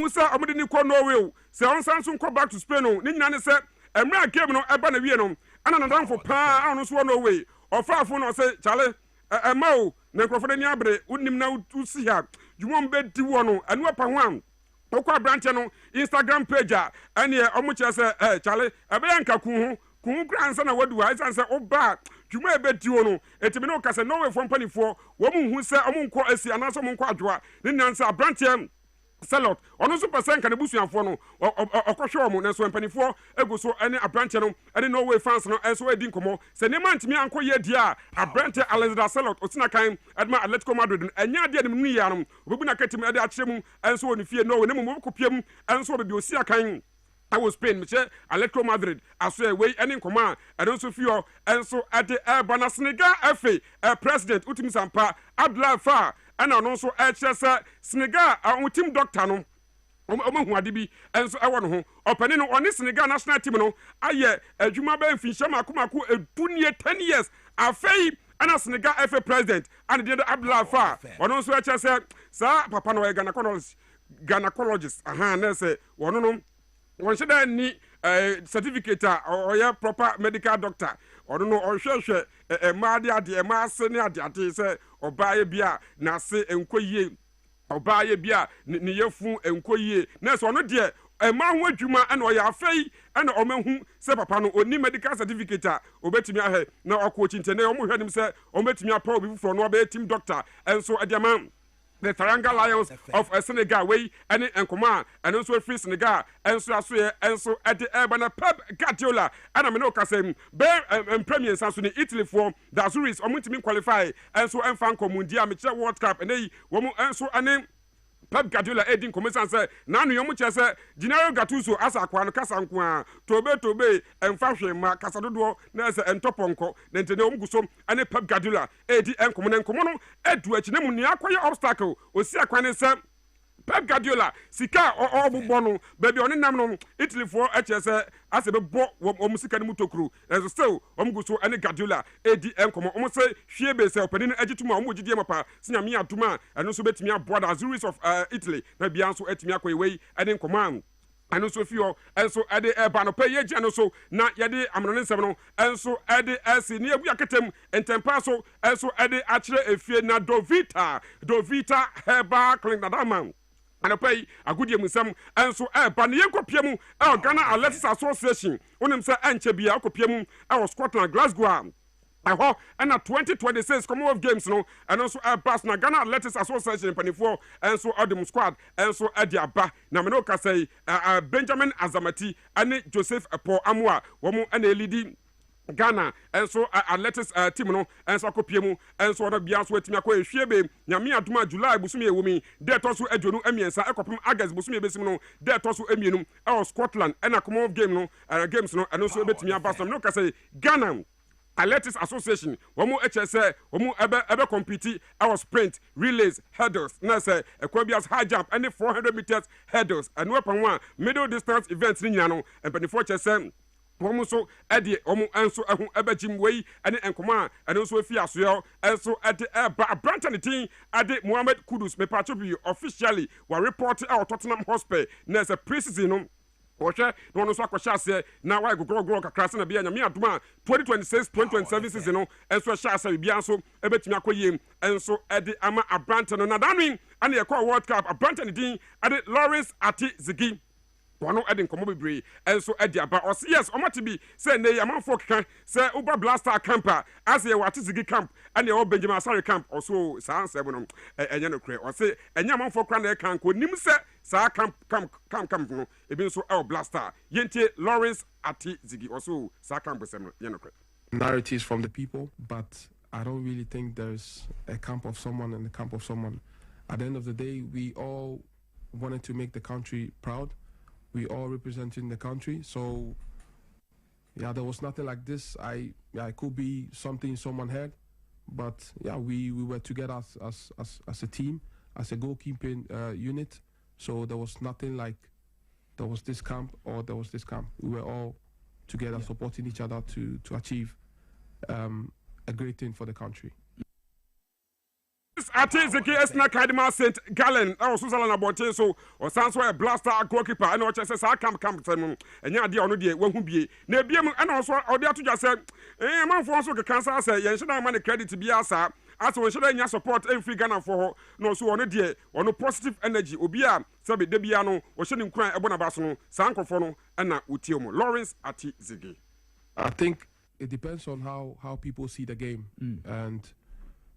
Musa amudi ni ko Norway se on san so ko back to Spain no ni nyina ne se emra game no eba na wie no ana na danfo pa anu so Norway ofrafo no se chale ema o na nkrofo ni abre unim na usi ha dwom be di wo no anu apa ho am okwa branch no Instagram page a ene omo che se chale ebe yanka ku kran sa na wadu ha san se oba dwuma ebe di wo no etimi no ka se Norway fo mpanifo wo mu hu se omo nko asi anaso omo nko adwoa ni nansa branch Salot ono so percent kan busuanfo no okohwe omo na so mpanifo egu so ene abranche no ene Norway fans no enso edi nkomo se ne mantimi anko ye dia abranche Alexander Salot osina kan adma Atletico Madrid enya dia ne mu ya no obebu na katim ade akyerem enso woni fie Norway ne mu kopiem enso obebi osia kan I was Spain, Michel, Atletico Madrid, I swear, way any command, and also fear, and so at the Bana Senegal FA, President Utim Sampa, Abdullah Fa, and also HS Senegal, our team doctor, no. Wadibi, and so I want home. Opening on this Senegal national team, no. I Juma Ben Finchama Kumaku, a 10 years, a fay, and a Senegal FA president, and the other Abdullah Fa, and also HS, Sir Papa no gynecologist, say, one no. One should any certificate or a proper medical doctor or no or share a madia de ma senior de say or buy a beer na say enkoye or buy a beer ni yefu enkoye next one dear a man with juma and or ya fay and or man who say papa no only medical certificate or bet me ahead now or coaching tene or heard him say or met me a probably from no team doctor and so at the man. The Taranga Lions of Senegal way and Nkoma and also free Senegal and so at the urban Pep Guardiola and I know Kasem bear and Premier Sansuni Italy for the Azuris or to qualify and so and Franco Mundial Mitchell World Cup and they woman and so and Pep Guardiola edin komesan se na no yomu che se General Gattuso asa kwa no kasa nko a tobe emfa hwe ma kasa dodo na se entoponko na ntene omguso ane Pep Guardiola edi enkomo no edu achi na mu ni akoye obstacle osi akwa ne se Pep Guardiola sika obubo no baby oni nam no Italy for HS ase be bo omusika ni mutokuru and still omguso ane Guardiola edi enkomo omse hwie be se opani no agituma omugidie mapa sinya mi atuma eno so betimi aboa the Azuris of Italy na bia so etimi akoyewei ane enkomo and also feel and so at the bano pay ye and so na yade amnon nsem no and so at the asi ne abu akatem entempaso and so at the actually efie na Dovita Heba Clinic na man and pay a good year musam and so ban ye kopiemu Ghana Athletics Association onim say enche bia kopiemu Scotland Glasgow and at 2026 Commonwealth Games no and also pass na Ghana Athletics Association panifo and so Adam squad and so Adiaba na me no ka say Benjamin Azamati and Joseph Paul Amwa womu and leading Ghana and so athletics team no and so kopiemu and so da bia so etimi akọ ehwiebe nyame aduma July busumi ewumi de to so adwonu amiensa ekopem August busumi ebesim no de to so amienum Scotland and a Commonwealth game no games no and so betimi abasa no ka say Ghana Athletics Association womu HSA womu ebe compete our sprint relays hurdles na say Equabias high jump and 400 meters hurdles and weapon one middle distance events ni nyano and 24 HSA womu so edi womu enso ehun ebejim wei ene enkoma ene so afi asoyo enso edi branch and team edi Mohammed Kudus me patrobi officially wa report out Tottenham Hotspur na say preseason no Osha no no so akwasha se na why gogoro kakra se na bia nyame adoma 2026-2027 season no enso sha se bia so ebetimi akoyem enso edi ama abrante no na danwin ane ye call World Cup abrante ne din edi Lawrence Ati Zigi wano edin komo bebre enso edi aba o yes o mati bi say ne yamanfo kan say uba blaster camper as ye wati Zigi camp ane o Benjamin Asare camp also sa answer no enye no kre o say enye yamanfo kra na kan ko nim say sa camp no ebi so el blaster yente Lawrence Ati Zigi also sa camp sem no ye no kre narratives from the people, but I don't really think there's a camp of someone and a camp of someone. At the end of the day, we all wanted to make the country proud. We all representing the country. So, yeah, there was nothing like this. It could be something someone had, but yeah, we were together as a team, as a goalkeeping unit. So there was nothing like there was this camp or there was this camp. We were all together supporting each other to achieve a great thing for the country. ate Zeki Esna Kadima St. Gallen, also Salana Bonte, so, or Sanso, a blaster, a goalkeeper, and all chances I come to them, and ya dear, no dear, one who be, Nebium, and also, or the other just said, man, for also the cancer, say, yes, should I money credit to be asa, as we should I support every Ghana for no, so on a dear, or no positive energy, Obia, Sabi Debiano, or shouldn't cry a bonabasono, Sankofono, and na Utiomo, Lawrence ate Zeki. I think it depends on how people see the game. And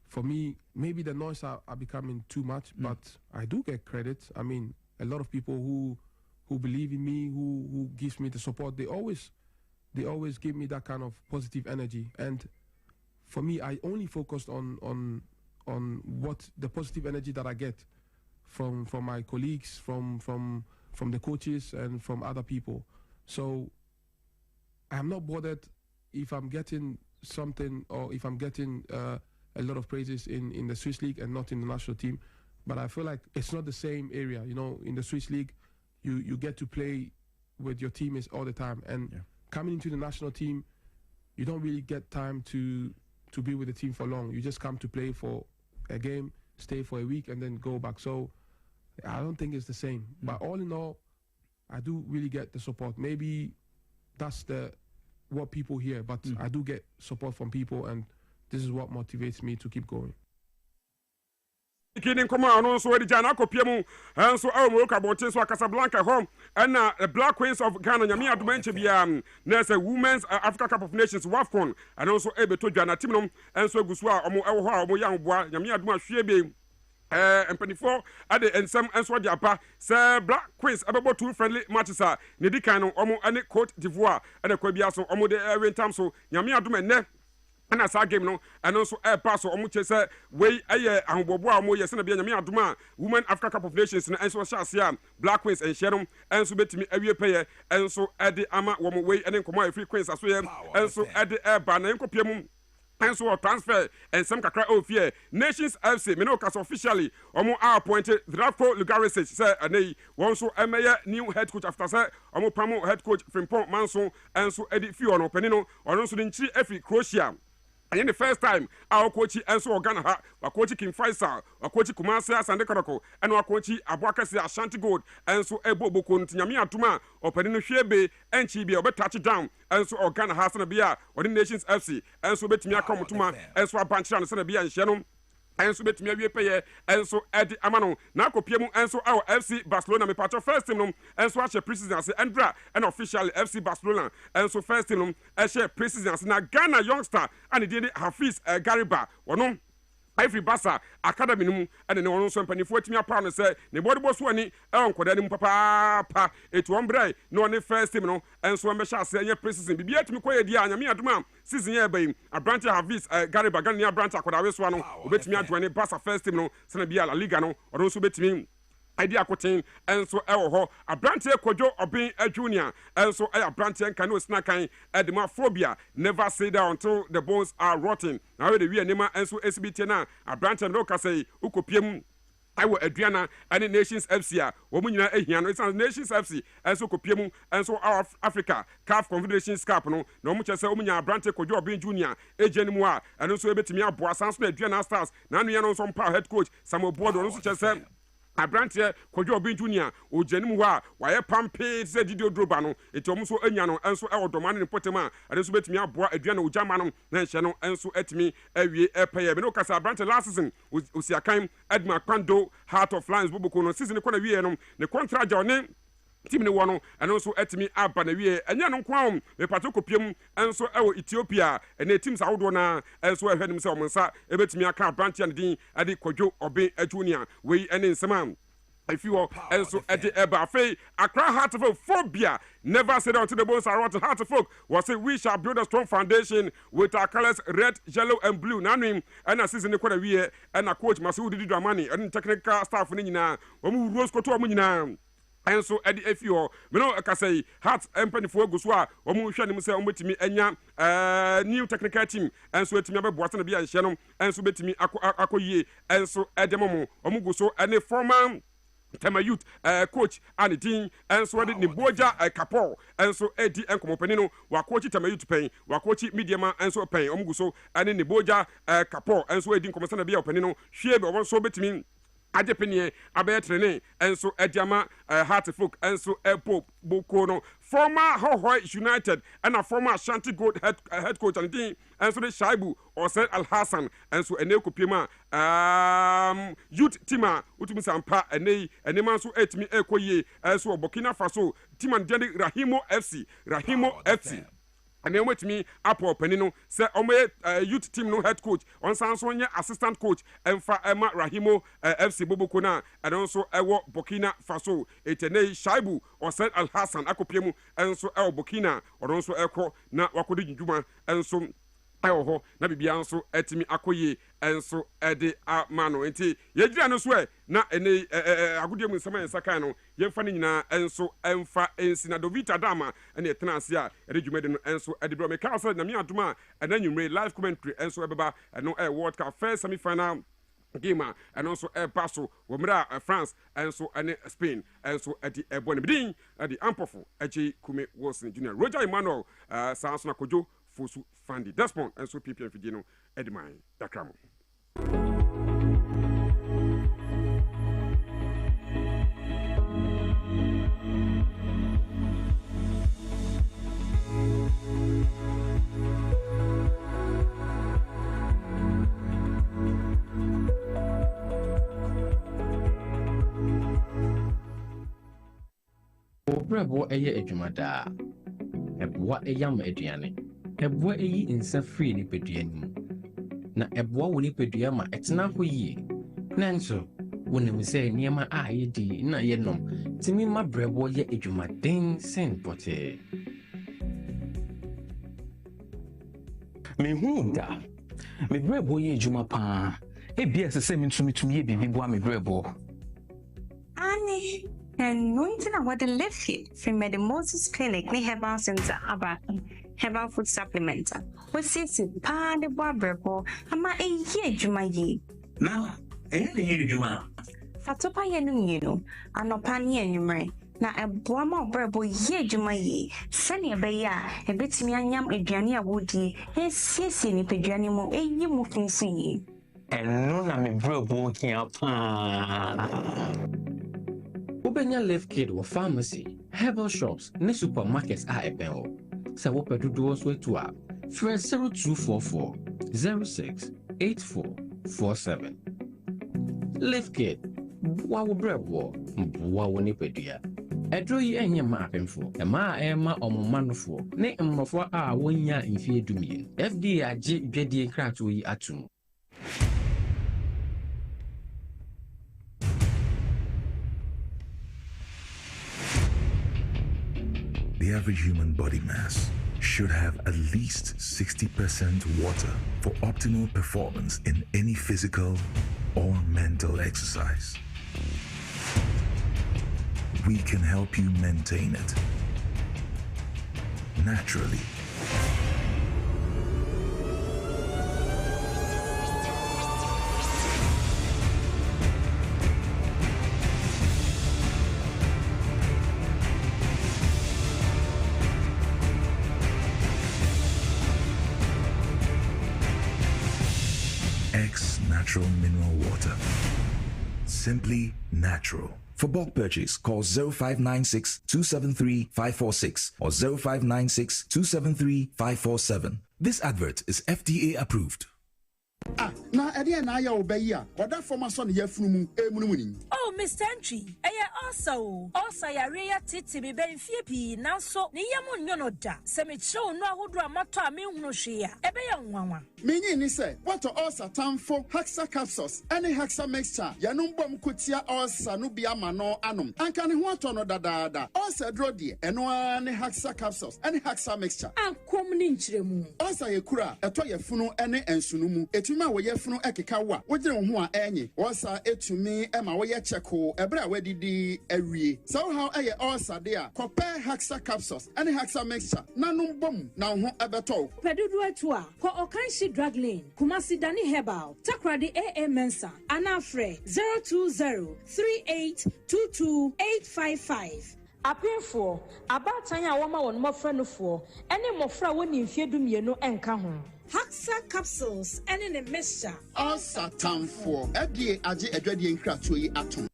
for me, maybe the noise are becoming too much, but I do get credit. I mean, a lot of people who believe in me, who gives me the support, they always give me that kind of positive energy. And for me, I only focused on what the positive energy that I get from my colleagues, from the coaches, and from other people. So I'm not bothered if I'm getting something or if I'm getting a lot of praises in the Swiss League and not in the national team. But I feel like it's not the same area. You know, in the Swiss League, you get to play with your teammates all the time. And coming into the national team, you don't really get time to be with the team for long. You just come to play for a game, stay for a week, and then go back. So I don't think it's the same. But all in all, I do really get the support. Maybe that's what people hear, but I do get support from people, and this is what motivates me to keep going. Kini nkoma ono so edi jana akopie mu enso Morocco abonte so Casablanca home and the Black Queens of Ghana nyame adoma nche bia na say Women's Africa Cup of Nations WAFCON and also ebeto dwana team no enso agusu a omo ewo ho a omo yan boa nyame adoma hwie be empanifo ade ensem enso de apa say Black Queens abebo two friendly matches a ne dikan no omo ane Cote d'Ivoire ane kwa bia so omo de rentam so nyame adoma ne and as game no and also a pass or much say way and bobo mo yes na bia nyame adoma Women Africa Cup of Nations and so shasia Black Queens and Sharon and so betimi awie pay and so ade ama wo way and nkomo free Queens aso ye and so ade ba na nkopia mu and so transfer and some kakra ofie Nations FC me no cast officially omo are appointed Drafco Lugarisich say anei won so emeye new head coach after say omo pamo head coach Frimpong Manso and so edi fi ono penino ono so nchi efi Croatia. And the first time, our coach Enso Ogana, our coach King Faisal, our coach Kumasi Asante Koroko, and our coach Abuakasi Ashanti Gold, and so Ebo Bokun Tinyami Atuma, or Penino Shebe, and Chibi, or touchdown, and so Ogana Hassan Bia, or the Nations FC, and so Betimia Komutuma, and so Abanchan Sanabia and Shannon. And so bet me we pay and so Eddie Amano na kopie mu and so our FC Barcelona me patch first team no and so share preseason as Andra and officially FC Barcelona and so first team no share preseason as na Ghana youngster and did Hafiz Gariba wono Every Bassa Academy no and the one so mpanifo atimi apa no say ne body boss wani enkoda ni papa etu ombre no ne first team no and so me sha say preseason bibia atimi koye dia anyame adoma season ye bayi Abrante Hafiz Gariba Ghana Abrante akoda we so no obetimi adwane Bassa first team no sana bia La Liga no or so betimi idea kotin and so ho Abrante Kojo Obin Junior and so Abrante and Kano Snakan edemaphobia never say down until the bones are rotten. Now the we nema and so SBT na Abrante no ka say ukopiem Iwo Adriana and the Nations FC a wo munyina ehia no it's Nations FC and so kopiem and so our Africa CAF Confederation Cup no na omu chese omunya Abrante Kojo Obin Junior agent mu a and so ebetimi aboa sans na Adriana Stars na no no so mpa head coach Samuel Bodo no so chese Abrante Kojo Obin Junior o jenim ho a waye pampe se Didio Droba no etom so anya no enso e odomane ne potema ade so betimi aboa aduane ojama no na hye no enso etimi awie epeye be no kasa Abrante last season osiakan Edma Kwando Heart of Lions boboko no season ko na wie no ne contract jone team ne wono eno so etimi aba na wie enya no kwam me pato kopiem enso ewo Ethiopia ene teams awodo na enso ehwenim se omonsa ebetimi aka Abrante ne din ade Kojo Obin Junior we ene nsema if you and so at the Ebafe, Accra Heart of Phobia never said until the bones are rotten. Heart of folk was say we shall build a strong foundation with our colors red, yellow, and blue. Nanim and a season equal and a coach Masoud Didramani and technical staff in Nina. When we rose to Munina. And so at the FU, me no I say Hearts and Penny for Guswa, or Mushan himself with me enya new technical team, and so it's me about Boatan be and Shannon, and so bet me Akoye, and so at the moment, Omuguso, and a former. Tema youth coach and din enso de ne boja Kapo enso edi enkomopani no wa coach Tema youth pen wa coach media man enso pen omuguso ane ne boja Kapo enso edi nkomasa na bia opani no hwie be won so betimi Ajepenie abetrene enso ediama Heartfolk enso Pop Boko no former Hohoi United and a former Ashanti Gold head coach and team enso de Shaibu or said Al Hassan enso eneko pima youth teama utumi sampa ene manso etimi ekoye enso Burkina Faso team and Rahimo FC and then with me Apo Penino say youth team no head coach on Sansonia assistant coach and Emma Rahimo FC Bobokona and also Ewo Burkina Faso etene Shaibu or said Al Hassan akopiemu and so El Burkina or also Eko na wakodi juma and so ho na bibia nso etimi akoye enso ede amano enti yegira no so na ene agudie mu nsama ensakan no yemfa ne nyina enso emfa ensina dovita dama ene etena ase a ede dwumede no enso ede bro me ka so na me adoma ena nwumre live commentary enso ebeba no World Cup first semi final game and also passo womra France and so and Spain and so at the bonibin at the ampofo eji kume Wilson Junior Roger Emmanuel Sansona Kojo Fosu Fandi Despond and so PPM Fidino Edmine Dakramo. Bravo eye adwumada eboa eyam aduane eboa eyi nsa free ni peduane na eboa woni pedua ma etena ho yie nanso wonim se niema a yedi na yenom timi ma bravo ye adwumaden sen pote me hunda me bravo ye adwuma pa ebia se mentumi ye bibi boa me bravo ani and nothing about the left hip from the Moses Clinic, they have asked about herbal food supplement. What says it? Pa the barber, ama a year Jumayi. Now, any Juma. Fatopa Yenu, and no pani and you na a boama brabo ye Jumayi. Sunny a beya, a bit me and yam a Jania woody, yes, any pejanimo, a ye moving see. And no, I'm a brabo here. Ubenya Left Kid or pharmacy, herbal shops, ne supermarkets are a penho. Sa wope dodo so to up. Fresh 0244 06 8447. Left Kid, wawo brebo, wawo nipedia. Edro yi enye ma apemfo. Ema ema omomanofo. Ne mmofo a wonya mfie dumien. FDA age dwedie krato yi atum. The average human body mass should have at least 60% water for optimal performance in any physical or mental exercise. We can help you maintain it naturally. Natural mineral water. Simply natural. For bulk purchase, call 0596 273 546 or 0596 273 547. This advert is FDA approved. Na ade na ya obayi a oda forma so ne yafunu emunumuni. Oh, Mr. Entry, also ya reya titi be benfie pi nanso ne yam nyono da. Se me chew no ahodo amato a me hunu hwe a ebe ya nwanwa. Menyi ni se what also tamfo Hexa capsules any Hexa mixture yanum bom kotia also no bia ma no anom. Anka ne ho ato no dadaada. Also dro de eno ne Hexa capsules any Hexa mixture. Ankom ni nkyeremu. Also ye kura eto ye funu ene ensunu mu. etumi a woyɛ funu ekeka wa wogye ho a enye osa etumi ema woyɛ cheko ebra wadidi awie so how eye osa de a compare hexa capsules and hexa mixture nanum bom na ho ebeto pedudu etu a ko Okanshi drug lane Kumasi Dani Herbal Takrade AA Mensa Anafre 02038228855 apefo abatan a woma won mofra no fo ene mofra woni mfie dumienu enka ho Haxa capsules ene ne mixture osa tamfo edie age adwadie nkratoyi yi atom.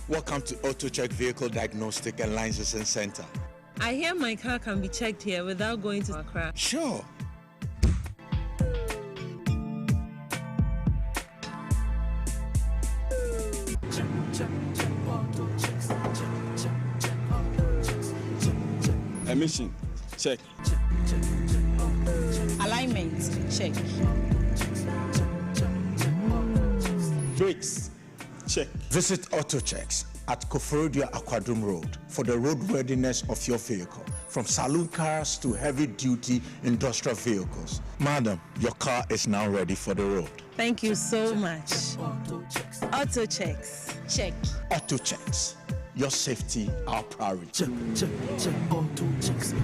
Welcome to AutoCheck Vehicle Diagnostic and Licensing Center. I hear my car can be checked here without going to Accra. Sure. Emission, check. Alignment, check. Brakes, check. Visit AutoChecks at Koforidua Aquadrum Road for the roadworthiness of your vehicle, from saloon cars to heavy-duty industrial vehicles. Madam, your car is now ready for the road. Thank you so much. Auto checks. Check. AutoChecks, your safety, our priority. Check, auto checks.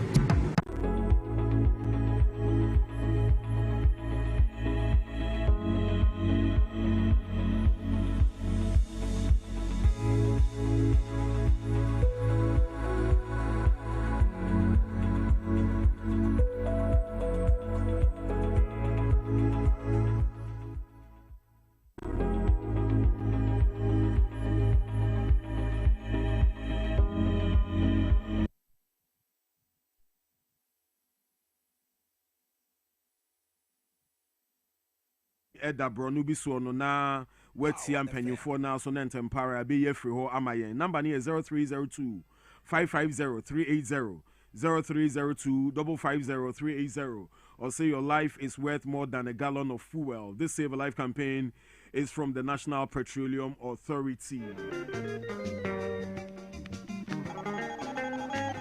Eda Bronu bi so no na wati ampanyufo na so na ntempara be ye free ho amayen number ni 0302 550380 0302 550380 or say your life is worth more than a gallon of fuel. This Save a Life campaign is from the National Petroleum Authority.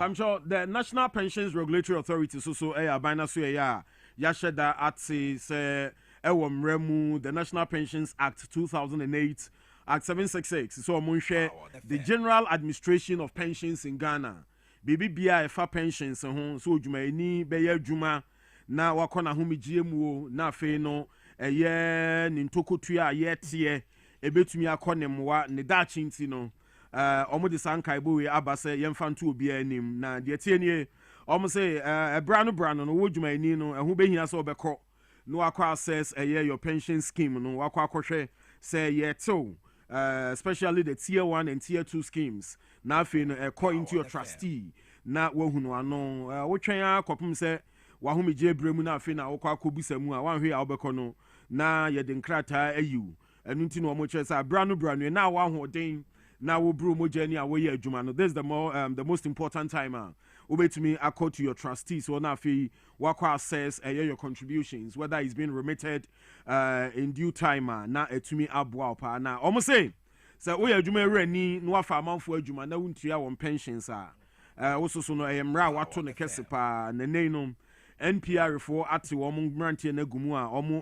I'm sure the National Pensions Regulatory Authority so abina so ya sheda at say the National Pensions Act 2008 Act 766 so share the General Administration of Pensions in Ghana BBBI fa pensions ho so dwuma ni be ya dwuma na wakona ho migiemu na fe no eye ni ntokotua ayetie ebetumi akonemwa ne dachi nti no omo de sankai bo we abase yemfa nto obi anim na de tie nie omo say brano no wodwuma ni no eho behia so obekọ no akwa access your pension scheme no wakwa akohwe say yeto especially the tier 1 and tier 2 schemes na afi no into your trustee na wahunu ano wotwen akopum say wahomegye bremu na afi na wokwa akobisa mu a wanhwe a wobekọ no na ye de nkrata ayu enu nti no mo kire say brano na wahoden na wo bro moja ni awoye adwuma no. This is the most important time obetumi accord to your trustees so na afi wakwa assess your contributions whether it's been remitted in due time na etumi aboa pa na almost say we adwuma rani no afa amanfo adwuma na wuntua won pensions wososo no emra wato ne kese pa na neinom NPR for ati wo mrantie na gumu a omo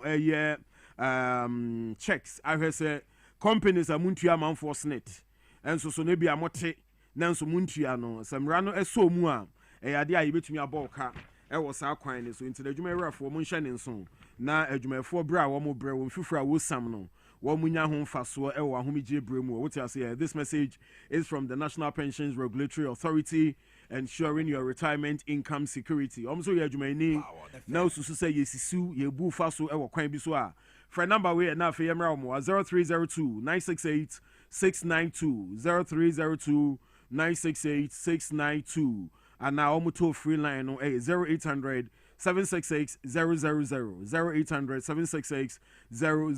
checks ahwe say companies amuntua amanfo snit enso so ne bia mote nanso muntua no samra no eso mu a ade a yebetumi abɔka ɛwɔ saa kwan ne so nti na adwumayɛfo mo nhyɛ ne nso na adwumayɛfo bra a wɔn brɛ wɔn fifura wo sam no wɔn munya ho mfasoɔ ɛwɔ ahomegye brɛ mu what you say this message is from the National Pensions Regulatory Authority, ensuring your retirement income security. So yɛ adwumayɛni na osusu sɛ yesisu yebu fa so ɛwɔ kwan bi so a frɛ number we na afei yɛmra wɔn 0302 968 692 0302 968 692 and now almost free line no 0800 766 000 0800 766 000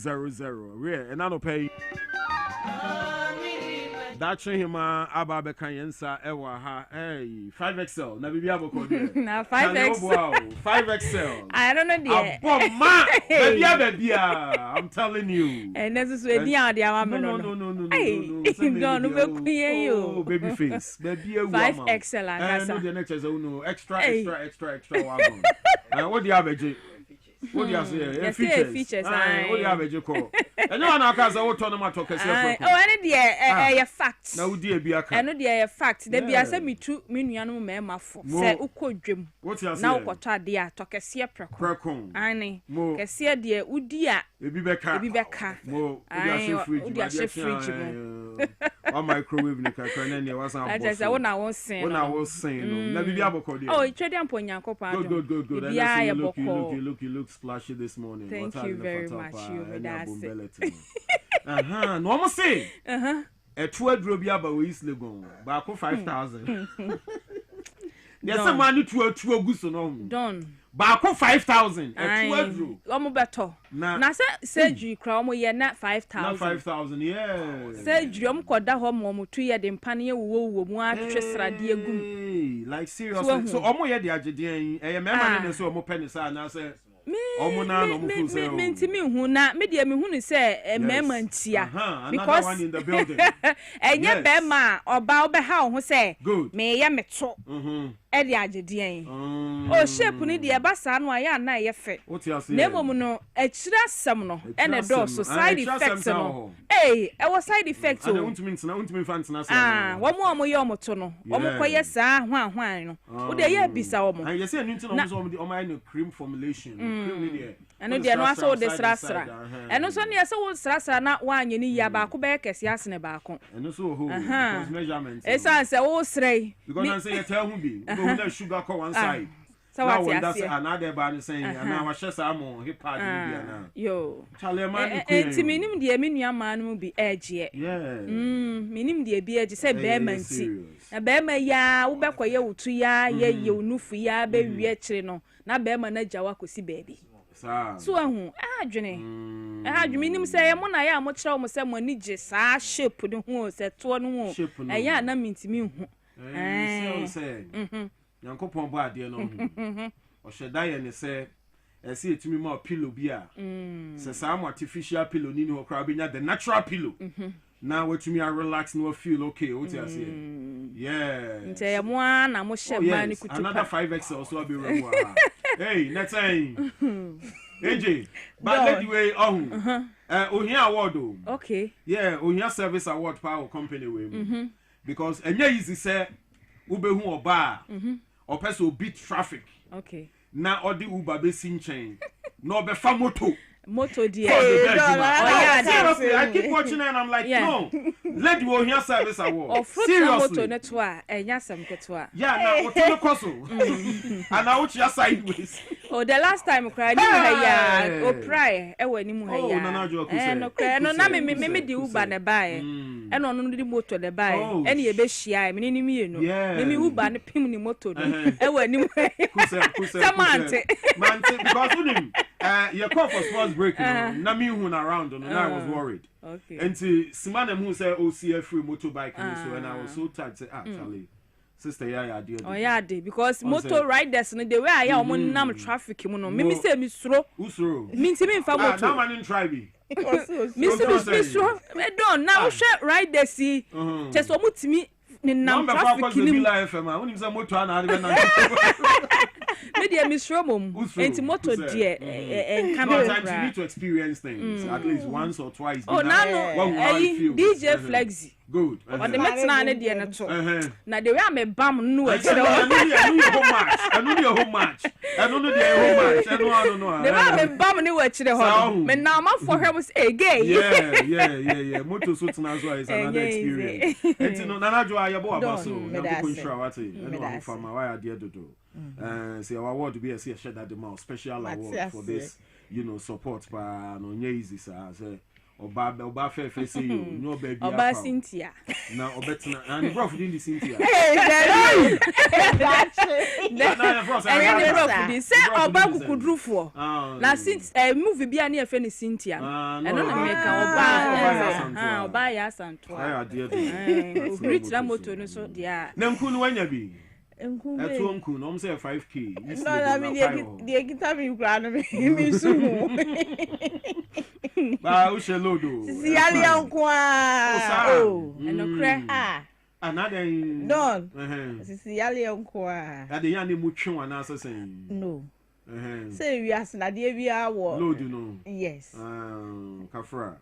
and I don't pay That him aba be kan yensa ewa ha. Hey, 5XL. Na bibi aboko de. Na 5XL. 5XL. I don't know the. Aboma. Baby. I'm telling you. And this is where the idea No. Don't look you. Oh, baby face. Baby 5XL and no the next is no extra wagon. What the average? What do you say? Features. What do you average call? And no one can say what tournament talk is. Oh, and the fact. Now dear be a and no the fact. There be a semi 2 million mema for. Say uko dream. What you say? Now what are dear talk a seer precon. Annie. Cassia dear udia. Ebi beka. Mo. Udia fridge. One microwave ni kakran na was am. I just I won't say. When I was saying, na bibi aboko there. Oh, you trade am ponyanko pa. Good. And you look splashy this morning. Thank you very much. You no almost say. A 2 drobi aba we is legon. Ba ko 5,000. There's some money to a 2 guso no. Done. Ba ko 5,000. A 2 dro. Omo beto. Na surgery kra omo ye na 5,000. Na 5,000. Yeah. Surgery omo koda ho mo 2 ye de mpane ye wo mu atwe srade agum. Like seriously. So omo ye de ageden. E mema ne so omo penny sa na say me hu na me de me hu ni say mema ntia because one in the building enye be ma oba obe ha ho say me ye meto e de agedien o shape ni de ba sa no aya na ye fe na mom no akira sem no e na do so side effects no e was side effects o untumi fantina say wo mo ye omoto no wo mo koye saa hwan no wo de ye bisa wo mo and you say anything no my no cream formulation eno de no aso de srasra eno so ne so wo srasra na wanye ni ya ba ko be kese asene ba ko eno so ho because measurement esa se wo srei because I say you tell hu bi go hu na sugar ko one side so what you that's another ba ni saying na wa hye sa mo hip hop bi na yo chale man ni enti minim de me nua ma no bi ege minim de bi ege se be manti na be ma ya wo be koye wutu ya ye ye unufu ya be wi akire no na be ma na jawa kosi baby so ahu adwene nim say mo na ya mo kire mo say mo ni je sa shape de hu se to no hu eya na mintimi hu say yankopon bo ade no hu o sheda ye ne say ese etumi ma pillow bi a se some artificial pillow ni ho kra bi nya the natural pillow now what you me relax no feel okay what you say yeah nte mo na mo she man kutupa another 5XL so be real hey next time AJ but let the way ohia award okay yeah ohia service award power company we because enya easy say ubehu oba or person beat traffic okay na odi uber be sin chain no be fa moto dear. Seriously, I keep watching and I'm like, no. Let you hear service award. Seriously. Yeah, now what you cost? And now what you sideways. Oh, the last time I cried, oh, pry, when you no cry, no, me the Uber ne buy, and on the motor the buy, any a beshi, I mean, me, no, me Uber and pimney motor, and when you because your call for sports breaking, na me who around, and I was worried. Okay. And to Simana who said, "Oh, see a free motorbike," so and I was so tired. Say, Charlie, sister, yeah, dear. Oh, yeah, because motor riders, no, the way I am on nam traffic, you know, me say, Miss Ro, Usro, means me for motor. Now man in tribe. Miss Ro, I don't now share ride the sea. Just almost me. Nam traffic in FM. I want him some motor and media Miss Romum, and motor dear, and sometimes you need to experience things at least once or twice. Oh, now DJ Flexi. Good. But the Mets na the end at all. Now the way I'm a bum no. I know your home match. I don't know the home match. I don't know. The way I'm a bum no watch the home. But now my for her was a gay. Yeah. Motor suits now is another experience. And you know, Nana Jo Ayabo Abaso. I'm going to show I know from my why I dare to do. Say our award to be a share that the most special award for this, support by no easy sir. Oba fe say you no baby Oba Cynthia na obetina and prof din Cynthia say Oba kukudrufo na since movie bia na efe ni Cynthia eno na me ka Oba ya santo rich na moto no so dia na nku no wanya bi etu nku no say 5k no I mean the guitar me kura no me sumu ba o shelodo si ali ankwa eno kre another don si ali ankwa ade ya ne mu twe na asesen no say we as na de bia wo load no yes kafra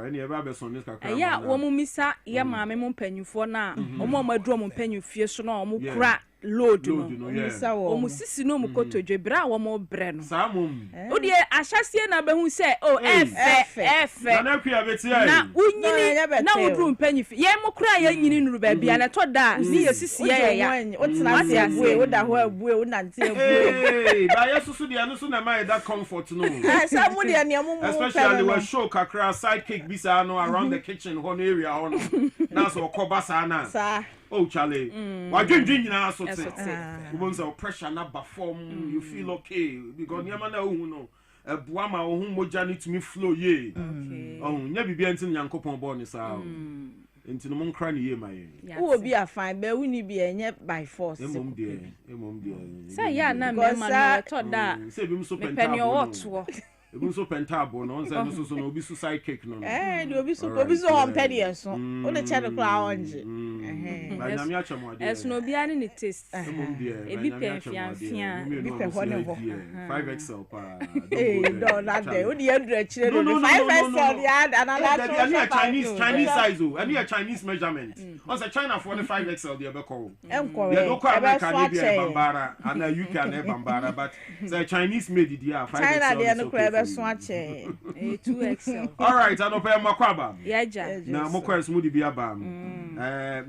any eba be son this kakra ya wo mu misa ya maame mu mpanyufo na omo maduro mu mpanyufie so na omo kura load no misa wo omo sisi no mu kotodwe bra wo mo bre no samum o de ahyasie na behu se o efe na kwa beti ai na unyini na woduru mpanyufie ye mo kura ya nyini nuru ba bia na to da ni ye sisi ya o tena se abue o da ho abue o nante abue ba yesu so de anu so na my that comfort no some de ne mo especially when show kakra sidekick bisa no around the kitchen one area on na so okoba sa na oh Charlie wa dwendwen nyina so te wo say pressure na ba form you feel okay because nyama na ohun no ebua ma ohun moja ni to me flow ye ohun nya bibia ntin Nyankopon bo ni sa ntin mo nkra ni ye ma ye wo bi afan ba wuni bi enye by force emom de say ya na me ma no to da say bi m so penta ebu so pentable no nse no so no obi so sidekick no de obi so on pedi so o de che de kra onje ba na mi acha mo ade no obi ani ni taste ebi penfian bi pe ho ne ho 5XL pa do na de o de andra chire no 5XL ya another Chinese size o any a Chinese measurement on say China for the 5XL de be call enko we do kwa America ni bi bambara and UK and bambara but say Chinese made it here 5XL China de no kra 2XL. All right, I know pay makwaba. Yeah, na mokwa smudi bi aba.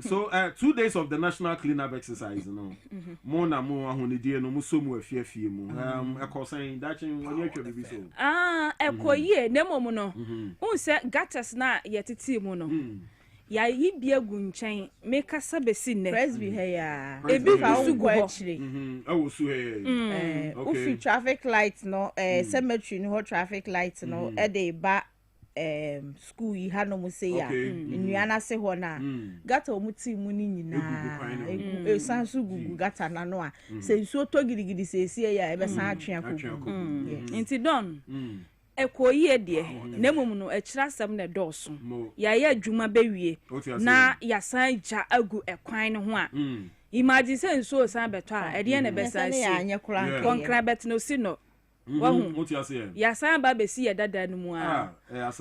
So 2 days of the national cleanup exercise no. Mo na mo ahonidie no mo so mu afiafie mu. Ekosan dachin woni atwa bibi so. Ekoyie nemom no. Unse gutters na yetiti mu no. Ya yibia gu nchen mekasa besi ne presby he ya ebi kusu gu achire awo su he okay traffic light no cemetery no traffic light no e dey ba school yi ha no mo say ya nnuana se ho na gata o muti mu ni nyina e sansu gugu gata na no a se nsuo to gidigidi se sie ya e be san atwe akoko nti don ekoyie de nemum no ekirasem na dɔɔso ya ya adwuma bewie na ya san ja agu ekwan no ho a imagine say nso san beto a ede na besa si konkra bet no si no wahu ya san ba besi ya dada no mu a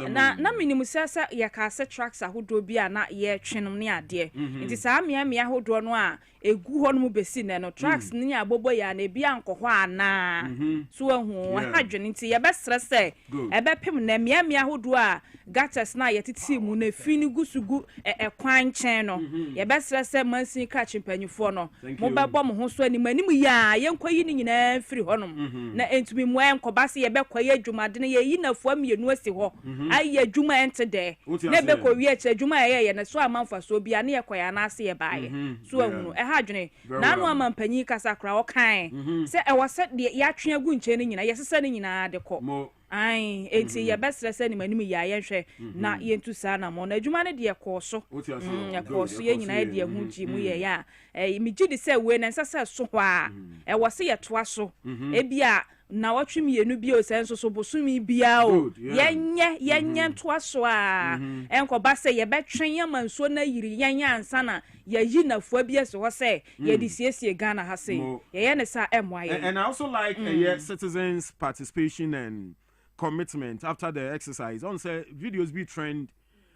na minimu sasa ya ka se tracks ahodo bi a na ye twenom ne ade nti saa mia ahodo no a egu ho no mu besi ne no tracks ne abobo ya na bi ankɔhɔ ana so wahu ahadwene nti ya besre se ebe pem na mia ahodo a gutters na yetiti mu na fini gusugu ekwan chen no ya besre se mansin ka chimpanyufo no mo bebo mo ho so anim ya yenkwayi ni nyina firi honom na entumi mo enkɔba se ye bekwaye adwumade ne ye yi na fo amienu asi ho ayi adwuma ente de na be ko wi achi adwuma ye na so amanfa so bia na ye kwaya na ase ye baaye so ahunu hadwene na anu amampanyi kasa kra wo kan se e wose de ya twe agu nche ne nyina ye sesa ne nyina de kɔ ai enti ye besre se ni manim ya ye hwɛ na ye ntu sa na mo na adwuma ne de kɔ so ye kɔ so ye nyina de hu ji mu ye ya mi gidi se we na sesa so hɔ a e wose ye toa so e bia na watwe mienu bi o senso so bosumi bia o yenye ntoa so a enkoba se ye betwen ye manso na yiri yenye ansa na ye yi na fo bia so ho se ye di siesie Ghana ha se ye ne sa emwa ye. And I also like citizens participation and commitment after the exercise. On say videos be trend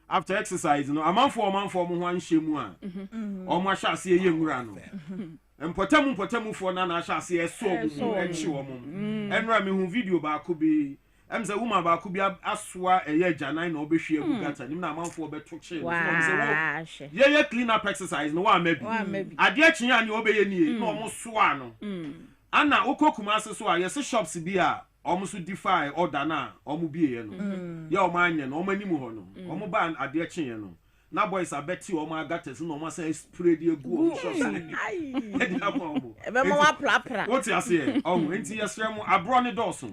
after exercise no amanfo mo ho anhyemu a o mo ahya se ye nwura no Mpotamu for na ahase eso mu enchi wo mu enra me hu video ba ko bi emse woman ba ko bi asoa eye janan na obehwe agu gata nim na amanfo beto che so ye clean up exercise no wa mabi ade akyen ya ne obeye nie na omo soa no ana okokuma ase so a yes shops bi a almost defy order na omu bie no ya o manye no omu animu ho no omu ba ade kye no na boys abeti omu agates no omu say spray de egu o shots ni edi amomu ebe mo wa plapra what you say omu enti yesrem abro ne doso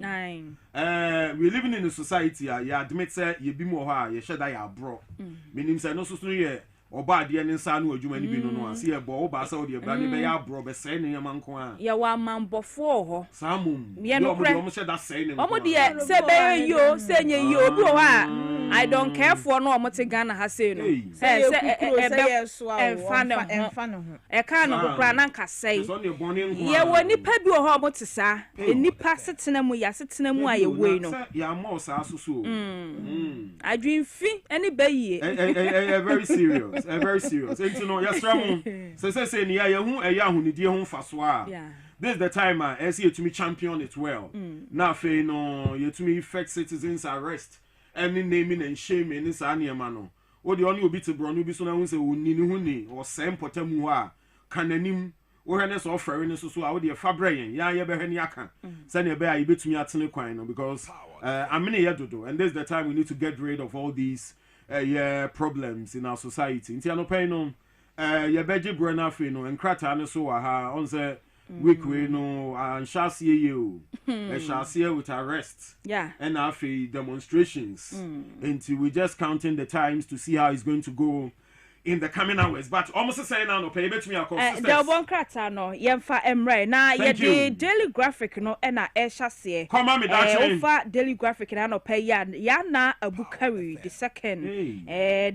we living in a society ya admit say ye bi mo ho a ye sheda ya abro menim say no so ye oba ade ne nsa no adwuma ni bi no no ase ye bo oba sa o de bra ne be ya abro be say ne yama nko a ya wa manbofo ho samum ye no kre omo sheda say ne omo de se be yo se nye yo obi ho a I don't care for no omo te Ghana ha say no say emfa no ho e ka no kokra na nka say ye woni pa bi ho omo te sa enipa setena mu ya setena mu a ye wei no ya mo sa susu adwin fi any be ye very serious very serious enti no yesramu say ni ya hu eya ahunidie hu faso a this is the time I see you to me champion it well na fe no you to me effect citizens arrest any naming and shaming in sa niema no wo de oni obi te bro no bi so na hu se woni ni hu ni o sem potamu a kananim wo hene so ofere ni so a wo de fabre yen ya ye be hene aka se ne be a ye betumi atene kwan no because amene ye dodo and this is the time we need to get rid of all these problems in our society nti anopai no ye beje bro na fe no enkrata ne so wa ha on say week we no and shall see you shall see with arrest and after demonstrations until we just counting the times to see how it's going to go in the coming hours but almost saying now no pay bet me across the one krata no yemfa emre na ye the daily graphic no na shase come on me that fa daily graphic na no pay ya na abukari the second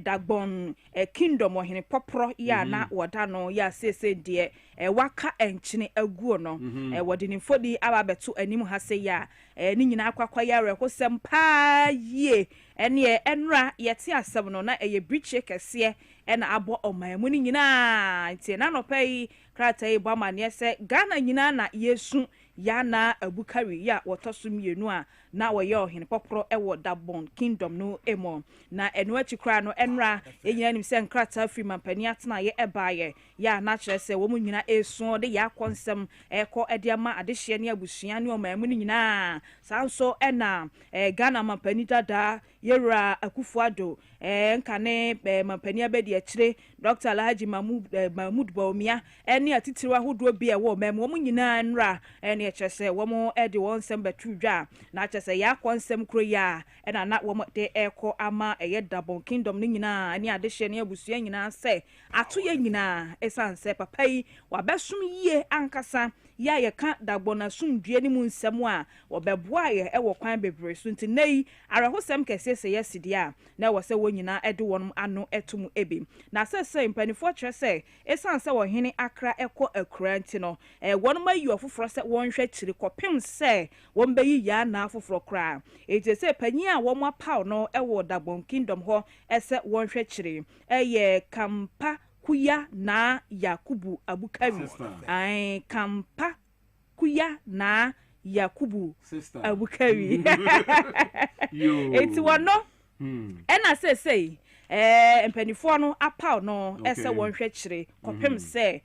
dagbon kingdom ohene popro ya na woda no ya sese de waka enchine aguo no wode ni fodi aba beto anim ha se ya ni nyina akwakwa ya rekosem pa ye ene enra yete asem no na eye breach kese ena abo omamu ni nyina ntie na no pay krata e bama ne se Ghana nyina na yesu ya na abukari ya wotoso mienu a na woye ohene popro ewo dabon kingdom no emo na eno achikra no enra enyina nim se nkrata free mampani atena ye ebaye ya na kire se wo mu nyina esu de ya konsem eko ediama adehye ne abusua ne omamu ni nyina sanso ena Ghana mampani dada yera akufuado nkane mampani abedi akire Dr. Alhaji Mahmoud Bawumia ene atitiriwa hodo bi ewo mem wo mu nyina nra ene chese wo mu ede won sem betudwa na chese ya konsem kro ya ena na wo de eko ama eye dabon kingdom ni nyina ani adehye ne abusua nyina se ato ye nyina esanse papa yi wabesum yie ankasa ya ye ka dagbona sumdue ni mu nsem a wobeboa ye ewo kwan bebre so nti nei arahosem kese se yesidi a na wo se wo nyina ede wonum ano etum ebi na se mpanifo kire se esanse wo hene akra eko akura nti no wonum ayi ofoforo se wonhwe kiri kopem se won beyi ya na afoforo kra eje se panyi a wo mo paw no ewo dagbon kingdom ho ese wonhwe kiri eye kampa kuya na Yakubu Abukari kampa kuya na Yakubu Abukari eti wono ena say empanifo no apaw no ese wonhwe kire kopem se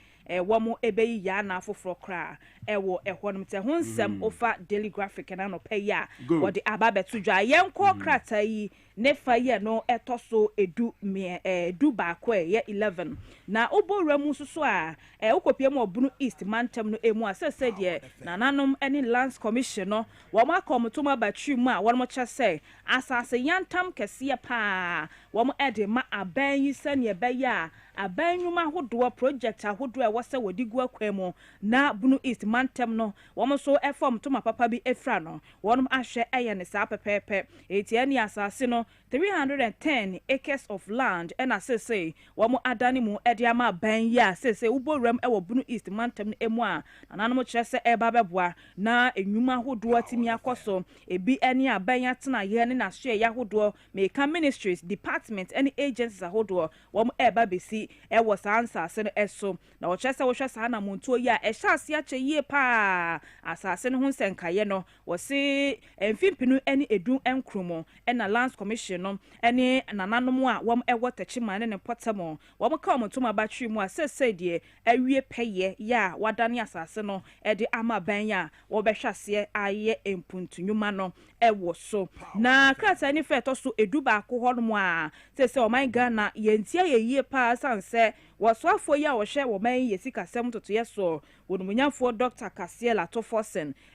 womo ebeyi ya na afoforo kra ewo ehonum te hunsem ofa daily graphic na no pay ya wodi ababetu dwa yenko krata yi ne fa ye no etoso edu ba ko ye 11 na oboremu susu a ukopie mu obunu east mantem no emu asese de nananom any lands commission no wo makom to ma batwi mu a wono cha se asase yantam kese pa wo mo ede ma aban yi sane be ya abanyuma hodo project ahodo e wose wodi gu akwemu na bunu east mantem no wo so efom to ma papa bi efra no wonom ahwe eye ne sa pepepe etiani asase no 310 acres of land and asese wo adani mu ede ama ban ya asese uboram e wo bunu east mantem emu a nananom kire se eba beboa na enwuma hodo atimi akoso ebi ene aban atena ye ne na hwe ya hodo meka ministries department any agencies ahodo wo eba besi e wo sansa se no eso na wo chese wo hwe saa na montuo yi a ehya ase ache yie pa asase no ho senkaye no wo se emfimpinu ene edu enkromo ena lands commission no ene nananom a wom ewo techima ne potamo wom ka omtoma batwi mu a sese de awie peye ya wadane asase no ede ama ban ya wo behwa ase aye empuntunwuma no ewo so na krata ni fe to so edu ba ko hono a sese o man Ghana yentia ye yie pa sanse waswafo ya wo hwe wo man yesika sem toto yeso wonumunyafo Dr. Kasiebo Taw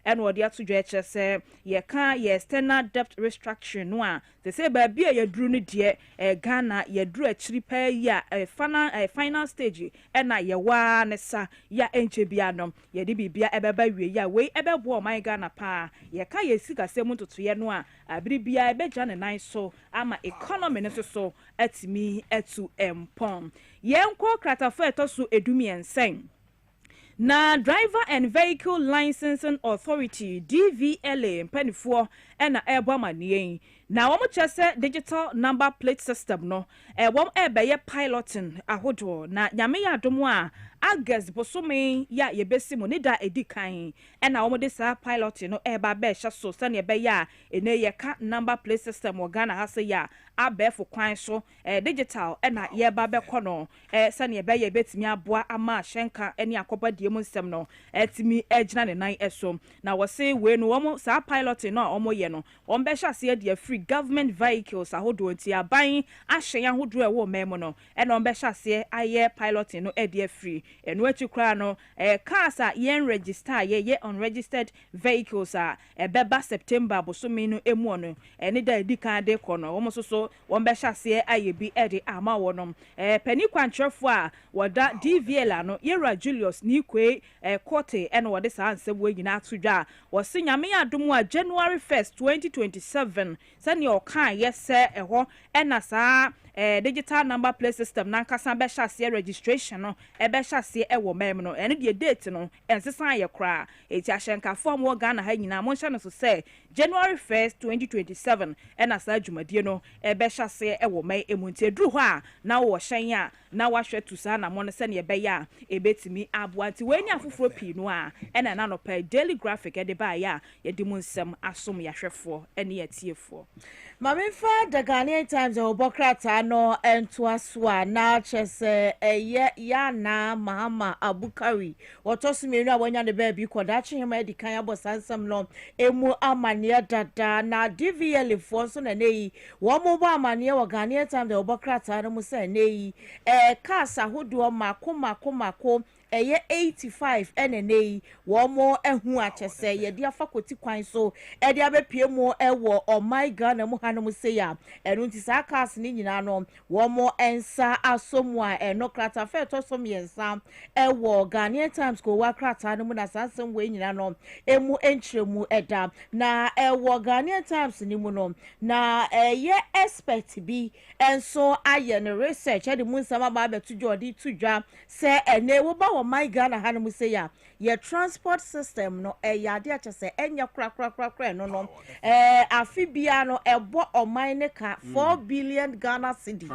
en wo de atodwa ekyese ye ka ye external debt restructuring no a sese ba bia ye duru ne de Ghana ye duru akiri pa ya final stage na ye wa ne sa ya enche bia no ye de bibia ebeba wie ya we ebebo o man Ghana pa ye ka ye sika sem toto ye no a abiri bia ebeja ne nan so ama economy ne so atimi etu empom yenko kratafo etoso edumiensen na driver and vehicle licensing authority DVLA mpanifo ena ebo amanie na wo chese digital number plate system no wom ebeye piloting ahodo na nyame ya domo a August bosome ya yebesi mo ne da edikan ena wo de sa piloting no eba be hya so sane ebe ya ene ye ka number plate system wo Ghana ha se ya abefo kwan so digital ena ye ba be kono sane ebe ye betimi aboa ama hyenka ene akoba die mu nsem no etimi agina ne nan eso na wo se we no wo sa piloting no omo ye no wo be hya se dia free government vehicles ahodo nti aban ahyen ahodo e wo memo no ena wo be hya se aye piloting no e dia free enu echi kra no cars a yen register ye unregistered vehicles a beba September bosome no emu no ene da edikan de kono wo so wo be hyase ayebi ede ama wonom pani kwantrefo a woda DVL no Yera Julius Nikwe Kote ene wode sa ansebo nyina atodwa wo se nyame adom a January 1st 2027 sane o kan yese eho ena sa digital number plate system na nkasa be hyase registration no be hyase ewo mem no ene de date no ensesan ye kra eti ahyenka form wo Ghana ha nyina mo hye no so say January 1st 2027 ena sa dwumadie no be hyase ewo mai emunti duru ho a na wo hyen a na wa hwe tu sa na mo no se ne be ya ebetimi aboanti weni afoforo pi no a ena na no pa daily graphic de ba ya ye di mu nsem asom ya hwefo ene ya tiefo Mamemfa the Ghanaian Times obokrata no entoasoa na chese ya na Mahama Abukari otosumenu awanya ne ba bi kodachi hema edikan abosansam no emu amane dada na DVL fo so na nei wo mo ba amane wo Ghanaian Times obokrata no musa nei cars ahodo mako eye 85 enenei wo mo ehu achese ye dia fakoti kwan so e dia bepie mo ewo oh my God na mu hanom se ya enu nti sa cars ni nyina no wo mo ensa asomu a eno krata fe to som yensa ewo Ghanaian Times ko wa krata no mu na sansem we nyina no emu enchiremu eda na ewo Ghanaian Times ni mu no na ye expert bi enso aye no research e de mu nsama ba betujo odi tudwa se ene wo ba wo my Ghana hanom se ya ye transport system no ya de achese enya kra no afibia no ebo oman ne ka 4 billion Ghana cedi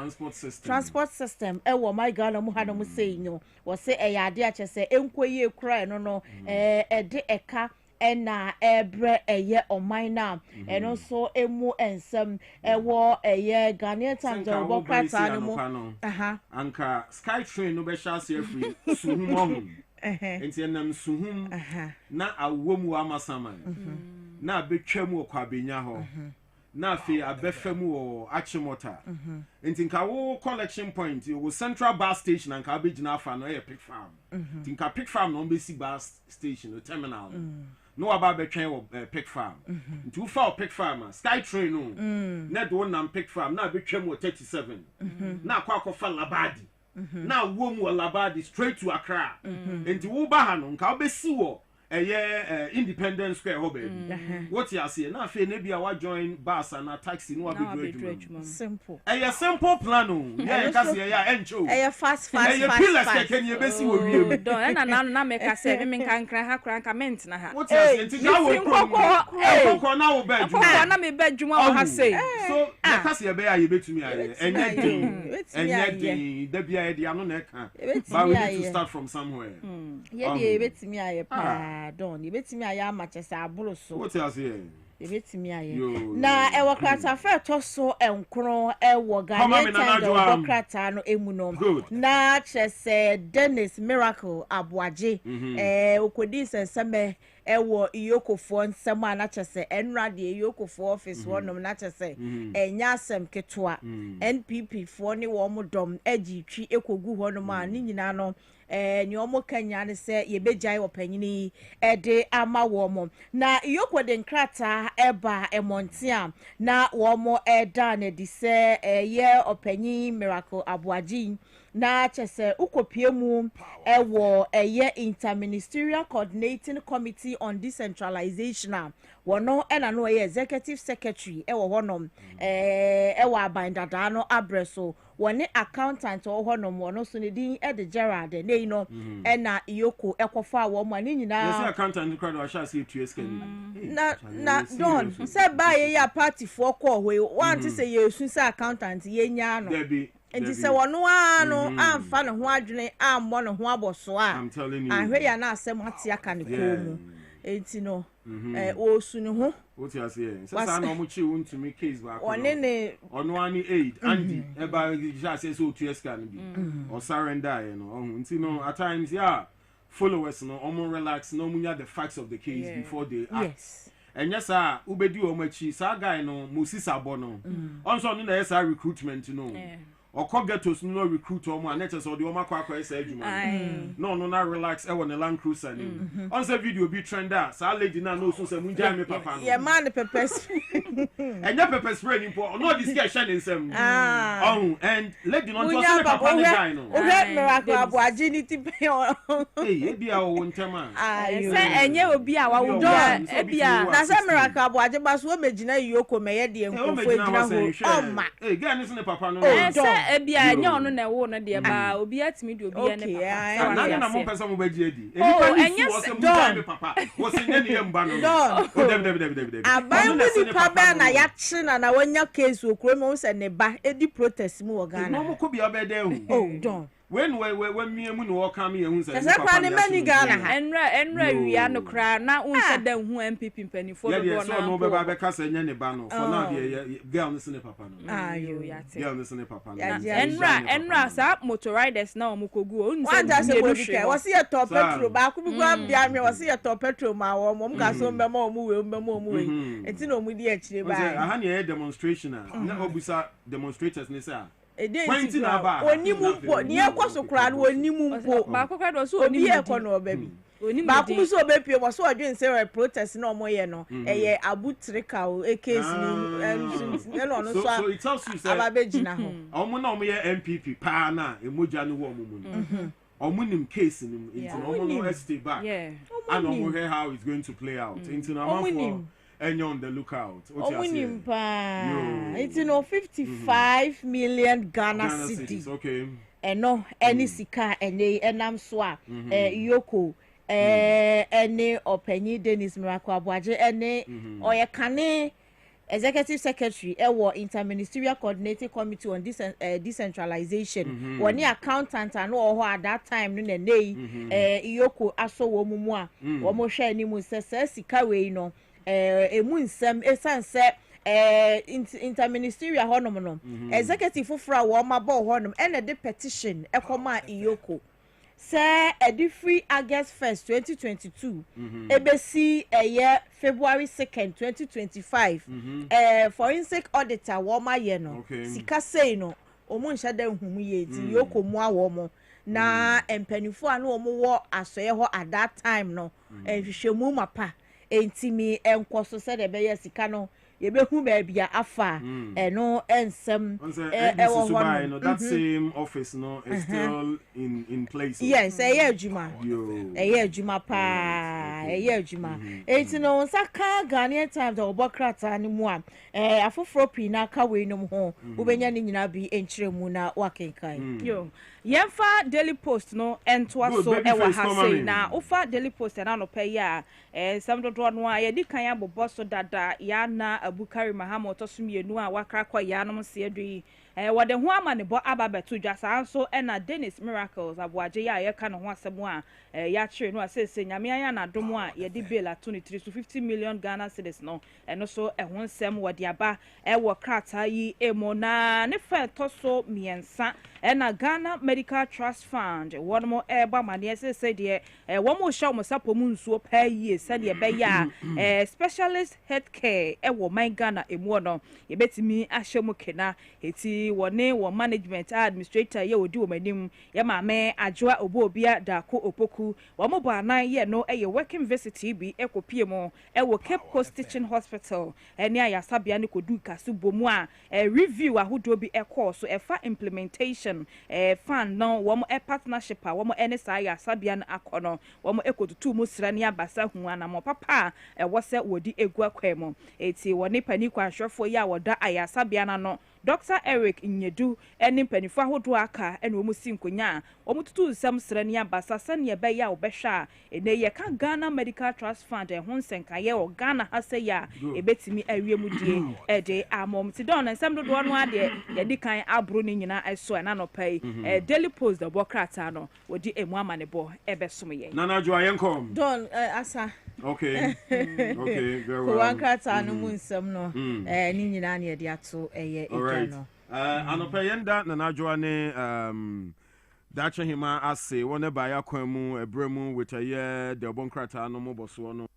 transport system wo my Ghana mu hanom se nyo wo se ya de achese enkoye kra no de eka ena ebre eye oman na eno so emu ensem ewo eye Ghanaian Times obokrata no mu anka sky train no be shase free suhum enti enam suhum na awomu amasama na betwam kwabenya ho na afi abefam wo achimota enti nka wo collection point wo central bus station anka abegina afa no e pick farm tinka pick farm no be si bus station no terminal no about between pick farm to fall pick farmer sky train no na do nam pick farm na betwem 37 na kwa fa labadi na wo mu labadi straight to Accra enti wo ba ha no nka obesi wo Independence Square ho baby. What you say na fe na bia wa join bus and taxi no abedru simple. Simple plan o. Yeah, ka say ya encho. Fast. Pillars keke ni ebesi wo wiem. Don na make ka say me kan kran ha kran ka ment na ha. What you say nti ja wo ko na wo bedru. Ko na me bedru ma wo ha say. So na ka say be ya ye betumi aye. Enye din da bia ye dia no na ka. But we need to start from somewhere. Ye betumi aye pa don. Ye betumi aye amachese aburo so. What you say? Ebetimi aye na ewo krata fe to so enkron ewo Ghanaian time krata no emu no na chese Dennis Miracle Abuaje okodi senseme ewo iyokofo nsema na chese enra de iyokofo office wonom na chese enya asem ketwa NPP fo ne wo modom agitwi ekogu honom a ni nyina no ni omo Kenya ne se ye bejai opanyini de ama wo na iyoko de nkrata eba emontia na wo mo da na di se ye opanyi Miracle Abuaji na chese ukopie mu ewo ye Interministerial Coordinating Committee on Decentralization wono ena no ye Executive Secretary ewo honom ewo abandada no abreso wone accountant honom wono so ne din de Gerard ne no ena iyoko ekofa wo mo ani nyina yes accountant crowd wa sha say 2 years na don say ba ye ya party for ko we want to say ye sun say accountant ye nya no enti se wono ano amfa ne ho adwene ammo ne ho aboso a I'm telling you ahwe ya na asem ate aka ne ko mu enti no o su ne ho what you say say na mo chi wontumi case ba ko one ono ani aid Andy eba ja say so 2 years can be or surrender you know enti no at times yeah followers no omo relax no munya the facts of the case before they act yes and yes sir ubedi o machi sa guy no Moses Abo no onso no na yes recruitment no or get us no recruit or more net so the oma kwa say adwuma no na relax e won Land Cruiser ni on say video be trender sa lady na no so say munja me papa no yeah man purpose enya pepper spray ni po no this guy shine nsem and lady no to say papa ni guy no Miracle Abuaji ni tipe eh bia o ntema say enye obi a wa wo bia na say Miracle Abuaji ba so megina yoko meye de nkofo ejina ho oma guy ni say papa no ebia nya ono na wo no de ba obi atimi de obi ne papa na mo pesa mo baji edi enipa wo se mu me papa wo se nya ne yamba no dem aban ni papa na ya chi na wonya case okro mo se ne ba edi protest mu wo Ghana no mo ko bia be dey don when me mu no come here hu say papa ni mani Ghana ha enra wia no kra na unse da hu MPP mpanifo do na so no be ba be ka say nya ne ba no for now the girl no se ne papa no ayo ya te girl no se ne papa no enra sa motor riders na omukogu o unse wanda se go dike wo se top petrol ba ku bi gwa bia me wo se top petrol ma wo mo ka so mbema o mu we enti na o mu di akire ba aha ne demonstration na obusa demonstrators ne say Pointing about onimu po ni ekwoso kra no onimu po ba kokra do so obi ekwo no obabi ba ku so obepie wo so odwen say protest na omoye no eye abutrika o case ni no no so it tells you say ababegina ho omo na omo ye MPP pa na emoja no wo omo mu omo nim case nim into omo no stay back and omo hear how it's going to play out into na man and you're on the lookout. What you saying? It's 55 million Ghana cedis. Okay. And no any sika any enam swa yoko any openyi Dennis Miracle Abuaji any oyekane Executive Secretary ewo Interministerial Coordinating Committee on Decentralization woni accountant and no at that time no nei yoko aso wo mumu a wo mo hwe ani mu sese sika we no emu nsem esanse interministerial honom no executive fufura wo mabo honom and the petition ekoma iyoko say edi free August 1st 2022 ebesi February 2nd 2025 forensic auditor wo ma ye no sika sei no omu nhada nhumu ye ti yoko mu awo mo na empanifo anu omu wo asoye ho at that time no ehwehwemu mapa entimi enkoso se de be ye sika no yɛbɛhu baabi a afa ɛno nsɛm ɛwɔ hɔ no that same office no is still in place. Yes, ɛyɛ adwuma paa ɛyɛ adwuma enti no nsa ka Ghanaian Times a wɔbɔ krataa no mu a afoforɔ pii na aka wei nom ho wobɛnya ne nyinaa bi nkyerɛ mu na wakenkan yo yɛmfa Daily Post no ɛntoa so ɛwɔ ha sei na wofa Daily Post ɛna nɔpɛ yi a sɛm dodoɔ no a yɛdi kan abobɔ so dada yana Abukari Mahama ɔtɔ so mmienu a wakra kɔ yanom seɛ do yi wɔde ho ama ne bɔ aba bɛto dwa saa nso ɛna Dennis Miracles aboagye yi a yɛka ne ho asɛm a yɛakyerɛ no a sɛsɛ nyame ayɛ n'adom a yɛde bail ato ne tiri so 50 million Ghana cedis no ɛno so ɛho nsɛm wɔde aba ɛwɔ krataa yi emu na ne fa ɛtɔ so mmiɛnsa ɛna Ghana Medical Trust Fund wɔn mo ɛba maneɛ sɛsɛ deɛ wɔn mo hyɛ wɔn sapɔ mu nsuo pɛɛ yie sɛdeɛ ɛbɛyɛ a specialist healthcare ɛwɔ man Ghana emu no yɛbɛtumi ahyɛ mu kena eti wɔne management administrator yɛ odi wɔn anim yɛ maame adwoa obobia dako opoku wɔn mo bɔ anan yɛ no ɛyɛ working visit bi ɛkɔpie mu ɛwɔ Cape Coast Teaching Hospital ɛne ayasabea ne kodu kaso bomu a review ahodoɔ bi ɛkɔɔ so ɛfa implementation fan no wɔn partnership a wɔn ɛne saa ayasabea no akɔ no wɔn ɛkɔtutu mu sra ne abasa hu anamɔ papa ɛwɔ sɛ wɔdi egu akɔ mu eti wɔne pani kwanhwɛfoɔ yi a wɔda ayasabea no Dr. Eric Nyedu ɛne mpanifo ahodoɔ aka ɛna wɔn si nkonya a wɔn tutu nsɛm sra ne abasa sɛnea ɛbɛyɛ a wɔbɛhwɛ a ɛnɛ yɛka Ghana Medical Trust Fund ɛho nsɛnkaeɛ wɔ Ghana ha sɛ yɛ a ɛbɛtumi awie mu die ɛde amɔm ti dɔn nsɛm dodoɔ no adeɛ yɛdi kan aboro ne nyinaa ɛso ɛna nɔpɛ yi Daily Post dɛbɔ krataa no wɔde emu ama ne bɔ ɛbɛsom yɛ. Nana Jo ayɛnkɔm. Don asa. Okay, very well. One krataa no mu nsɛm no ne nyinaa ne yɛde ato ɛyɛ. Right. Anɔpɛ yɛnda Nana Jo ne Dacha Hima ase wɔne ba ya kwan mu ebre mu with a de obon krata no mo boso no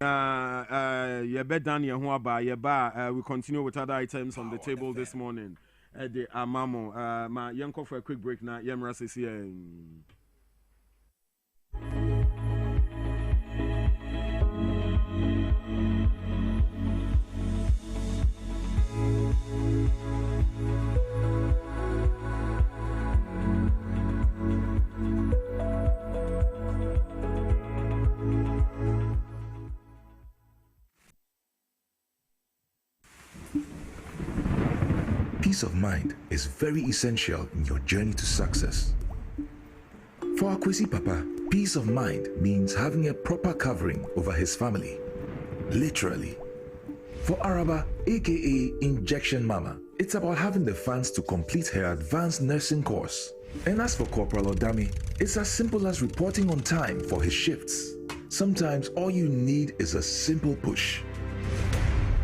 yɛbɛdan yɛn ho aba yɛba we continue with other items on the table this morning the amamo ma yɛnkɔ for a quick break na yɛmra sisi Peace of mind is very essential in your journey to success. For Akwesi Papa, peace of mind means having a proper covering over his family. Literally. For Araba, aka Injection Mama, it's about having the funds to complete her advanced nursing course. And as for Corporal Odami, it's as simple as reporting on time for his shifts. Sometimes all you need is a simple push.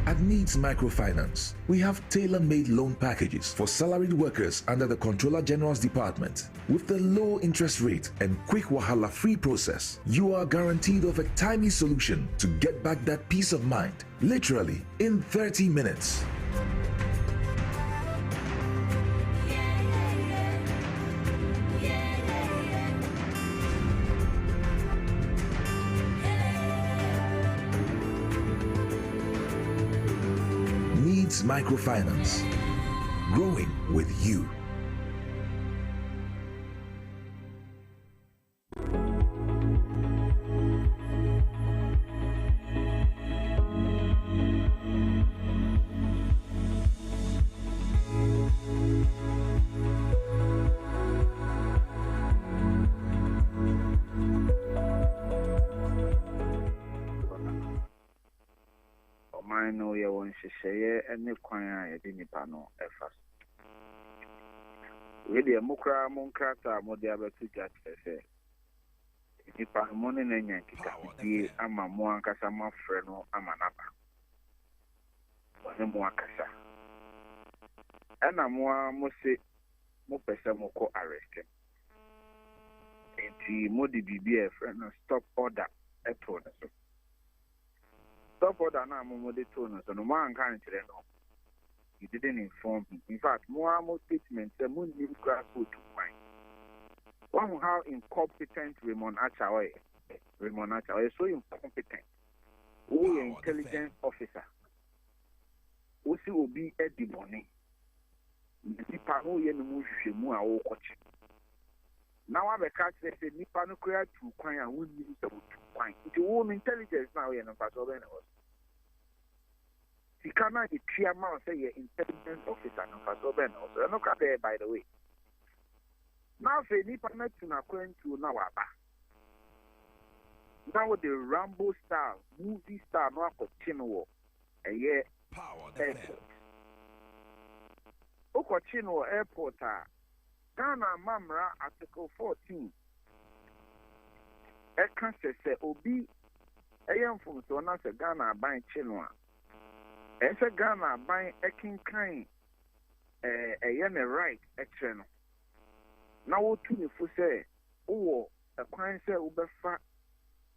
At Needs Microfinance, we have tailor-made loan packages for salaried workers under the Controller General's Department. With the low interest rate and quick wahala-free process, you are guaranteed of a timely solution to get back that peace of mind, literally in 30 minutes. Microfinance, growing with you. No, you won't share any coin. I didn't pano at first. Really, a mukra monkrata, modiaba to judge. If I'm money and Yankee, I'm a moankasa, my friend, I'm an upper. One moankasa. And I'm more say, more person moko arrested. And the modi be a friend, stop order at all. Stop order now, Momode Tono, so no one can't know. He didn't inform me. In fact, more statements, the moon new grass put to mind. One how incompetent Raymond Achaoy is so incompetent. Who intelligence officer, wosi obi edi bɔne nipa no yɛ no mu hwehwɛmu a wɔkɔkye na wabɛka kyerɛ sɛ nipa no koraa tu kwan a wonnim sɛ wotu kwan nti wo no intelligence na woyɛ no mfa so ɔbɛn na wɔ so sika na yɛtua ma wo sɛ yɛ intelligence officer no mfa so ɔbɛn na wɔ so ɛno ka bɛyɛ by the way na afei nipa no atu n'akwantuo na waba na wode rambo style movie style no akɔkye no wɔ ɛyɛ airport wokɔkye no wɔ airport a Ghana Mamra Article 14 ɛka sɛ obi ɛyɛ mfomso na sɛ Ghana aban kye no a ɛsɛ Ghana aban ɛkenkan ɛyɛ ne right ɛkyerɛ no na wotu ne fo sɛ wowɔ ɛkwan sɛ wobɛfa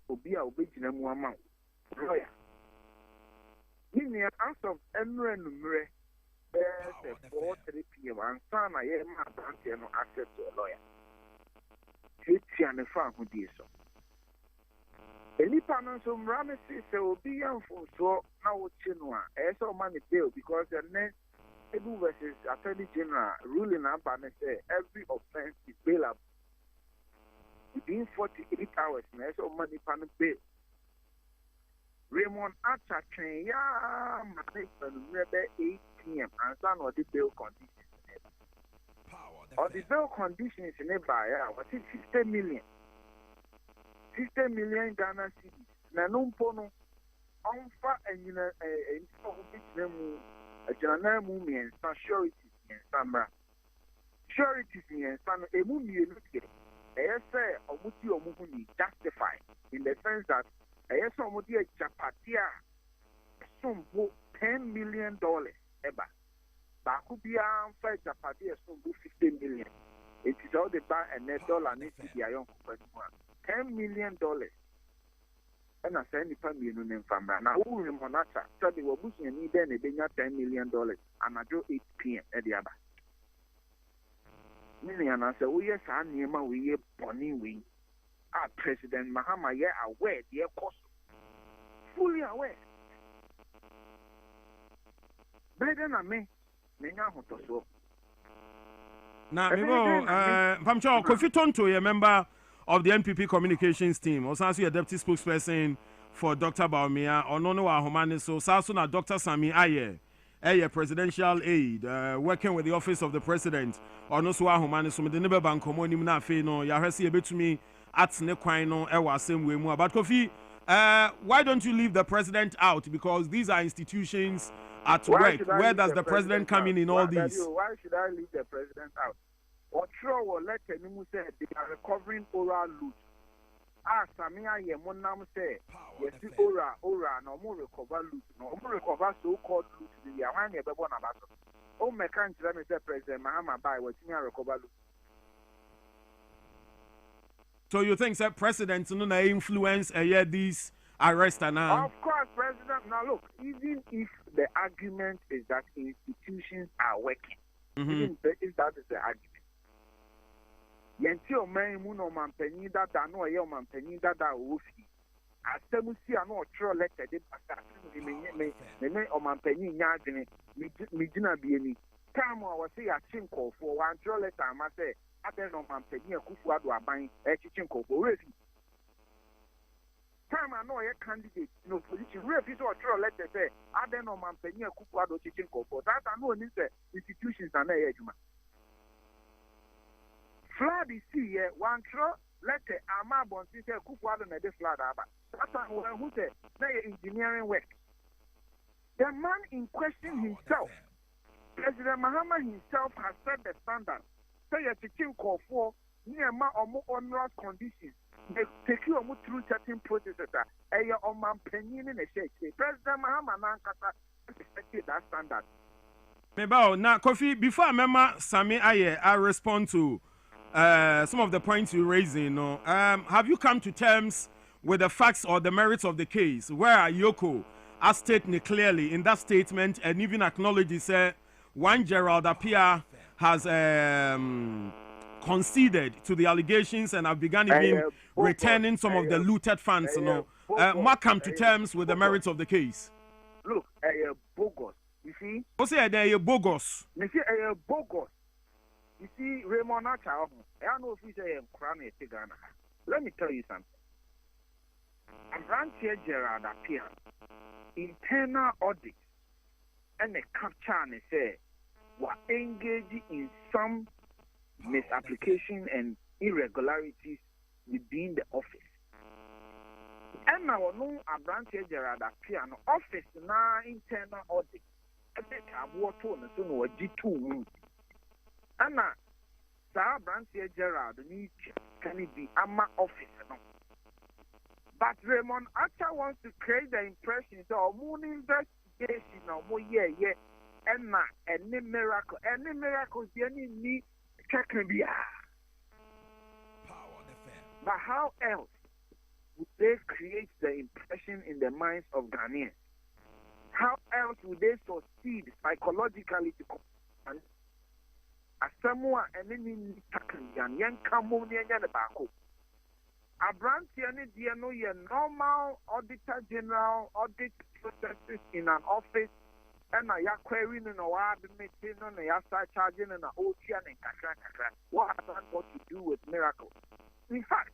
obi a wobɛgyina mu ama wo lawyer ne nea as of ɛmmerɛ nummerɛ bɛɛ sɛ 4:3 p.m. ansa na yɛma aberanteɛ no access to a lawyer tuatua ne fa ahodie so nnipa no nso mmara no se sɛ obi yɛ mfomsoɔ na wokye no a ɛyɛ sɛ ɔma ne bail because ɛnɛ Edu versus Attorney General ruling aba ne say every offense is bailable within 48 hours. Na so money pan bail. Raymond Acha train ya money from 8 p.m. and son of the bail conditions. Or the bail conditions in a buyer was 60 million. 60 million Ghana cedis. Na no pono on fa and you know a general movement, some sureties in Samra. Sureties in Sam, a movie you look at, a say, or Muti or Mukuni justified in the sense that a yes or Muti Chapatia, some $10 million, Eba. Bakubia, fight Chapatia, some $50 million. It is all the bar and net dollar needs to be a young $10 million. And I send the family in Famba. Now, who in Monata said they were pushing me then a $10 million and I drew 8 p.m. at the other. Million, I said, we yes, I near my way, Bonnie Wing. Our President Mahama, yeah, aware, dear cost. Fully aware. Better than me, Nina. Now, Pamcho, Kofi Tonto, a member of the NPP communications team, also a deputy spokesperson for Dr. Baumia, or no Ahomane, so Sasuna Dr. Sami Aye, a presidential aide, working with the office of the president, or no Ahomane, so the neighbor bank, Monimna Feno, Yahasi a bit to me at Nequino, Ewa, same way more. But Kofi, why don't you leave the president out? Because these are institutions at work. Where does the president come in all these? Why should I leave the president out? Or sure will let anyone say they are recovering oral loot. Samia Yemonam say, yes, ora, no more recover loot, no more recover so called loot. The Yawani Babona Basso. Oh, my country, let me say, President Mahama by what you recover loot. So you think that presidents no influence these arrests now? Of course, President. Now look, even if the argument is that institutions are working, even if that is the argument. Yenti o man mu no mampani dada no ye o mampani dada o fi asemu si ano o tro letter de basa me o mampani nya adwene me gina bi ani time o say ya chinkofo wan tro letter ama say aden no mampani akufu ado aban e chinkofo refi time ano ye candidate no position refi so o tro letter say aden no mampani akufu ado chinkofo that no ni say institutions na na ye adwuma. Flood is here, one throw, let the Amabon say, Kukwado and the flood. That's who said, engineering work. The man in question himself, President Mahama himself, has set the standard. Say a teaching call for near or more onerous conditions. They take you through certain processes. A year or man penny in a shake. President Mahama Nankata respected that standard. Mebao, now, Kofi, before I remember Sami Aye, I respond to some of the points you're raising. Have you come to terms with the facts or the merits of the case where Yoko has stated clearly in that statement and even acknowledges one Gerald Appiah has conceded to the allegations and have begun even returning some of the looted funds? What come to terms with the merits of the case? Look, bogus. You see? What's there? Bogus. You see, bogus. You see, Raymond Acha, I don't know if he's a crown. Let me tell you something. A branch here, Gerard appear internal audit and the capture and say were engaged in some misapplication and irregularities within the office. And now no a branch here, Gerard appear no office now internal audit. I think I've worked on so no G2. And now, Sir branch here, Gerard need can it be AMA office no? But Raymond Acha wants to create the impression that moon investigation or more and any miracle, the any need can be. But how else would they create the impression in the minds of Ghanaians? How else would they succeed psychologically to as someone and any young Bako? A branch no normal auditor general audit processes in an office and a querying and a meeting and a start charging and a OT and kakra. What has that got to do with miracles? In fact,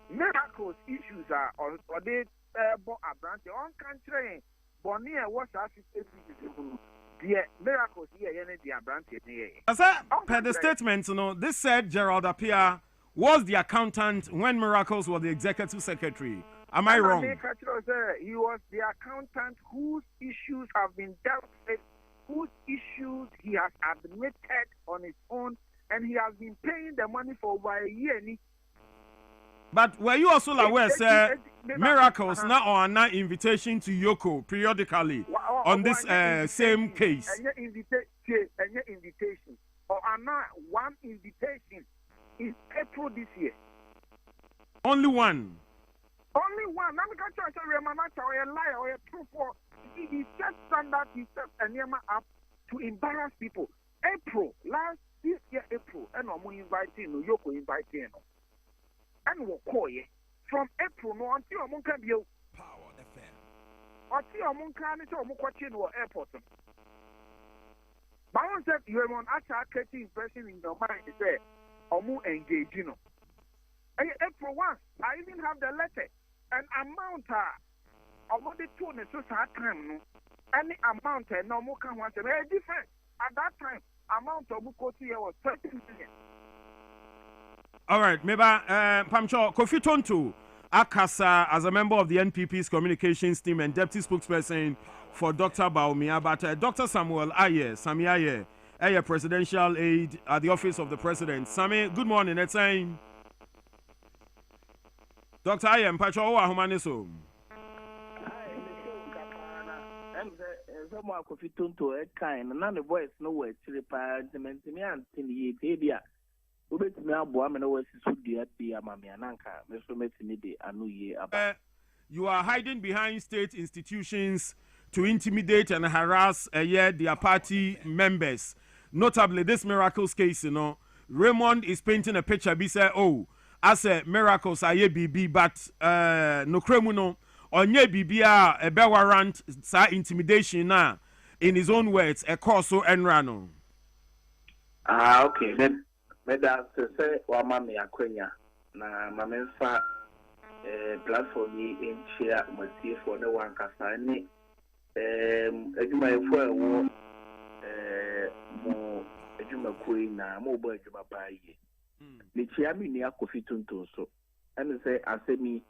miracles issues are or they a branch on country Bonnie was miracles here, as per the statement, this said Gerald Appiah was the accountant when Miracles was the executive secretary. Am I wrong? He was the accountant whose issues have been dealt with, whose issues he has admitted on his own, and he has been paying the money for over a year. But were you also aware, sir, Miracles now on an invitation to Yoko periodically on this same case? Invitation. Or one invitation in April this year. Only one? Only one. I'm going to say, a liar or a true for. He set standard, he set Anyama up to embarrass people. This year April, and I'm inviting Yoko inviting. And we'll call you from April no until I'm can be power the fair. Until I'm can to airport. But I said you want creating impression in your mind is there or more engaged, And April 1, I even have the letter and amount of the tone is so time. Any amount no more can want very different. At that time, amount of Bukoti was 30 million. All right, maybe Pamcho Kofi Tonto Akasa as a member of the NPP's communications team and deputy spokesperson for Dr. Baumia, but Dr. Samuel Sami Aye, presidential aide at the office of the president. Sami, good morning. It's saying Dr. Aye, Pacho Owa Humaniso. Kofi Tonto kind, none of voice nowhere to repair the maintenance in the area. You are hiding behind state institutions to intimidate and harass their party members. Notably, this Miracles case, Raymond is painting a picture. Be say, as a Miracles are BB, but no criminal on ye BB a bear warrant sa intimidation na in his own words a course so enrano. Okay then. Meda se wa mama yakwenya na mamenfa platform yi enchia masifo ne wankasa ni adwuma efo ewo mo adwuma koi na mo bo adwuma baaye ni chia mi ni Kofi Tonto so ene se asemi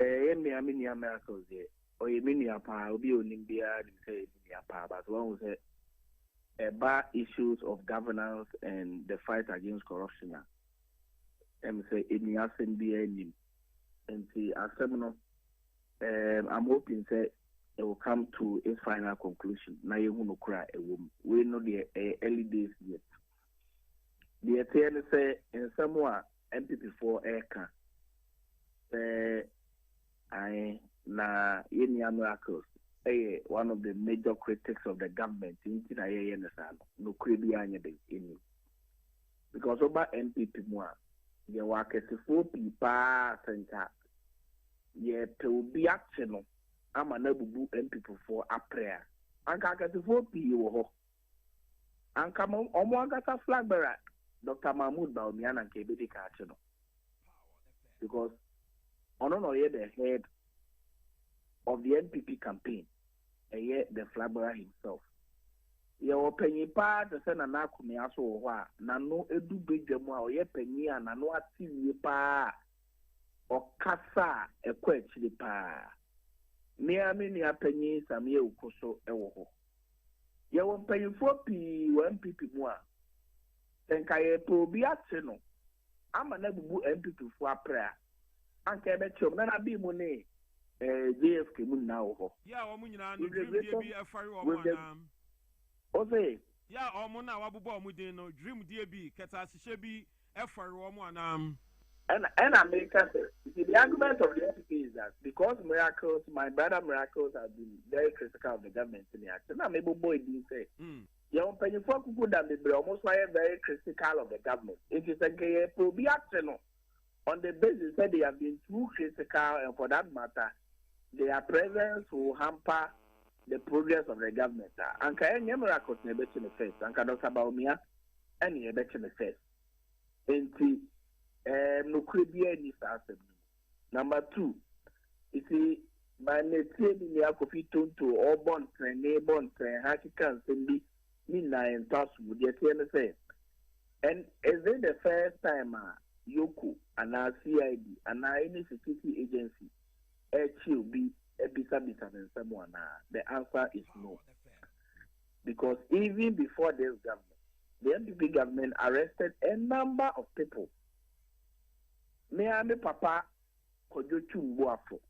ye mi ami ni Miracles ye o ye mi ni apa obi onimbia ni se ni apa but one say about issues of governance and the fight against corruption. I'm say in the and see I'm hoping that it will come to its final conclusion. Now you want to cry a woman. We know the early days yet. The attorney say in somewhere MP4 aircraft. I na yeni Miracles. One of the major critics of the government in no because about NPP more you work as 4 people center to be action ama na bubu MPP for a prayer anka akatefo pii wo ho anka omo agata flag bearer Dr. Mahmoud Baumia na nke ebedi ka achi no because ono no ye the head of the NPP campaign and yet the flag bearer himself ye wo panyi pa de se na na akome aso wo ho a na no edu bedwam a ye panyi a na no atiwie pa okasa ekwa achiri pa me ni apanyi samye ukoso ewo ho ye wo panyi fo pi wo MPP mu a tenka ye to bi ate no ama na bubu MPP fo apra anka ebe chom na bi mu ne JFK mu na wo ho ya o mu nyina no dream die bi afari o mu anam o say ya o mu na wabubo o mu din no dream die bi keta sihye bi afari o mu anam and America says the argument of the NPP is that because my brother miracles have been very critical of the government in the action. I'm able boy didn't say young penny for good and they almost very critical of the government. It is a gay to be action on the basis that they have been too critical, and for that matter, their presence will hamper the progress of the government. And can you miracles never in the face? And can Dr. Baumia any better in the face? No could be any assembly. Number 2, you see, by maintaining the Akofito to all bonds and neighbors and Hakikans and be in touch with the TNSA. And is it the first time Yoku and our CID and our any security agency HUB Ebisa and someone? The answer is no. Because even before this government, the NPP government arrested a number of people. Me papa Kojo Chumbuafo,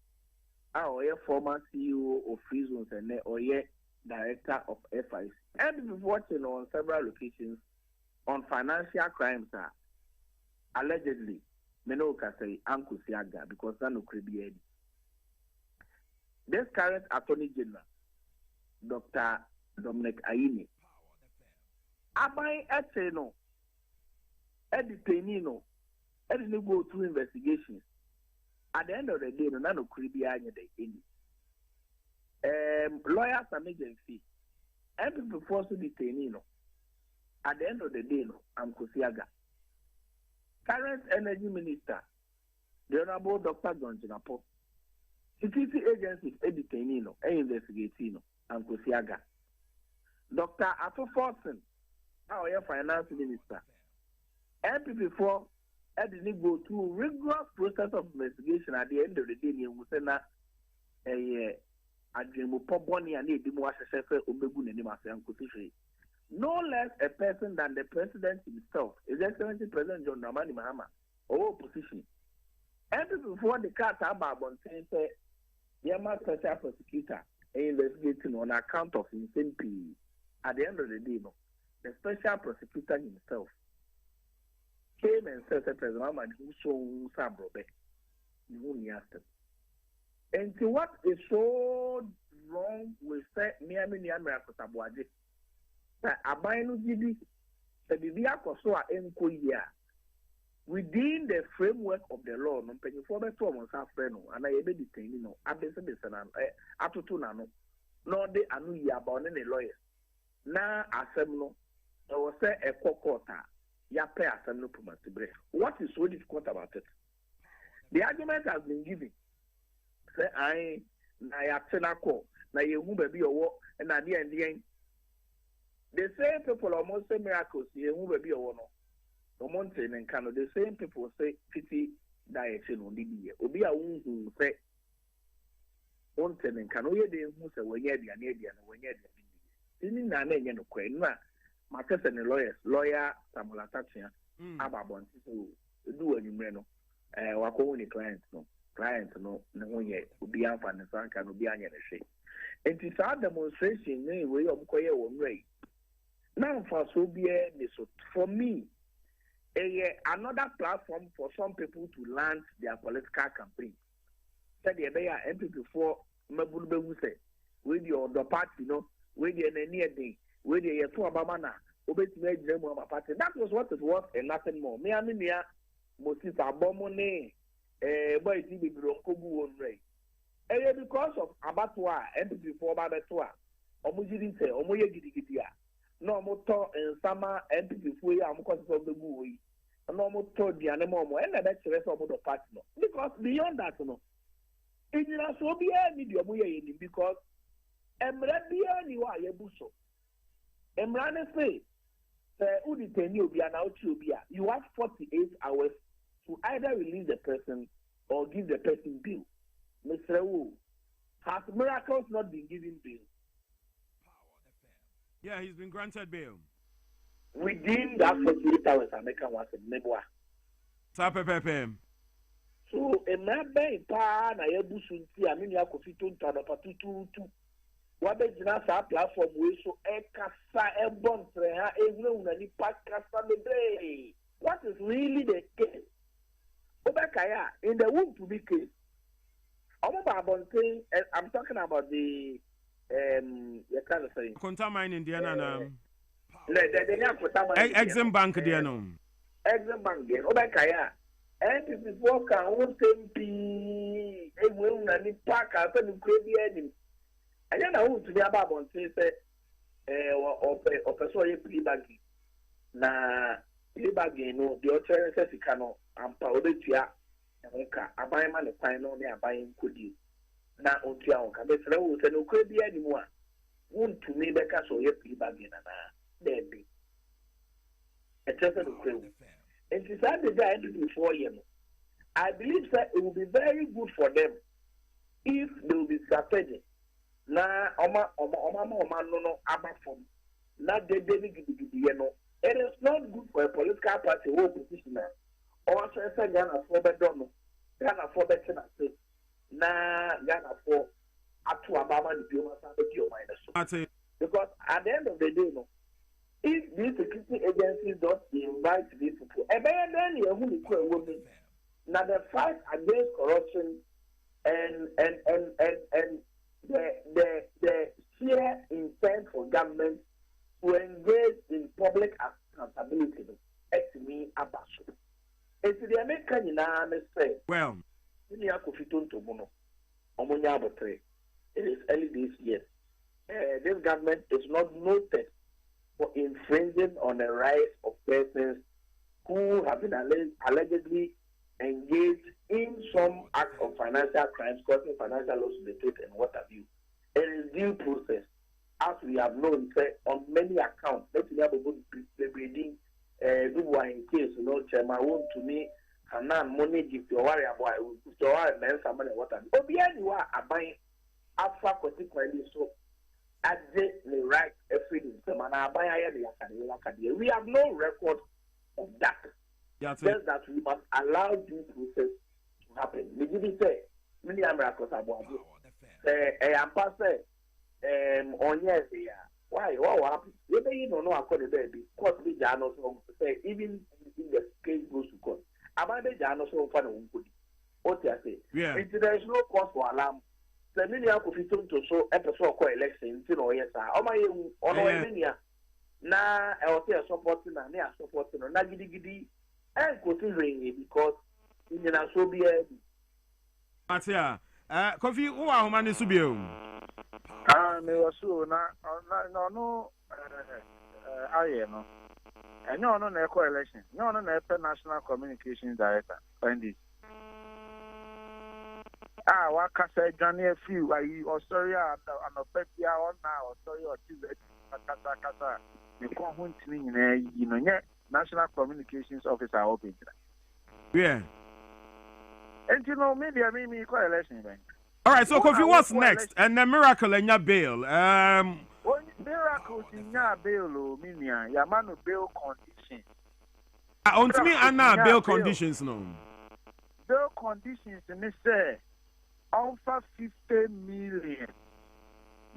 our former CEO of Free Zones and or director of FIC. And we've watching on several locations on financial crimes allegedly Menoka say Uncle Siaga because that no could be any. This current Attorney General, Dr. Dominic Aine, Abai Eteno, Editanino. I didn't go through investigations. At the end of the day, no could be any. Lawyers and agency, and people forced to detain. At the end of the day, I'm Kosiaga. Current Energy Minister, the Honorable Dr. John Jinapo. Security agencies detain and investigating. I'm Kosiaga. Dr. Ato Forson, our Finance Minister. MPP4 didn't go through rigorous process of investigation. At the end of the day, you will say na no less a person than the president himself, His Excellency President John Dramani Mahama, or opposition. And before the cat about saying, Yama special prosecutor investigating on account of insane P. At the end of the day, the special prosecutor himself came and said, President Mahama, who saw Sabrobe, you asked him. And to what is so wrong with Miami Miracle Tabuaji? That Abayno Gidi, the Bibiakosoa Enkoya, within the framework of the law, no penny for the 2 months after, and I be detained, Abesan, Atutunano, nor the Anuya about any lawyer. Now, Asemno, I was say a quota, Yape Asemno Pumatibре. What is so difficult about it? The argument has been given. Say, I, Nayatenako, na you baby or and at the end. The same people almost say miracles, you baby or no. Mountain and Kano, the same people say pity diet on the year. Obi a who say Mountain and Kano, ye de who say when ye be an Indian when ye be. Didn't Nana no queen, Marcus and the lawyer Samuel Tachia, Ababon, to do a numero, Wakoni clients no. Clients no yet will be up and the sun can be on the it is our demonstration anyway of Koya one way. Now for so be for me, another platform for some people to launch their political campaign. Said they are MPP for Mabulbe say, with your party, with your near day, with your two Abamana, obey them party. That was what it was and nothing more. Me, I mean, Mosita Bomone. Boy, it be Bronco one way. because of abattoir MPP for abattoir omujiri se omoye gidigidi a na omoto nsama MPP for ya omukose so begu oyi na omoto diane mo na be kire so omodo party no because beyond that no inira so bi any di omoye yini because emra bi ani wa yebuso emra ne say udi teni obi na ochi obi a you have 48 hours to either release the person or give the person bail. Mr. Wu, has Miracles not been given bail? Yeah, he's been granted bail. Within that 48 hours, American was a memoir. So, a man by pa na yebusunti, I mean, Yakofito, Tanapatu, what is the platform we so a cassa and bon treha, a room and the podcast the day. What is really the case? Obakaya, in the womb to be case. I'm talking about the you can't say Contamine Indiana. The Exim Bank Diano. Exim Bank there. Obakaya. And if you walk on tempi, a woman and the park are going to create the enemy. And then I want to be about on say or sorry plea baggy. Na plea baggy no the other says he cannot and powder nka aban ma ne kwan no ne aban nkodi na otua onka be sere wo se no kwa bia ni mu a wontumi be ka so ye pi bag na na debi etese no kwa and since I did that before you know I believe that it will be very good for them if they will be strategic na oma no abafom na de gidi you know it is not good for a political party or opposition or say Ghana for bedono Ghana for better na Ghana for atu ababa ni bioma sa be dio minus because at the end of the day no if these security agencies don't invite these people then you who ni ko ewo mi na the fight against corruption and the sheer intent for government to engage in public accountability to me abaso. It's the American say. Well, it is early this year. This government is not noted for infringing on the rights of persons who have been allegedly engaged in some act of financial crimes, causing financial loss to the state and what have you. It is due process, as we have known, on many accounts. Let's have a good reading. Do in case you know, Chairman want to me, and now money give your worry about your men, someone and what have you. Obiya, you are buying alpha consequently so. At the right, everything. We have no record of that. Just that we must allow due process to happen. Maybe say, many Americans are born. I'm passing on yes, why? What happened? You don't know according to baby. Court be Jano so say even in the case goes to court. About the Jano so far no good. What I say? Yeah. There is no cause for alarm. The many uncle fit to so episode call election, you know, yes, sir. Oh my many na I was here supporting and they are supporting na gidi and considering it because in the so be Matia, Kofi, who are human subio? Me was so no I know. And no election. No national communications director. Find it. What can say Johnny a few? Are you sorry? I'm a petty hour now, or sorry, or Tuesday. You come home to me, you know, national communications officer open. Yeah. And you know, maybe I mean, quite election. All right, so Kofi, what's next? And the miracle in your bail. Miracles in your bail, Minia, Yamano bail conditions. On me, and now bail conditions, no. Bail conditions, and they say, offer 50 million.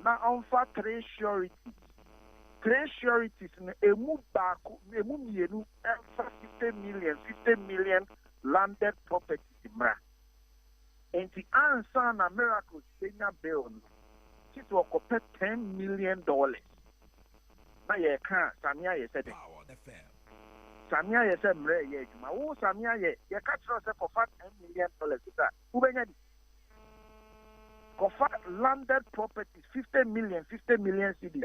Now, offer 3 sureties. 3 sureties, a move back, a move, 50 million landed property. And the answer na miracles in your bill, it will compare $10 million. Now, you can't, Samia, you said it. Samia, you said, oh, Samia, you can't trust for $10 million. Kofa landed properties 50 million cedis.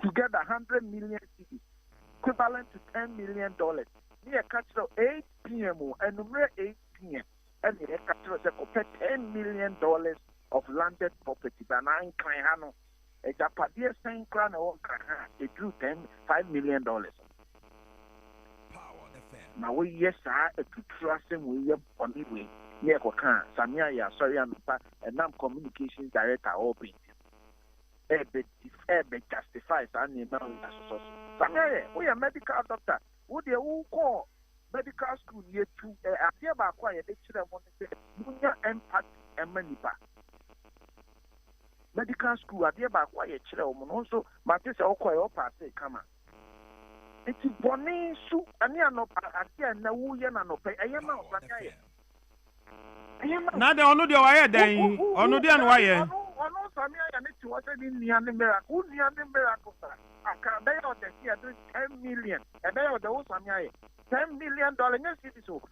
Together 100 million cedis, equivalent to $10 million. Near catch 8 p.m. and number 8 p.m. and near catch $10 million of landed property. But now in Krahano, a Japanese saying crown or it drew $5 million. Now we yes, sir, a trust him we have on the way. Near Kokan, Samia, sorry, and I'm communications director open. Ebe justifies and you know Samia, we are medical doctor. Would you call medical school year 2? I hear about quiet, they should have wanted to say, impact and manipa. Medical school, I hear about quiet children also, but this all quiet up at say, come on. It's Bonnie soup, and you know, I hear no yen and no pay. I am not Samia. Now the ono de why then ono de an why ono Samia ya need to watch it in the miracle I can buy out the here doing 10 million and buy out the whole Samia $10 million yes it is so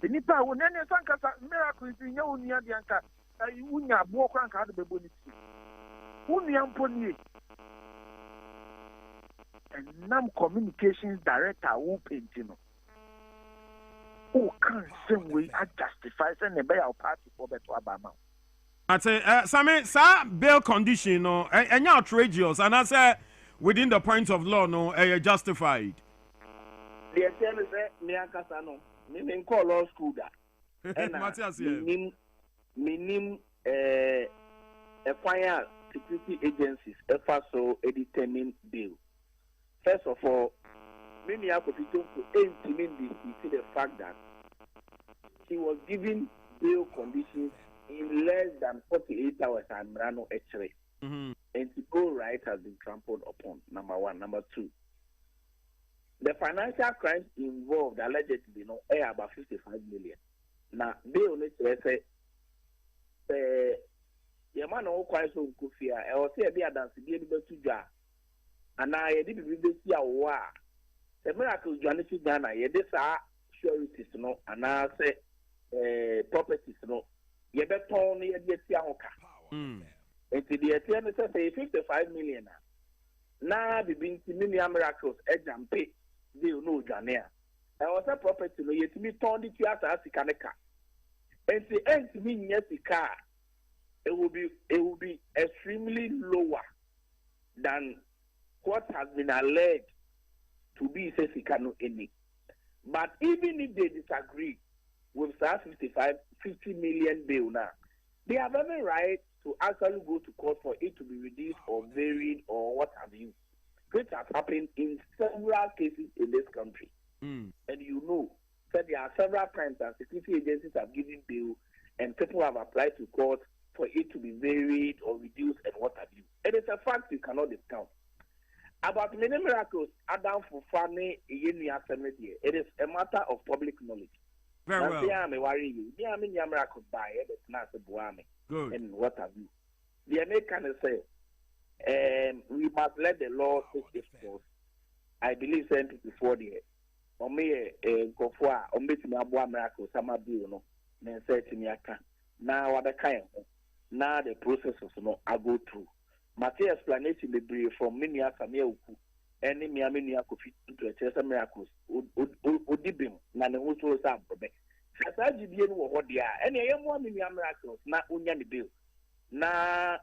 the nipa won any sanka miracle is in your unia de anka unya bo kwan ka de bebo ni unia mponi and nam communications director who painting can same way I justify send a bail party for better Obama. I say, Sammy, sir, bail condition, no, and outrageous, and I say within the point of law, no, justified. The attorney said, Miakasano, meaning call law school that. Matthias, meaning acquire security agencies, so a determined bill. First of all, many are going to implement this. You see the fact that he was given bail conditions in less than 48 hours and Mrano X-ray. And to go right has been trampled upon, number one. Number two, the financial crimes involved allegedly, about 55 million. Now, bail say, the man who quite so kufia, I will say, be a dance, be able to jar. And I didn't really see a war. The miracles Johnny Ghana, this are sureties, and I say properties, you better only a Tiahoka. And to the attorney say 55 million. Now, the being million miracles, edge and pay, they know Janea. I was a property, yet to be torn the theater as a caneca. And the end to me, yes, the car, it will be extremely lower than what has been alleged to be Sesikano any. But even if they disagree with that 50 million bail now, they have every right to actually go to court for it to be reduced or varied or what have you, which has happened in several cases in this country. And you know that there are several times that security agencies have given bail and people have applied to court for it to be varied or reduced and what have you. And it's a fact you cannot discount. About many miracles, Adam Fufane, it is a matter of public knowledge. Very well. Miracles by it, it's not a buame. Good. And what have you? The American say, we must let the law take its course. I believe sent before the Ome Kofua, Ombetimi Abua miracles, Sama Biuno, then said to me, now what the kind now the processes I go through. Matthias explanation the brief from Minia Sameuku, any Miaminia could fit into a chest of miracles, Udibim, Nana Uso Sabre. Sasajibian what they are, and I am 1 million miracles, not Unyani Bill. Now,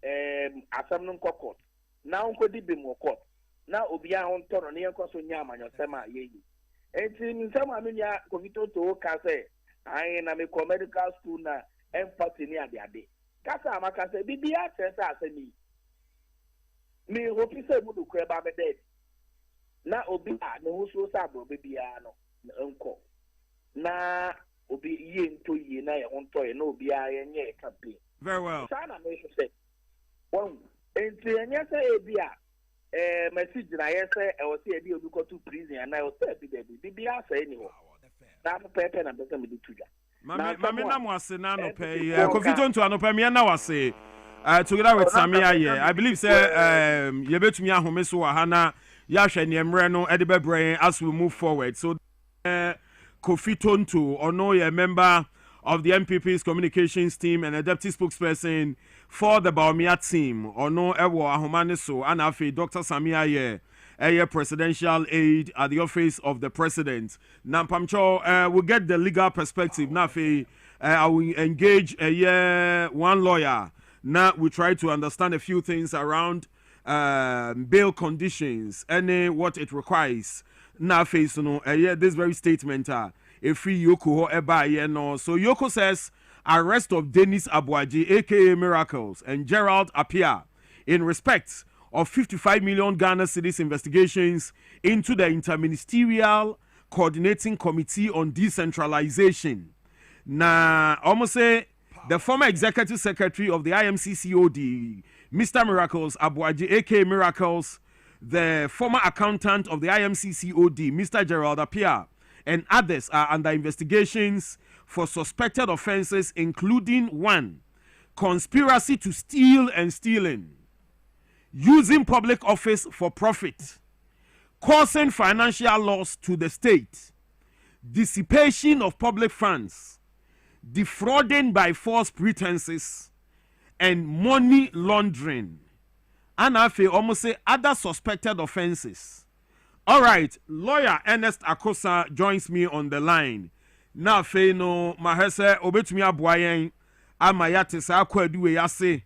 Asamnum Cockot, now Kodibim or Court, now Obia on Toron, near Cosunyama, your Sama Ye. And in some Aminia, Covito to Case, I am a medical school now, and Patinia the Abbey. Casa Macase, Bibia says, me. Me hope you say would crab a dead. Now Obi no so sabo babyano uncle. Na Obi yin to ye na on toy no be a nye campaign. Very well. Sana me say. One and say bia message na yes say I was say be go to prison and I was say be bia say anyhow. Na pepe na better me do tuja. Mami na mo ase na no pay. Confident to anopa me na wase. Together with Samia, yeah, I believe, sir, you bet me a home so Hana, Yasha and Yamreno, Edibe Brain as we move forward. So, Kofi Tonto, or no, a member of the MPP's communications team and a deputy spokesperson for the Baumia team. Ono Ewo Ahomaneso Anafe Dr. Samia Ye presidential aide at the office of the president. Nampamcho we'll get the legal perspective. Nafe I will engage one lawyer. Now we try to understand a few things around bail conditions and what it requires. Nafe so this very statement if Yoko eba no. So Yoko says arrest of Dennis Abuaji aka Miracles and Gerald Apia in respect of 55 million Ghana cedis investigations into the Interministerial Coordinating Committee on Decentralization. Na almost say the former executive secretary of the IMCCOD, Mr. Miracles Abuaji aka Miracles, the former accountant of the IMCCOD, Mr. Gerald Apia, and others are under investigations for suspected offenses, including 1. Conspiracy to steal and stealing, using public office for profit, causing financial loss to the state, dissipation of public funds, defrauding by false pretenses, and money laundering. And I feel almost say other suspected offenses. All right, lawyer Ernest Akosa joins me on the line. Now, no mahese obetumi aboyen amayate sa kwaduwe yase.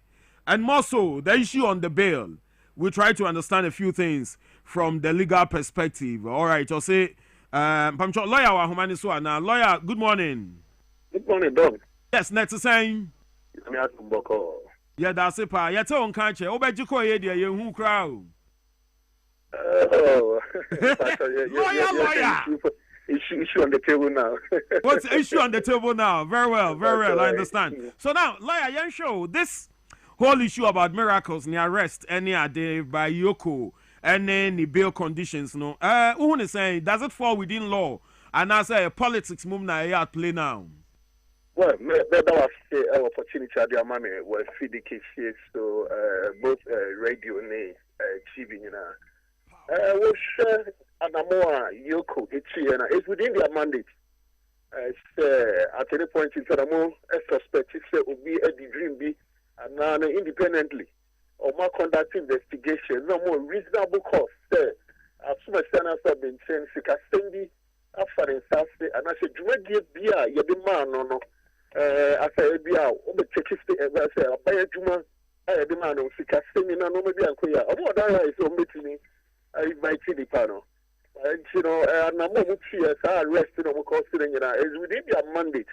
And more so, the issue on the bail. We try to understand a few things from the legal perspective. All right, I'll say, Pamcho, lawyer Wahumani now. Lawyer, good morning. Good morning, Dog. Yes, next saying. Yeah, that's it, pa. Yet on country. Obejiko ye dia ye hu crowd. Oh, lawyer. Issue on the table now. What's the issue on the table now? Very well, very well. I understand. So now, lawyer, you show this whole issue about Miracles, the arrest, any day by Yoko, and then the bail conditions. No, who is saying does it fall within law? And I say politics move now at play now. Well, that was an opportunity at the money where feed the cases to both radio and TV. You know, we share Anamoa Yoko. It's within their mandate. At any point in time, a suspect will be a dream be. And now independently, or more conduct investigation, no more reasonable cost. As soon as have been saying, Sikastendi, after in Saturday, and I said, do not give beer, you be man, no. I say, beer, the churches, I say, I buy a Juma, I be man, Sikastendi, no, maybe I'm clear. I'm not that is omitting me, I invite the panel. And you know, and I'm not here, so I arrest you, considering it is within their mandate.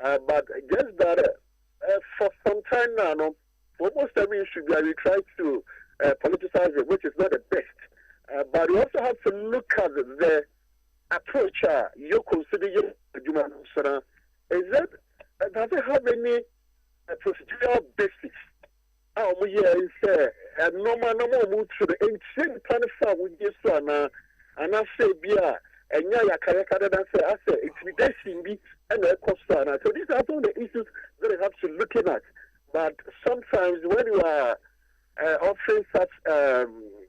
But just that. For some time now, no, almost every issue we try to politicize it, which is not the best. But we also have to look at the approach you consider your human. Is that does it have any procedural basis? We say normal move to the ancient plan with this one, and I say, Bia, and I say, intimidation be. And so these are some of the issues that we have to look at. But sometimes when you are offering such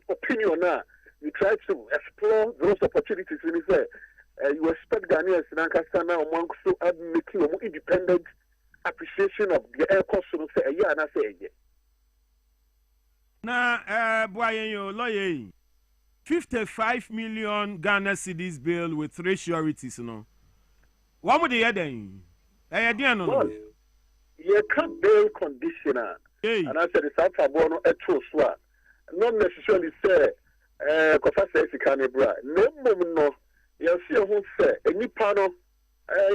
opinion now, you try to explore those opportunities. And you say, you expect Ghanaians in Ankasana amongst to making a more independent appreciation of the air cost. So say, yeah, and I say, yeah. Now, boy, lawyer, 55 million Ghana cedis bill with 3 sureties, you know. What would you then? Well, you can't bail conditioner. And I said, it's out of one a true swap. Not necessarily say, Kofa says, Canebra. No, you see who say, any panel,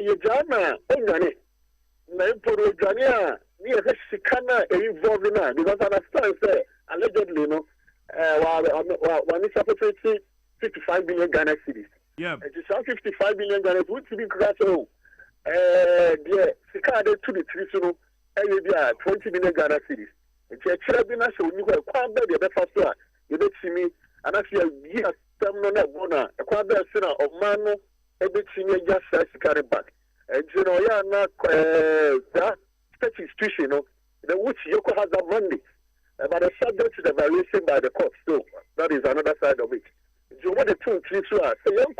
you jana, Ongani, Namporo Jania, near the Sikana, involved in that. Because I understand, say, allegedly, no, one is approximately 55 million Ghana cities. Yeah, it is 55 million Ghana. Would be grass? Oh, yeah, Sikade to the Trisuno, 20 million Ghana cities. It's a Cherubina, so you have quite better the first one. You don't see me, and I feel yes, some non bona, a quite better sinner of Mano, every senior just says Sikade back. And you know, yeah, not that state institution, the which Yoko has a mandate, but a subject to the evaluation by the court. So that is another side of it. You want the 2 3 so young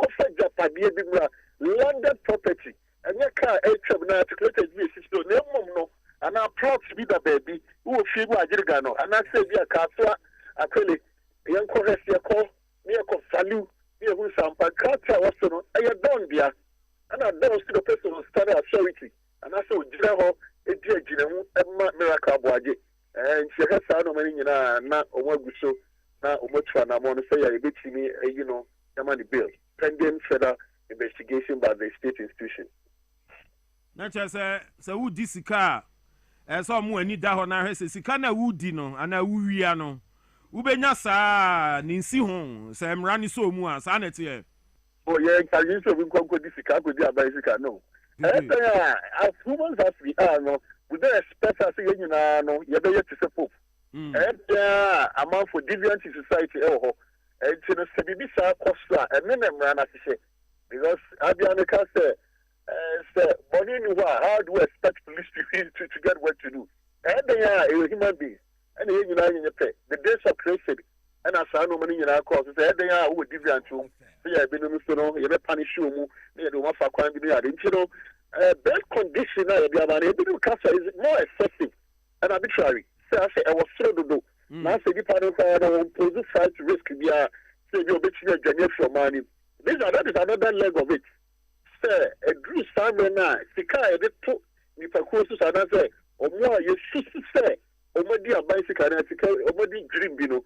landed property and your car, a trouble articulated me, sister, no mom, and I'm proud to be the baby who feel my Jirgano, and I said, yeah, Casua, actually, young Corres, your call, near Cosalu, near Wusam, Kata was no, I don't dear, and I don't see the person who started a charity, and I saw Jiraho, a dear Jinamu, and Miracle Boy, and she has found many, not a one so, now, much fun. I want to say, I bet me, Yamani bill, pending further investigation by the state institution. Na chese se wudi sika so mu ani da ho na hwese sika na wudi no ana wuwia no ubenya saa ni nsi ho se mra ni so mu a saa na tie oh yeah can you so we go di sika go di abai sika no as humans as we are no we don't expect us say nyina no ye be yet se pop amount for deviant society ho and to se bibi sa kosta and me mra na se because abianeka say money how do we expect police to get what to do? And they are a human being. And they pay. The days are created. And as I know money in our cause, they are who deviant to. They have been in the you punish you, they don't want for crime. Bad condition, is more excessive and arbitrary. So I say, I was so to do. Now, say, the part of the fight to risk, they are saying you're betting your money. That is another leg of it. A drew Simon now, Sika, the two, if a course is another, or more, you should say, or my dear bicycle, or my dear dream,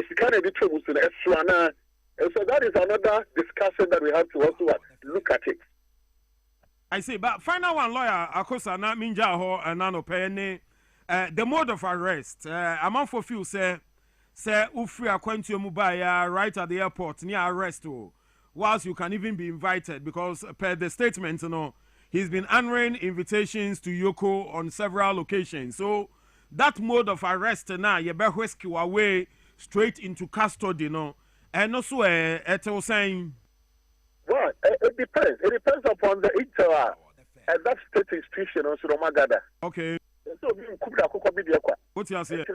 Sika, the troubles in Eswana. And so that is another discussion that we have to also look at it. I see, but final one lawyer, Akosa, na Minja ho, and Nano Penny, the mode of arrest, among for few say, Ufri Aquantio Mubaya, right at the airport, near arrest. Whilst you can even be invited, because per the statement, he's been honoring invitations to Yoko on several occasions. So that mode of arrest now, you better rescue away straight into custody, and also was saying. Well, it depends. It depends upon the and that state institution also Romagada. Okay. So what's your say? The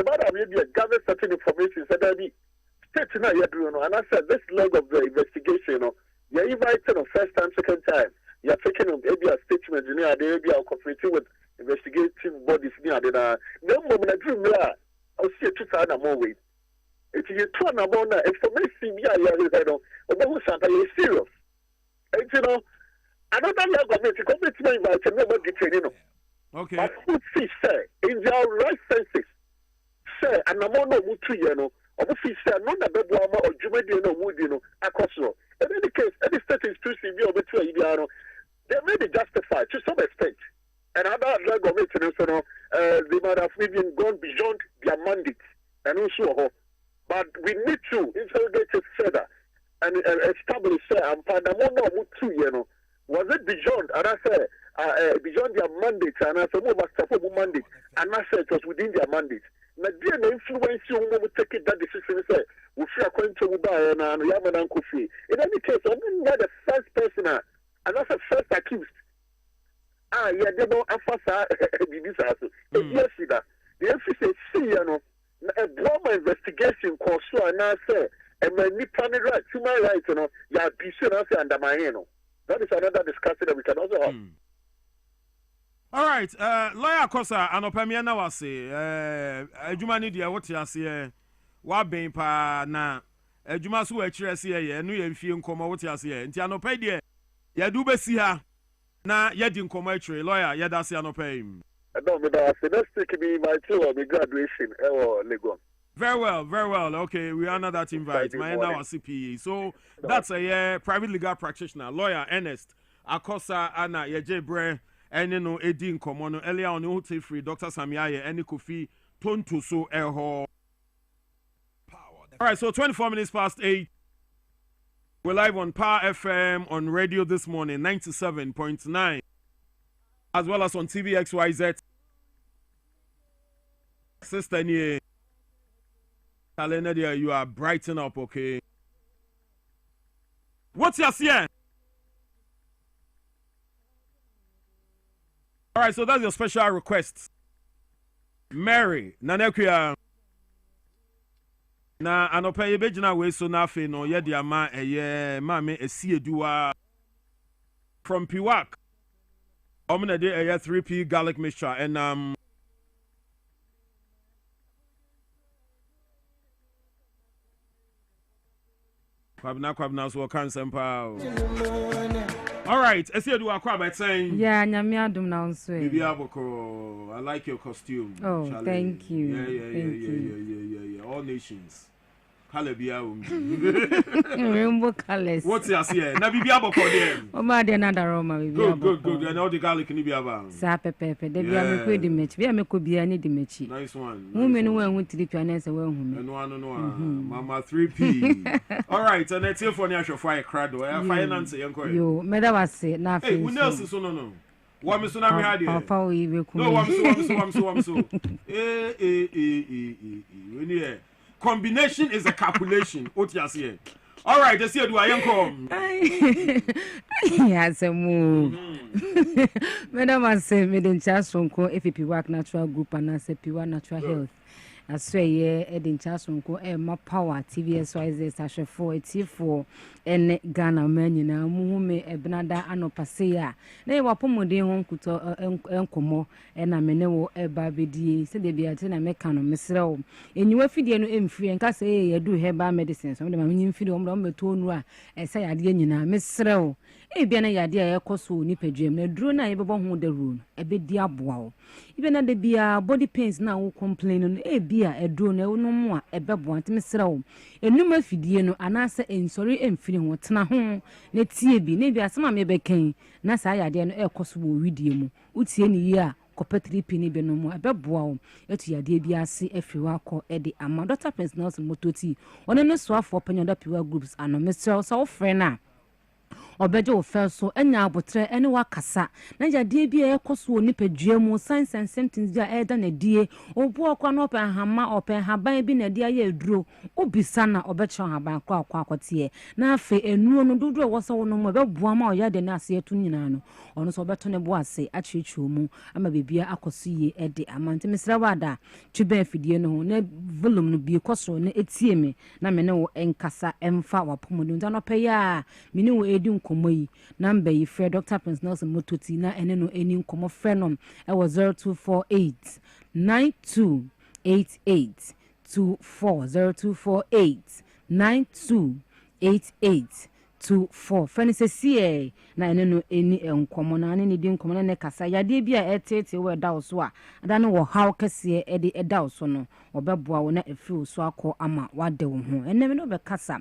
matter gather certain information so that state now you're doing, and I said this leg of the investigation, you're invited on first time, second time. You're taking maybe a statement, maybe are cooperating with investigative bodies near the no moment I dream there. I'll see a 2,000 more weight. If you turn about that information, you're serious. And another leg of it, you come to me invited, never detained. Okay. But who see, say, in their right senses, say, and I'm on no obviously, none of the drama or Jumadi no wood, across. In any case, any state institution, they may be justified to some extent. And other leg of it, they might have even gone beyond their mandate and also. But we need to interrogate it further and establish, and Panamono Mutu, was it beyond, and I said, beyond their mandate, and I said, over mandate, and I said it was within their mandate. Na dear influence you will take it that decision say we feel according to Uba and we have an uncle fee. In any case, I'm not the first person and that's the first accused. Yeah, they don't emphasize this also. Yes, that the FCC, a drama investigation course and I say and my Nippon right, human rights, yeah, be sure I say under my that is another discussion that we can also have. All right, lawyer Kosa anopamia na wase adwuma ni dia wote ase wa ben pa na adwuma so wa kire ase ye no ye mfie nkomo wote ase nti anopa dia ya du besi ha na ya di nkomo akire lawyer ya da se anopa im don't me that next week be my two of the graduation Legon. Very well. Okay, we honor that invite. My now a CPE. So that's a private legal practitioner, lawyer Ernest Akosa Anna Yejebre. And Edin Komono earlier on the free Dr. Samiaye and Kofi Tonto so All right, so 24 minutes past 8. We're live on Power FM on radio this morning, 97.9, as well as on TVXYZ. Sister Nye, Kalena, you are brighten up, okay? What's your saying? All right, so that's your special request. Mary, Nanekuya. Na anopa ye bejina we so na fe no ye dia ma eye ma me esie duwa from Piwak. I'm gonna do a 3P garlic mixture and Kwabna so can sempa. All right, I see you do a kwab saying. Yeah, nyame adom na nso. Bibi aboko. I like your costume. Oh, Charlie. thank you. Yeah. All nations. Kalebia rainbow colors. What's your say? Na bibi aboko dem. O ma de na daroma bibi aboko. Good. And all the garlic ni bi aba. Sa pepe. De bia me ko di mechi. Bia me ko bia ni di mechi. Nice one. Mu me no wan hu trip na se wan hu me. No. Mama 3P. All right, and it's here for na show fire crado. Finance yenko. Yo, me da wase na fe. Hey, who else so no. Wa me so na me had here. Papa we be ku. No, I'm so. When you combination is a calculation. What you say? All right, let's see. Do I come? Yes, move. Madam, I say, me den chance from ko FP work natural group and I say Piwa natural health. I swear, yeah, Edin Chasonko, my power, TVSYZ, Sasha 4, T4, and Ghana Manina, Mume, Ebnada, Anopasea. They were Pomode home kuto Encomo, and I menewo Ebabidi, said they be a ten American, Miss Row. And you were feeding him free and can say, I do have bad medicine. Some of them mean feed on the tone, and say, I didn't, Miss Row. Ebiana ya dia ekoso ni pedwem na duro na yebebo ho the room ebe dia boa ibena de bia body pains na wo complain no ebia eduro na no mo a ebe boa ntime srawo enum afidie no anase ensori emfiri ho tena ho na tie bi na bia asema me bekan na sa ya dia no ekoso wo widie mu utie ni yi a kopetri pini be no mo ebe boa wo etu ya dia bi ase afiwa akọ ede ama Dr. Prince Nelson Mototi one no so afọ panyoda piwa groups ano mesra so friend na obeje o felso enya abotre ene wakasa na ja die bia ekoso oni padua mu science and symptoms ja eda na die obu okwa no open hama open haban bi na die ya eduro obisa na obeche haban kwa akotie na afe enuo no dodo woso wo no mo beboa ma oya de na ase etu nyina no ono so obeto ne bo ase achichu mu ama bebia akoso ye ede amante mesra wada twebe afidie no na volume no bi koso na etie me na me ne wo enkasa emfa wapomo nda no peya me ne wo edi nkomoyi number yi frɛ Dr. Prince Nelson Mototi na ene no eni nkomo frɛ no e was 0248 9288 0248 9288 24 fani se sie na ene no eni enkomo na ne di nkomo na ne kasa yade bia etete we da so a ada no wo haw kase e de da so no obeboa wo na efi so akọ ama wade wo ho ene me no be kasa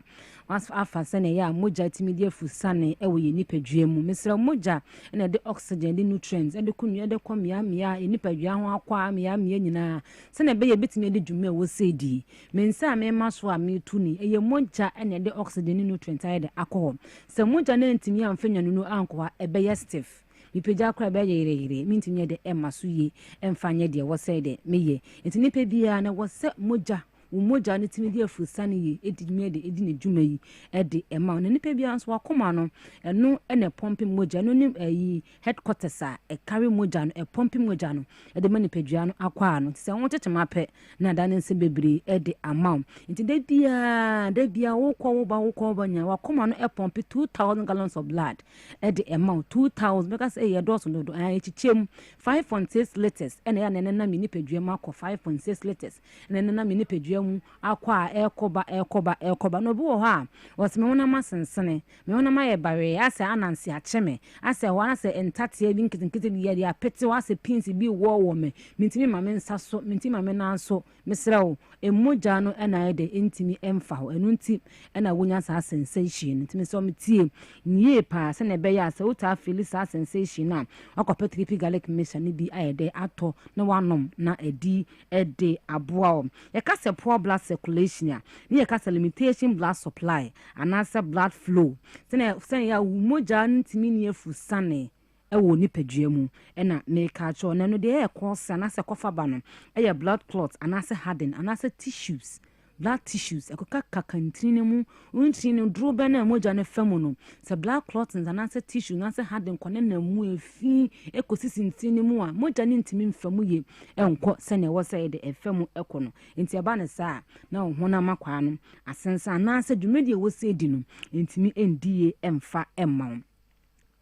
afa sene ya moja timidie fusane e wo ye nipadua mu mesra moja na de oxygen de nutrients e de kunua de komia mia ye nipadua ho akwa mia nyina sene be ye betimi de dwuma wo sedi mensa me maso a me tuni e ye moja ene de oxygen de nutrients aye de akọ se moja na ntimi amfanya nunu ankwa e be ye stiff bipeja kra be yere mintimi de emaso ye emfanye de wo say de meye ntini pe bia na wo se moja umoja ne timidi afusane yi edime de edine dwuma yi ede ema na nipa bia nso akoma no eno ene pompi moja no ni ayi headquarters a e carry moja no e pompi moja no ede ma nipa dua no akwa no se won tetema pe na da ne nse bebre ede ama nti de bia wo kwa wo nya wakoma no e pompi 2000 gallons of blood ede ema 2000 because e ye doso do chichem 5.6 liters ene ya nene na mi nipa dua ma akọ 5.6 liters ene na mi nipa dua mu akwa ekoba no bi wo ha wosme wona masensene me wona maye bare ase anansi acheme ase wana se entatie bi nkitikiti bi ya apete wase pins bi wo me mintimi mame nsaso mintimi mame nanso mesrawo emoja no ena ede intimi emfa ho enu nti ena wonya sa sensation ntimi so metie nie pa se ne be ya se uta feel sa sensation na akwa tripi garlic mixture ni bi ayede ato na wanom na edi ede aboa ya kase blood circulation ya ni kasa limitation blood supply anasa blood flow sen ya umoja ntimi ni efusane ewo nipadua mu ena make cho na no de e cause anasa kofa ba no e blood clots anasa harden anasa tissues blood tissues ekaka kantine mu untine duro be na moja ne famu no se blood clots anasa tissue anasa harden kone na mu efi ekosisi ntine mu a moja ne ntimi mfamu ye enko se ne wo se de efamu ekono enti aba ne sa na hona makwa no asensa anasa dwumedi wo se di no ntimi endie emfa emma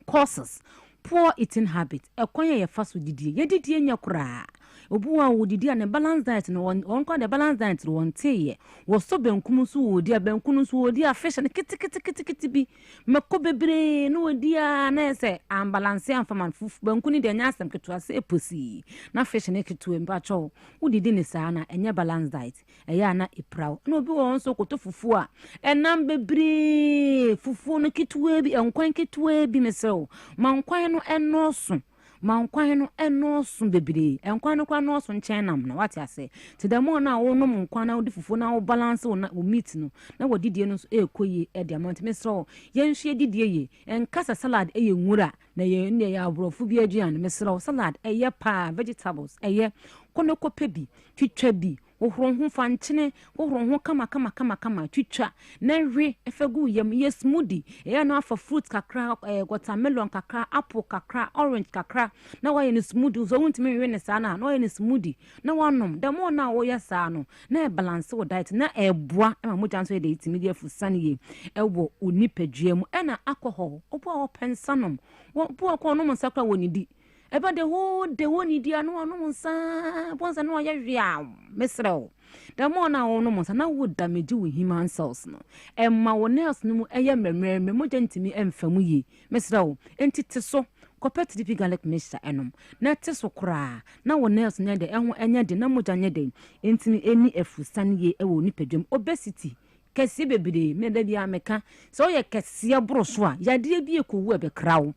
causes poor eating habit ekwan ye fa so didie ye didie nya kura obuwa wo didie na balance diet no on kwa the balance diet no won teye wo so benkum so wo dia benkunu so wo dia fish na kiti bi meko bebre no wo dia na se ambalance amfaman fufu benkunu de nya asem keto ase eposi na fish na keto mba cho wo didie ne saa na enya balance diet eya na ipraw na obi wo so koto fufu a enam bebre fufu no keto bi enkwan keto bi mesew mankwan no enoso mankwan no enoso bebre enkwan no kwa no so nchen nam na wate ase te da mo na wo no nkwan na wo di fufu na wo balance wo meat no na wo didie no so ekoyi e de amount mesew yenhwe didie ye enkasa salad eye nwura na ye ne ya abrofo bi aduan mesew salad eye pa vegetables eye konoko pebi twitwa bi wohoro ho fanchene wohoro ho kama twitwa na hwe efegu yam ye smoothie e na afa fruit kakra watermelon kakra apple kakra orange kakra na wa ye ne smoothie so wuntime hwe ne saa na wa ye smoothie na wanom da mo na wo ye saa no na e balance wo diet na e boa e ma mo janso e de itimi de afusane ye e wo onipadua mu e na alcohol obo a wo pensanom wo bo ko no mo sakra woni di eba de woni dia no nsa bonsa no ya hwia mesrew da mo na wo no nsa na wo damage wo human cells no emma wo nails no mu eye memreme mo gentimi emfamu yi mesrew entite so kopet di garlic mixture enom na te so kra na wo nails nya de eho enya de na mo janye de entimi eni efusane ye e wo nipadwam obesity kesi bebide me da bia meka so ye kesi broso a yade bi ekowu ebe krawo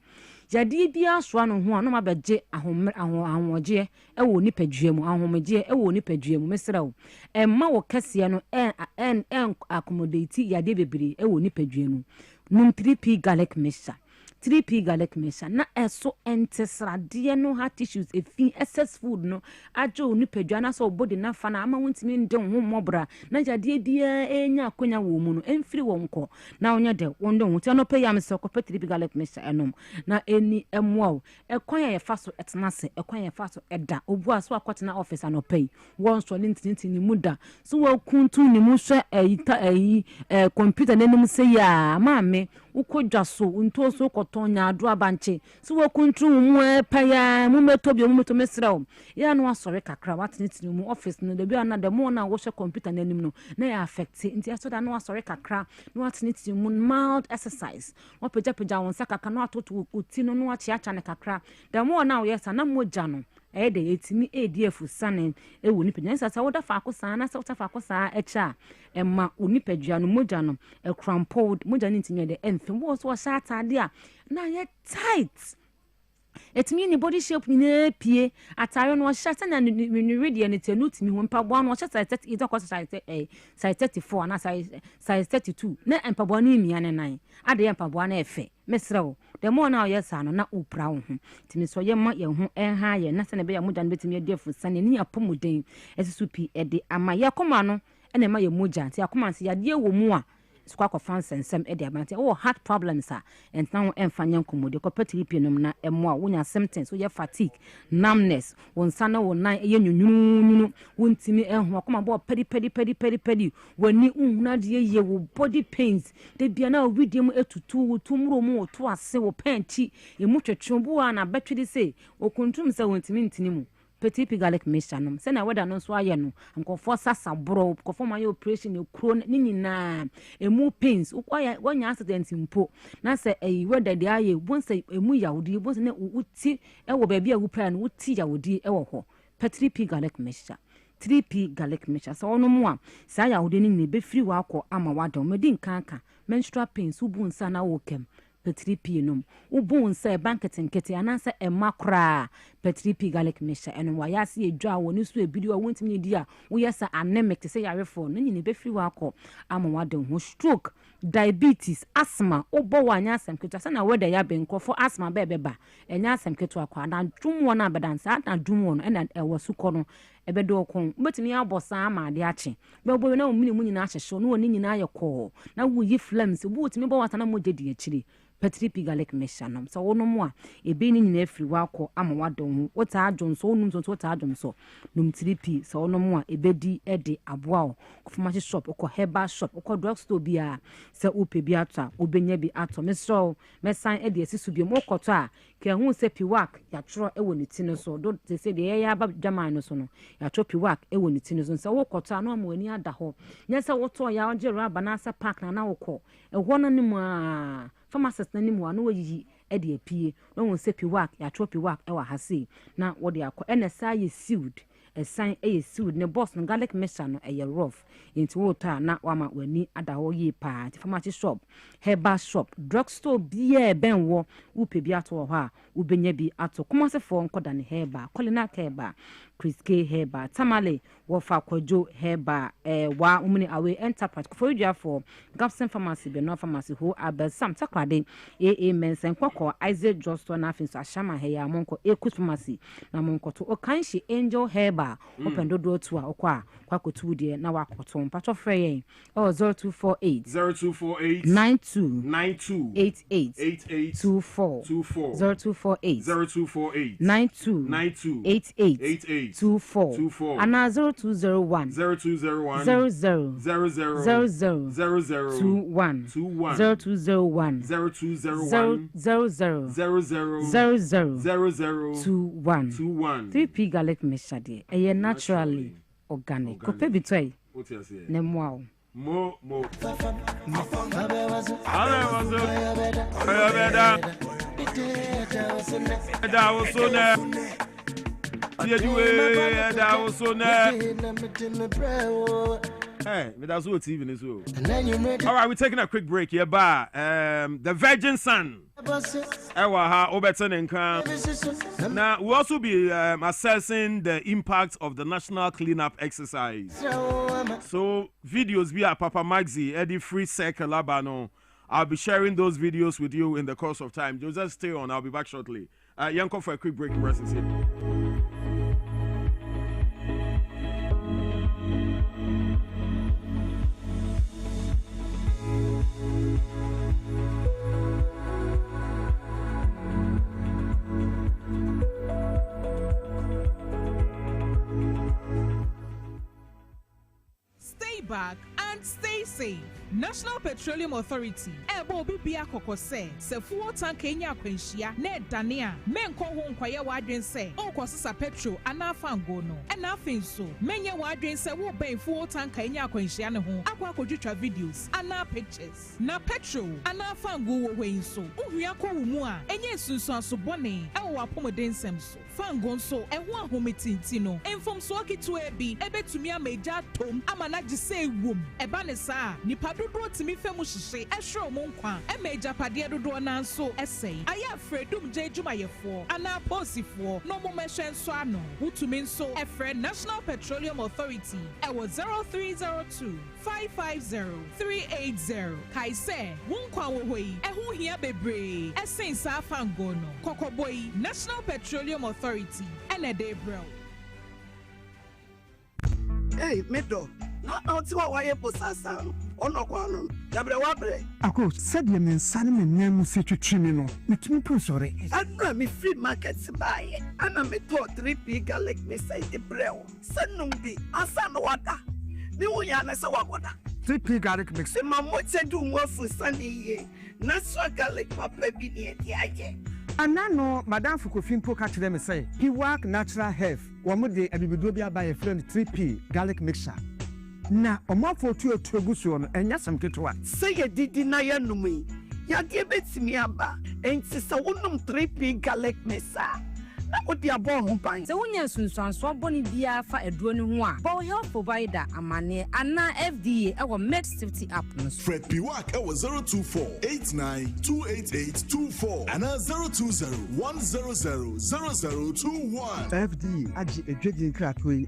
yade bia so ano ho no mabeje ahoje e wo nipadua mu ahomeje e wo nipadua mu mesrew emma wo kese no en accommodate yade bebire e wo nipadua mu num 3p garlic mixture 3p garlic mixture na eso entesrade no heart tissues efi excess food no ajo nipadua na so body na fa na ama wontimi ndem ho mobra na yade bia enya akonya wo mu no emfiri wonko na onya de wondo ho ti no pay am se ko 3p garlic mixture enom na eni emwo ekwan ye fa so etenase ekwan ye fa so eda obu aso akotena office ano pay won so ni muda so wa kuntu ni mu hwe computer nenim se ya maame ukodwa so unto so kotonya ado abanche so wa kuntu mu paya mu meto mesrew ya no asore kakra watini mu office no de bia na de mo na wo hwe computer nenim no na ya affect nti aso da no asore kakra no watini mu mild exercise wo peja won saka no atoto uti no achiacha ne kakra de mo na wo yesa na moja no de etimi edf sanen e wo ni penya sasa wo da fa akosa na sa fa akosa echa emma onipadua no moja no e crumpled moja ni tinye de enfem wo so sha atade a na ye tight etimi ni body shape ni na pie atare no sha na ni ready ni tenu timi ho mpabo no sha size 34 na size 32 na mpabo ni mia ne nan ade mpabo na efe mesrew the more now yes ano na upra ho timi so ye ma ye ho enha ye na se ne be ya moja no betimi adefu sane ni apomuden esusu ede ama ye koma no ene ma ye moja ti akoma se yade wo mu a skwa ko fansensem ede abante oh heart problems a enta ho emfanya nkomode ko patiripi nom na emo a wonya symptoms so ye fatigue numbness wonsa na wo nan ye nyunyunu wontimi ehho akoma bo pedi wani unhuna de ye wo body pains de bia na widiem etutu tumro mu to ase wo panchi emu twetwombo a na betwede se okuntum se wontimi ntini mu petit garlic mixture no se na weda no so aye no nkofo sasa bro nkofo ma ye operation e kro ni nyina emu pains wonya accident mpo na se weda de aye bonse emu yawudi bonse na uti e wo ba bia wu pra no uti yawudi e wo ho petit garlic mixture 3p garlic mixture so ono mu a sa yawudi ni ne be free wa akọ ama wada medi nkanka menstrual pains ubu nsa na wo kem P3P nom ubu nsa banketing kete anansa emakra P3P garlic mixture eno wa yasi edwa woni so ebidio wontimi di a wo yesa anemic te say yarefo no nyine be free wako ama wada ho stroke diabetes asthma obo wanya asem keto asa na weda ya benko for asthma bebeba enya asem keto akwa na dwumwo na bedansa na dwumwo no ena ewo suko no ebedo kon betimi abosa ama de ache bebo na omini mu nyina ahyehye no woni nyina ayekọ na wo yi flames wo timi bo wata na moje di akire Petripi garlic meshanom. So ono mo e be ni nyina afiri wakọ ama wadon ho. Wota adwon so onum so wota adwon so. Num tripi so ono mo e be di e de aboa o. Pharmacy shop okọ herbal shop okọ drugstore bia se upe bi ato obenya bi ato. Mesro mesan e de asisu bi mo kọtọ a ke hu se piwak ya tro e woni ti no so. Do te se de ya ba jaman no so no. Ya tro piwak e woni ti no so. Se wo kọtọ a no mo ani ada ho. Nya se wo to ya onje raba na sa park na wokọ. E ho no ni mu a pharmacist na ni mu ano yi e de apie no won se piwak ya tro piwak e wa hase na wo de akọ NSA ye sealed esan e sealed ne boss no garlic mixture no e rough into water na wama wani ada ho yi pa pharmacy shop herbal shop drugstore bia ben wo upe bi ato ho a ubenya bi ato komase fo nkoda ne herbal kolina herbal Chris K herbal tamale wo fa kwajo herbal wa umuni awe enterprise for you for Gapson pharmacy be no pharmacy ho abelsam takrade mensen kwakọ Isaac Johnston na afin so ashama he ya monko ekus pharmacy na monko to o kanshi angel herbal open dodo to a okwa kwakotu de na wakoto mpacho frey 0248 92 88 24 0248 92 88 24 and 0201 00 21 0201 00 3P garlic mixture e naturally organic ko pe bitoi ne mo mo Hey, that's what TV is. All right, we're taking a quick break here. The Virgin Sun. Now, we'll also be assessing the impact of the national cleanup exercise. So, videos via Papa Maxi, Eddie Free Circle Labano. I'll be sharing those videos with you in the course of time. Just stay on. I'll be back shortly. Yanko for a quick break. Rest is here. Stay back and stay safe. National Petroleum Authority ebo bibia kokose se fuel tank enya kwenhia na edane menko ho nkwaye wadwen se onkosesa petrol anafango no na afenso menye wadwen se wo ben fuel tank enya kwenhia ne ho akwa kodwetwa videos ana pictures na petrol anafango wo hwenso ohua ko wo mu a enye sunsun asobone ewo apomoden semso fango nso eho ahometinti no enfomso akitu ebi ebetumi ameja tom amana gise ewom eba ne saa nipa dodo timi femu hihye ehwe mo nkwa emeja pade dodo na nso esei aya fredum je adwumayefo ana posifo no mo mehwe nso ano wutumi nso efre National Petroleum Authority ewo 0302 550 380 kaise wonkwa wo hoi eho hia bebre esen sa fango no kokoboi National Petroleum Authority enede bro. Hey medo na oti wa waye posasa onokwano yabre wabre ako said ye men sane me nemu se twetwimi no metumi prosore adra me free market buy ana me to 3P garlic me say the brew sanum bi asa no wada ni wo ya na se wagoda 3P garlic mix ma mo chedu mo fu sane ye natural garlic papa bi ni e aye anano madam Fukofimpo ka kire me say he work natural health wo mo de abibido bi aba ye friend 3P garlic mixture na omafo tu etueguso no enya samketoa say ye didi na ya numi ya de betimi aba enti se wonum 3P garlic mixture na odi abo ho ban se wonya sunsuanso boni bia fa eduro ne ho a bo health provider amane ana FDA ewo med safety app no Fred Piwak ewo 02489288824 ana 02010000021 FDA agi edwedi kratoi.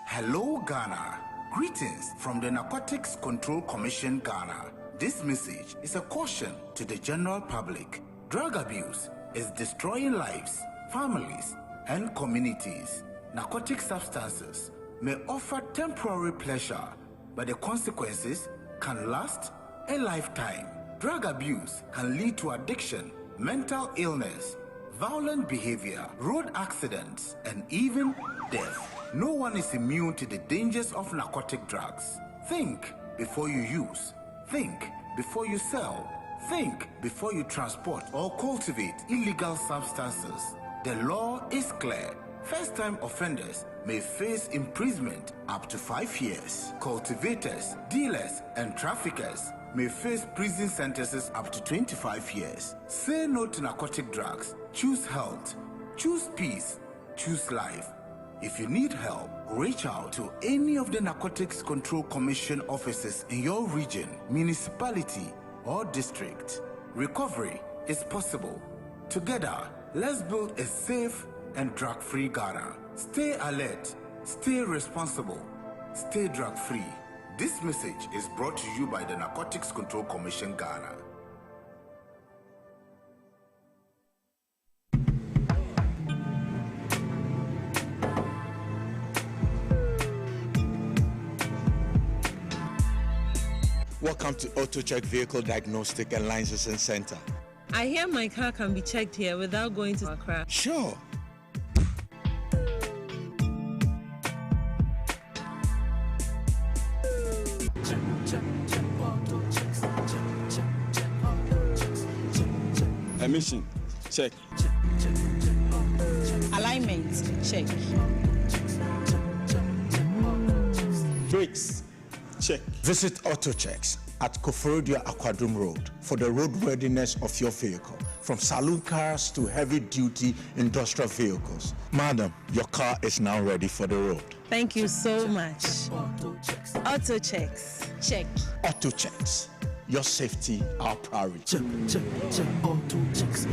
Hello Ghana. Greetings from the Narcotics Control Commission Ghana. This message is a caution to the general public. Drug abuse is destroying lives, families, and communities. Narcotic substances may offer temporary pleasure, but the consequences can last a lifetime. Drug abuse can lead to addiction, mental illness, violent behavior, road accidents, and even death. No one is immune to the dangers of narcotic drugs. Think before you use. Think before you sell. Think before you transport or cultivate illegal substances. The law is clear. First-time offenders may face imprisonment up to 5 years. Cultivators, dealers, and traffickers may face prison sentences up to 25 years. Say no to narcotic drugs. Choose health. Choose peace. Choose life. If you need help, reach out to any of the Narcotics Control Commission offices in your region, municipality, or district. Recovery is possible. Together, let's build a safe and drug-free Ghana. Stay alert, stay responsible, stay drug-free. This message is brought to you by the Narcotics Control Commission Ghana. Welcome to AutoCheck Vehicle Diagnostic and Licensing Center. I hear my car can be checked here without going to Accra. Sure. Emission, check. Alignment, check. Brakes, check. Visit AutoChecks at Koforodia Aquadrum Road for the roadworthiness of your vehicle, from saloon cars to heavy-duty industrial vehicles. Madam, your car is now ready for the road. Thank you so much. Auto checks. Check. AutoChecks. Your safety, our priority. Check, AutoChecks.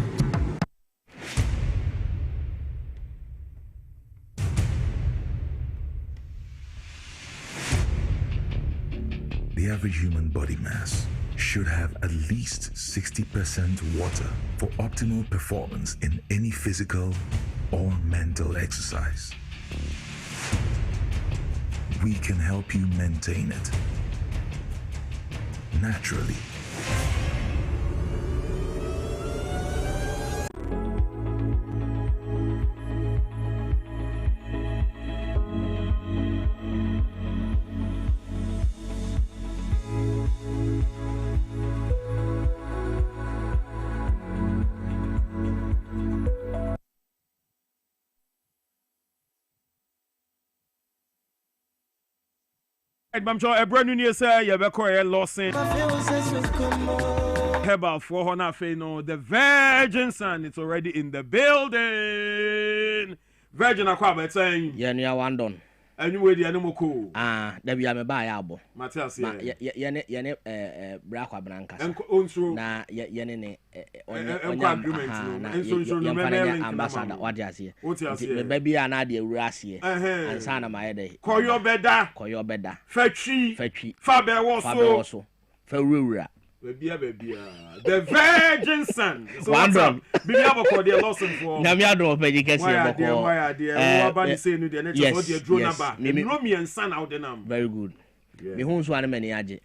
The average human body mass should have at least 60% water for optimal performance in any physical or mental exercise. We can help you maintain it naturally. I'm sure a brand new say you be call Lawson. Herbal for Hona Feno, the Virgin Son, it's already in the building. Virgin Aquaba saying, yeah, near one done. Anyway, the animal cool. There be a buy abo. Matthias, yene Braqua Branca. Na yene ambassador, what is here? Baby, an idea, Rassi, and Sana Maede. Call your bedda, Fetchy, Faber also, Ferrura. Baby, the Virgin Son. So what's up? Be able to the Lawson for. Namiado, why are dear? Nobody saying the nature of your drone number. Me and son out the number. Very good. Me who's one many aje.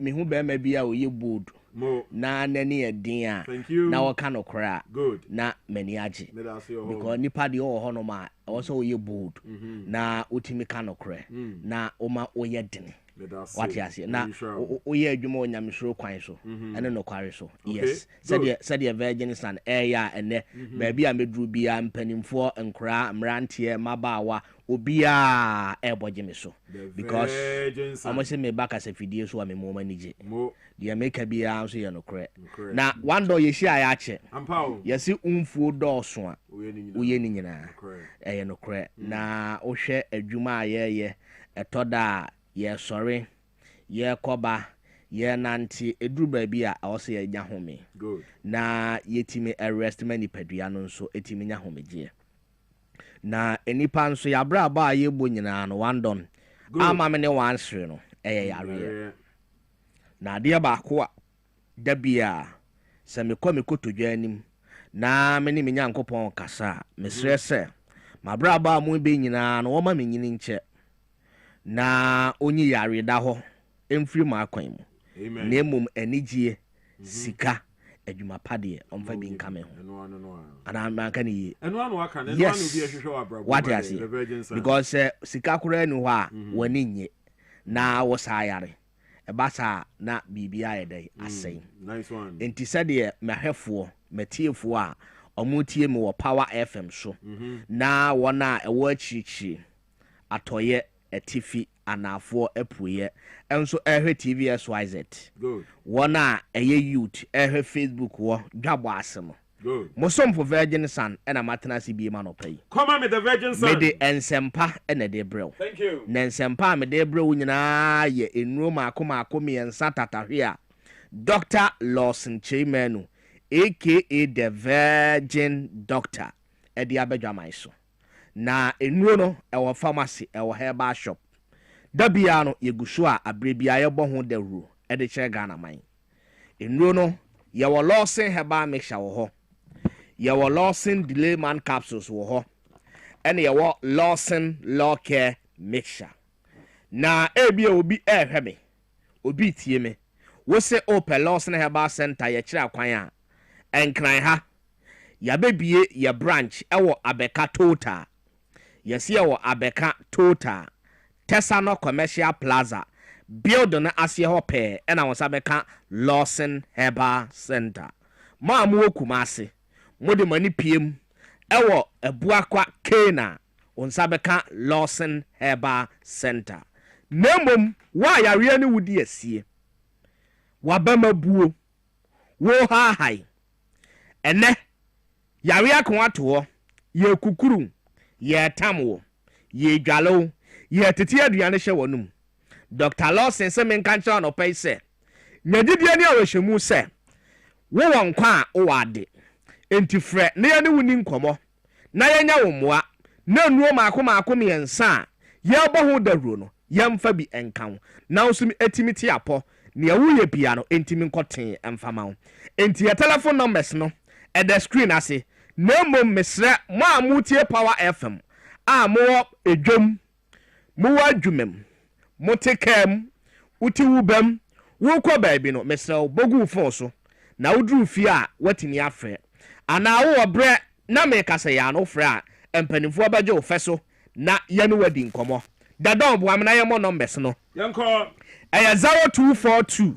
Me who bear may be a ye board. Na nani a dear. Thank you. Now what kind of cry? Good. Na many aje. Because nipa di o honoma also ye board. Na utimi kind of cry. Na oma oye dini. What you say na oye adwuma onyamhiro kwan so ene no kware so yes said the Virgin Son ya ene ba bia medru bia mpanimfo nkra mrantie mabawa obia eboje me so because almost me back as a video so am mo manage the make bia so ye no kre na one door ye shia ya che yesi umfuo do so a oye ni nyina ye no kre na ohwe adwuma ye etoda ye sorry ye koba ye nanti eduru baabi a awose ye nya home good na yetimi arrest mani padua no nso etimi nya homeje na enipa nso ya bra ba ye bo nyina no wandon ama me ne wansre no yare na de ba ko a da bia se me kotodwa anim na me ne me nyankopon kasa mesre se ma bra ba mu be nyina no wo ma me nyini nche na onyi yare da ho emfiri ma kwan mu Nemum enijie sika adwuma padeɛ ɔmfa bi nka me ho ana manka ne yie what I say because sika koraa ni hɔ a w'ani nye na wo saa yare ɛba saa na biribia yɛ dɛ asɛn enti sɛdeɛ mahwɛfoɔ matiefoɔ a ɔmo tie me wɔ Power FM so na wɔn a ɛwɔ akyirikyiri atɔyɛ atifi anafoɔ apueyɛ ɛnso ɛhwɛ TV SYZ wɔn a ɛyɛ youth ɛhwɛ Facebook wɔ dwabɔ ase no Mosomfo Virgin Sun ɛna matena si bi ma no pay come on with the Virgin Sun me de ensempa ɛna de brew thank you na ensempa me de brew nyinaa ye enuro maako miensa tatahwe a Dr. Lawson Chimenu aka the Virgin Doctor ɛde abadwaman so na enuro no ɛwɔ pharmacy ɛwɔ herbal shop dabia no yeguso a abrebia yɛbɔ ho dawuro ɛde kyerɛ Ghana man enuro no yɛwɔ Lawson herbal mixture wɔ hɔ yɛwɔ Lawson delay man capsules wɔ hɔ ɛna yɛwɔ Lawson law care mixture na ebia obi ɛhwɛ me obi tie me wo se Opel Lawson herbal center yɛkyerɛ akwan a ɛnkran ha yɛabɛbie yɛ branch ɛwɔ Abeka Total yɛsi yɛwɔ Abeka Total Tesano Commercial Plaza build na aseɛ hɔ pɛɛ ɛna wɔn sa bɛka Lawson herbal center ma mo Kumase mode mani piem ɛwɔ Ebuakwa Kena wɔn sa bɛka Lawson herbal center nemom wa yare ne wudi asie wabama buo wo haahai ene yare akon ato ye kukuru ye tamwo ye dwalo ye tete aduane hye wonum Dr. Lawson se men kan kira no pay se nyadidie ne awhwemu se wo won kwa a wo wade enti frɛ ne ye ne wuni nkomo na ye nya wo moa na nuo maako miensa ye bɔ ho dawuro no yemfa bi enkan na usumi etimiti apɔ ne wo ye bia no entimi nkoten emfama wo enti ye telephone numbers no at the screen ase na mom mesrɛ mo a mutie Power FM a mo edwom mo wadwumem mo tekam uti wubam wo kɔ baabi no mesrɛ bogu fon so na woduru fie a watimi afrɛ ana wo obrɛ na me kasa ya no frɛ a empanimfo abagye wo fɛ so na ye no wadi nkomo dadon bo amna ye mo numbers no yanko 0242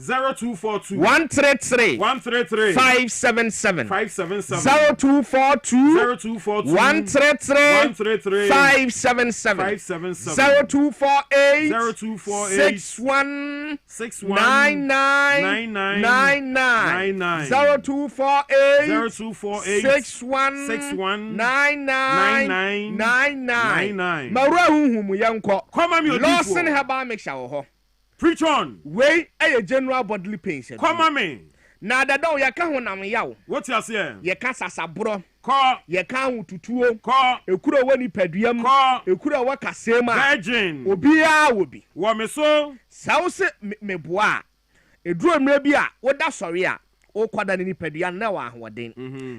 133 577 0242 133 577 0248 61 99 0248 61 99 mawra huhum yanko Lawson herbal mixture wo ho preach on we a general bodily pains come on me na dada ya ka ho nam yawo what you say ye ka sasabro ko ye ka ho tutuo ko ekuro wani paduam ko ekuro wa kasema virgin obia wobi wo me so sawse meboa eduro mra bi a woda sori a o kwada ni padua na wa ahoden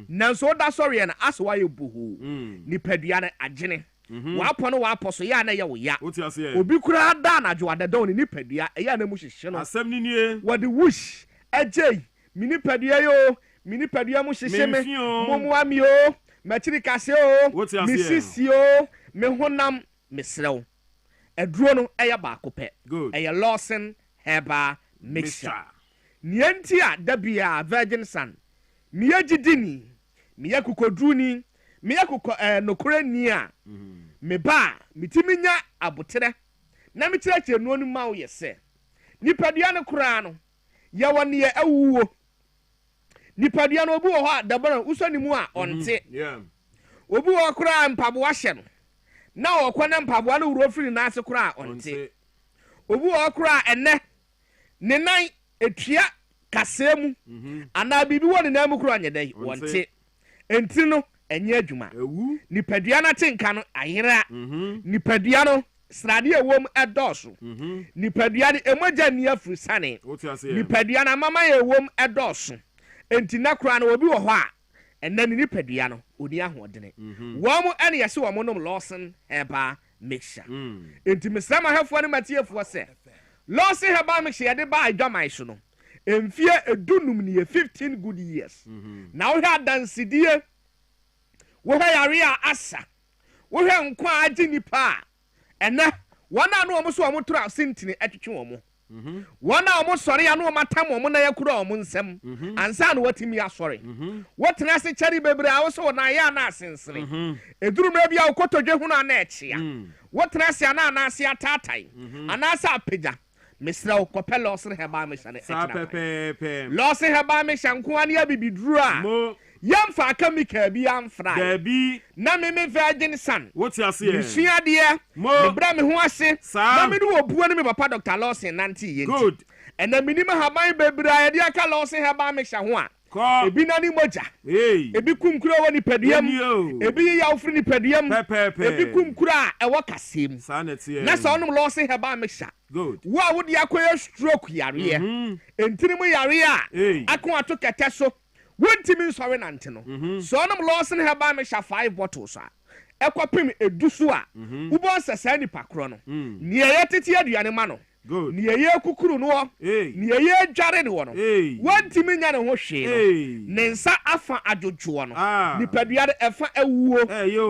nanso woda sori na aso wa ye buhu ni padua na agene wapɔ no wapɔ so ya na ye wo ya obi kura da na dwo adada oni nipadua eya na mu hyehye no asɛm ni nie wode wush agye mini padua yo mini padua mu hyehye me momoa mi o machiri kase o misisi o me honam mesrew aduro no eya baako pɛ eya Lawson herbal mixture nienti a dabia Virgin Sun miye gidini miye kukodruni miye kuko nokore ni a me ba mitiminya abotere na mikyerɛkyerɛ no anu ma wo yɛsɛ nipadua no kora no yɛwɔ ne awuwo nipadua no obi wɔ hɔ a dabara usani mu a ɔnte obi wɔ kora mpaboa hyɛ no na ɔkɔ na mpaboa no wuro firi na ase kora ɔnte obi wɔ kora ɛnɛ ne nan etua kasemu ana bibi wɔ ne nan mu kora nyɛ dɛ wɔnte enti no enye adwuma nipadua na tenka no ayera nipadua no srade ewom edoso nipadua ni emoja ni afurusane nipadua na mama ewom edoso enti na kura na obi wo ho a enne ni nipadua no oni ahodene wo mu ene yese wo mu nom Lawson herbal mixture enti mesama hafo ne matiefoɔ se Lawson herbal mixture yade ba adwaman so no emfie edunum ne 15 good years na wo hwa dansidie wo hwa yare a asa wo hwa nkwa agi nipa ena wana no omo so omo tura sentini atwetwe omo wana omo sori ya no omo matam omo na yakura omo nsem ansa no watimi asori wotena se kyari bebre a wo so na ya na asensere eduru ma bia ukotodwe hu na na eche ya wotena se ana na ase atatai ana asa apega mesra ukopɛ lɔsere heba mesha ne sa pepepe lɔsere heba mesha nko ani abibiduru a yamfa akamika bi amfra dabi na me virgin son woti ase e suade me bra me ho ase na me do obuo ne me papa Dr. Lawson nanti yenti good ena minima haban bebra ya dia ka Lawson heba mesha ho a ebi na ni moja ebi kumkura woni paduam ebi ya ofri ni paduam ebi kumkura e wo kasem na sa onum Lawson heba mesha good wo a wo dia koye stroke yare entinimu yare a akon ato kete so wontimi nsɔre nante no so onum Lawson heba mesha 5 bottles a ekopim edusu a ubon sesa ni pakro no ne ye tete aduane ma no good ne ye kukuru no ne ye dware ne wo no wontimi nya ne ho hwe no ne nsa afa adwodwo no nipadua de efa awuo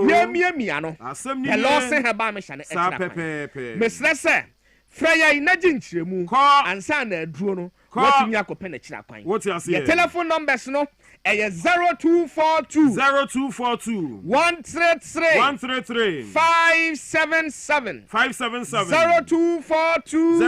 yemiamia no Lawson heba mesha ne sa pepepe mesre se freya inaji nkyiremu ansa na aduro no watimi akopɛ na kyira kwan your telephone numbers no 0242 133 577 0242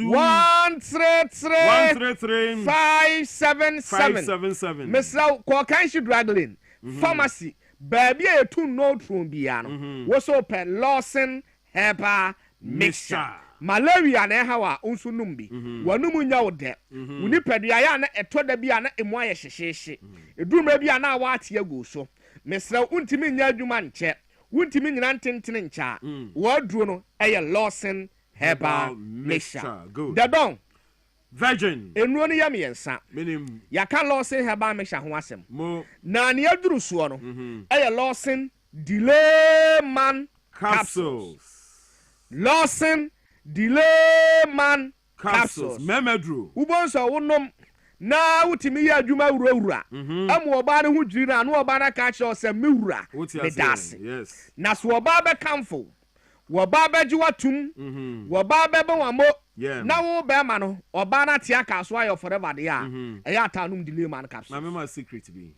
133 577 Mr. Kwakanshi Draglin Pharmacy baby a two note from Biano was open Lawson Heba Mixture malaria na hawa unsu numbi wanumu nya ode uni pedua ya na etoda bia na emu aye hyehyehe eduruma bia na awate agu so mesra untimi nya adwuma nche untimi nyina ntentene ncha waduro no eye Lawson Heba Mixture dadon virgin enuo no yam yensa minim yaka Lawson Heba Mixture ho asem na ne aduru so no eye Lawson delay man capsules Lawson delay man capsules memedro ubonso wonom na wutimi ya adwuma wurawura amu oba ne ho dwiri na no oba na ka che se mewura me dase yes na so oba be kamfo wo ba be ji watum wo ba be be wamo na wo be ma no oba na tia ka so ayo forever de ya e ya tanum delay man capsules na me ma secret bi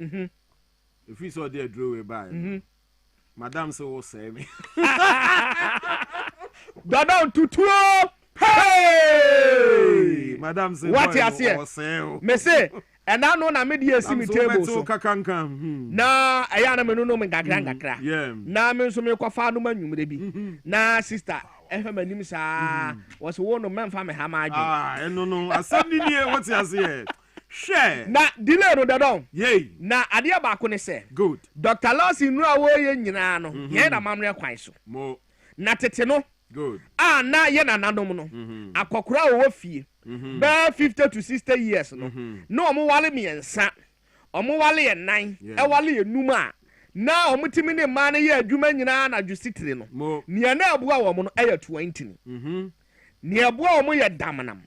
if you saw there draw way by madam say wo say me Dada tutuo hey madam say what you say me say and I know na me dey see me table so kakanka na aya na me no me gagran na me so me kwafa no manwumre bi na sister ehwe manim sa was one no memfa me ha maadwo no asem ni nie what you say share na delay no dadon yey na ade ba ko ne say good Dr. Lawson nu awo ye nyina no ye na mamre kwan so mo na tete no good na ye na nanom no akokora wo fie be 50 to 60 years no no omo wale miensa omo wale ye nan e wale ye num a na omo timi ne ma na ye adwuma nyina na dwusitire no ne na abua wo mo no e 20 ne abua wo mo ye damnam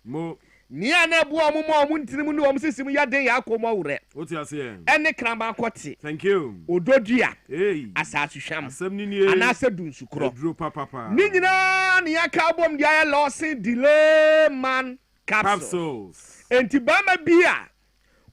nia na bua mo mo mo ntirim ne om sisim ya den ya akoma wure oti ase ene kramba akote thank you ododua asasu hwam asem ni nie ana ase dunsukro dro papa ni nyina ne ya ka bom dia Lawson delay man capsules enti bama bia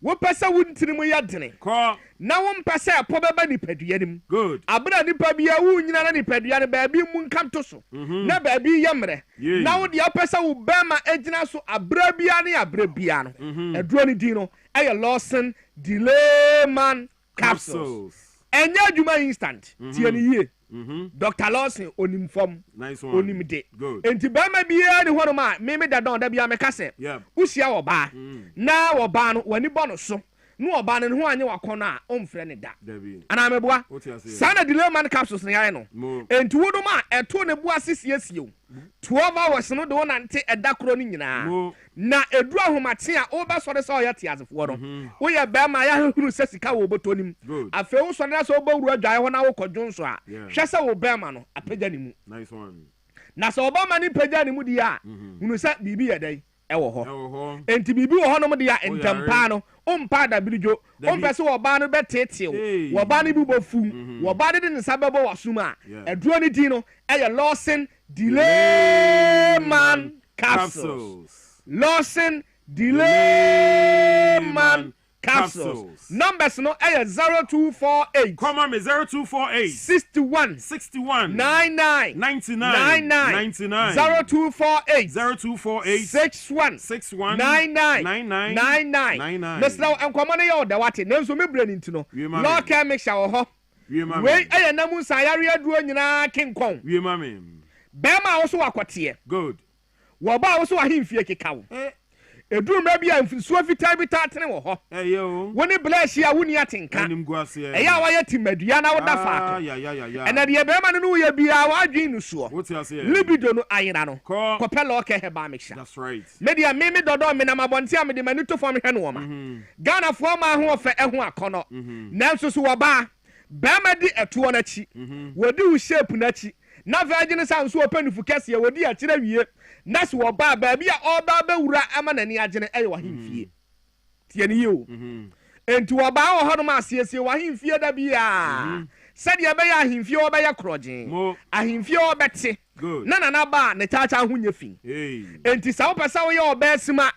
wo pesa wo ntirim ya dene ko na wo mpesa po beba ni padua nim good abra ni pa bia wo nyina na ni padua ne ba bi mu nkanto so na ba bi yemre na wo dia pesa wo bema agina so abra bia ne abra bia no eduro ni din no eye Lawson delay man capsules enya adwuma instant tie ni ye Dr. Lawson onim fom nice one onim de good enti bema bia ni hono ma me da don da bia me kase usia wo ba na wo ba no wani bo no so no oba ne ho anye wakono a omfre ne da ana meboa sana delay man capsules ne yae no enti wodom a eto ne bua sisiesio 12 hours no de wonante edakro ni nyina na edu ahomate a obesore se oya tiazefo no wo ye be ma ya huru se sika wo botonim afe wo so na so obawuru adwae ho na wo kodwonso a hwe se wo be ma no apagya ni mu nice one na so obama ni pagya ni mu di a hunu se bibi ye dai ɛwɔ hɔ enti biribi wɔ hɔ nom de a ntampa no ompa da birijo ompɛ sɛ wɔba no bɛtetew wɔba no bi bɔ fum wɔba no de ne nsa bɛbɔ wasum a aduro no din no ɛyɛ Lawson delay man capsules Lawson delay man capsules. Numbers no aye 0248. Come on me 0248 61 99 0248 61 99. Mesla enkwama no ye da wate nanso me brani ntino. No can make sure ho. We aye namu sayare aduro nyina kinkon. We mame. Bema wo so wakote. Good. Wo ba wo so ahimfie kekawo. Eduru ma bia mfisuo fitaa bi taatene wo ho woni bless ya woni atenka eya wa ya timadua na wo da faako ena de be ma no wo ya bia wa adwin nusuo libido no ayira no kopela oke heba mixture that's right media me dodo me na mabonte am de mani to fo me hwe no ma Ghana fo ma ho ofe eho akono nanso so wo ba ma di eto na chi wodi wo shape na chi na virgin sanso opanifu kese wodi a kire wie nas wo ba baabi a oba bewura ama nani agene eye wa himfie tie ne yo enti wo ba wo hono ma asiesie wa himfie da bia sade be ya himfie wo be ya krogen ahimfie wo bete na ba ne chacha ho nya fin enti sa wo pesa wo ye obesima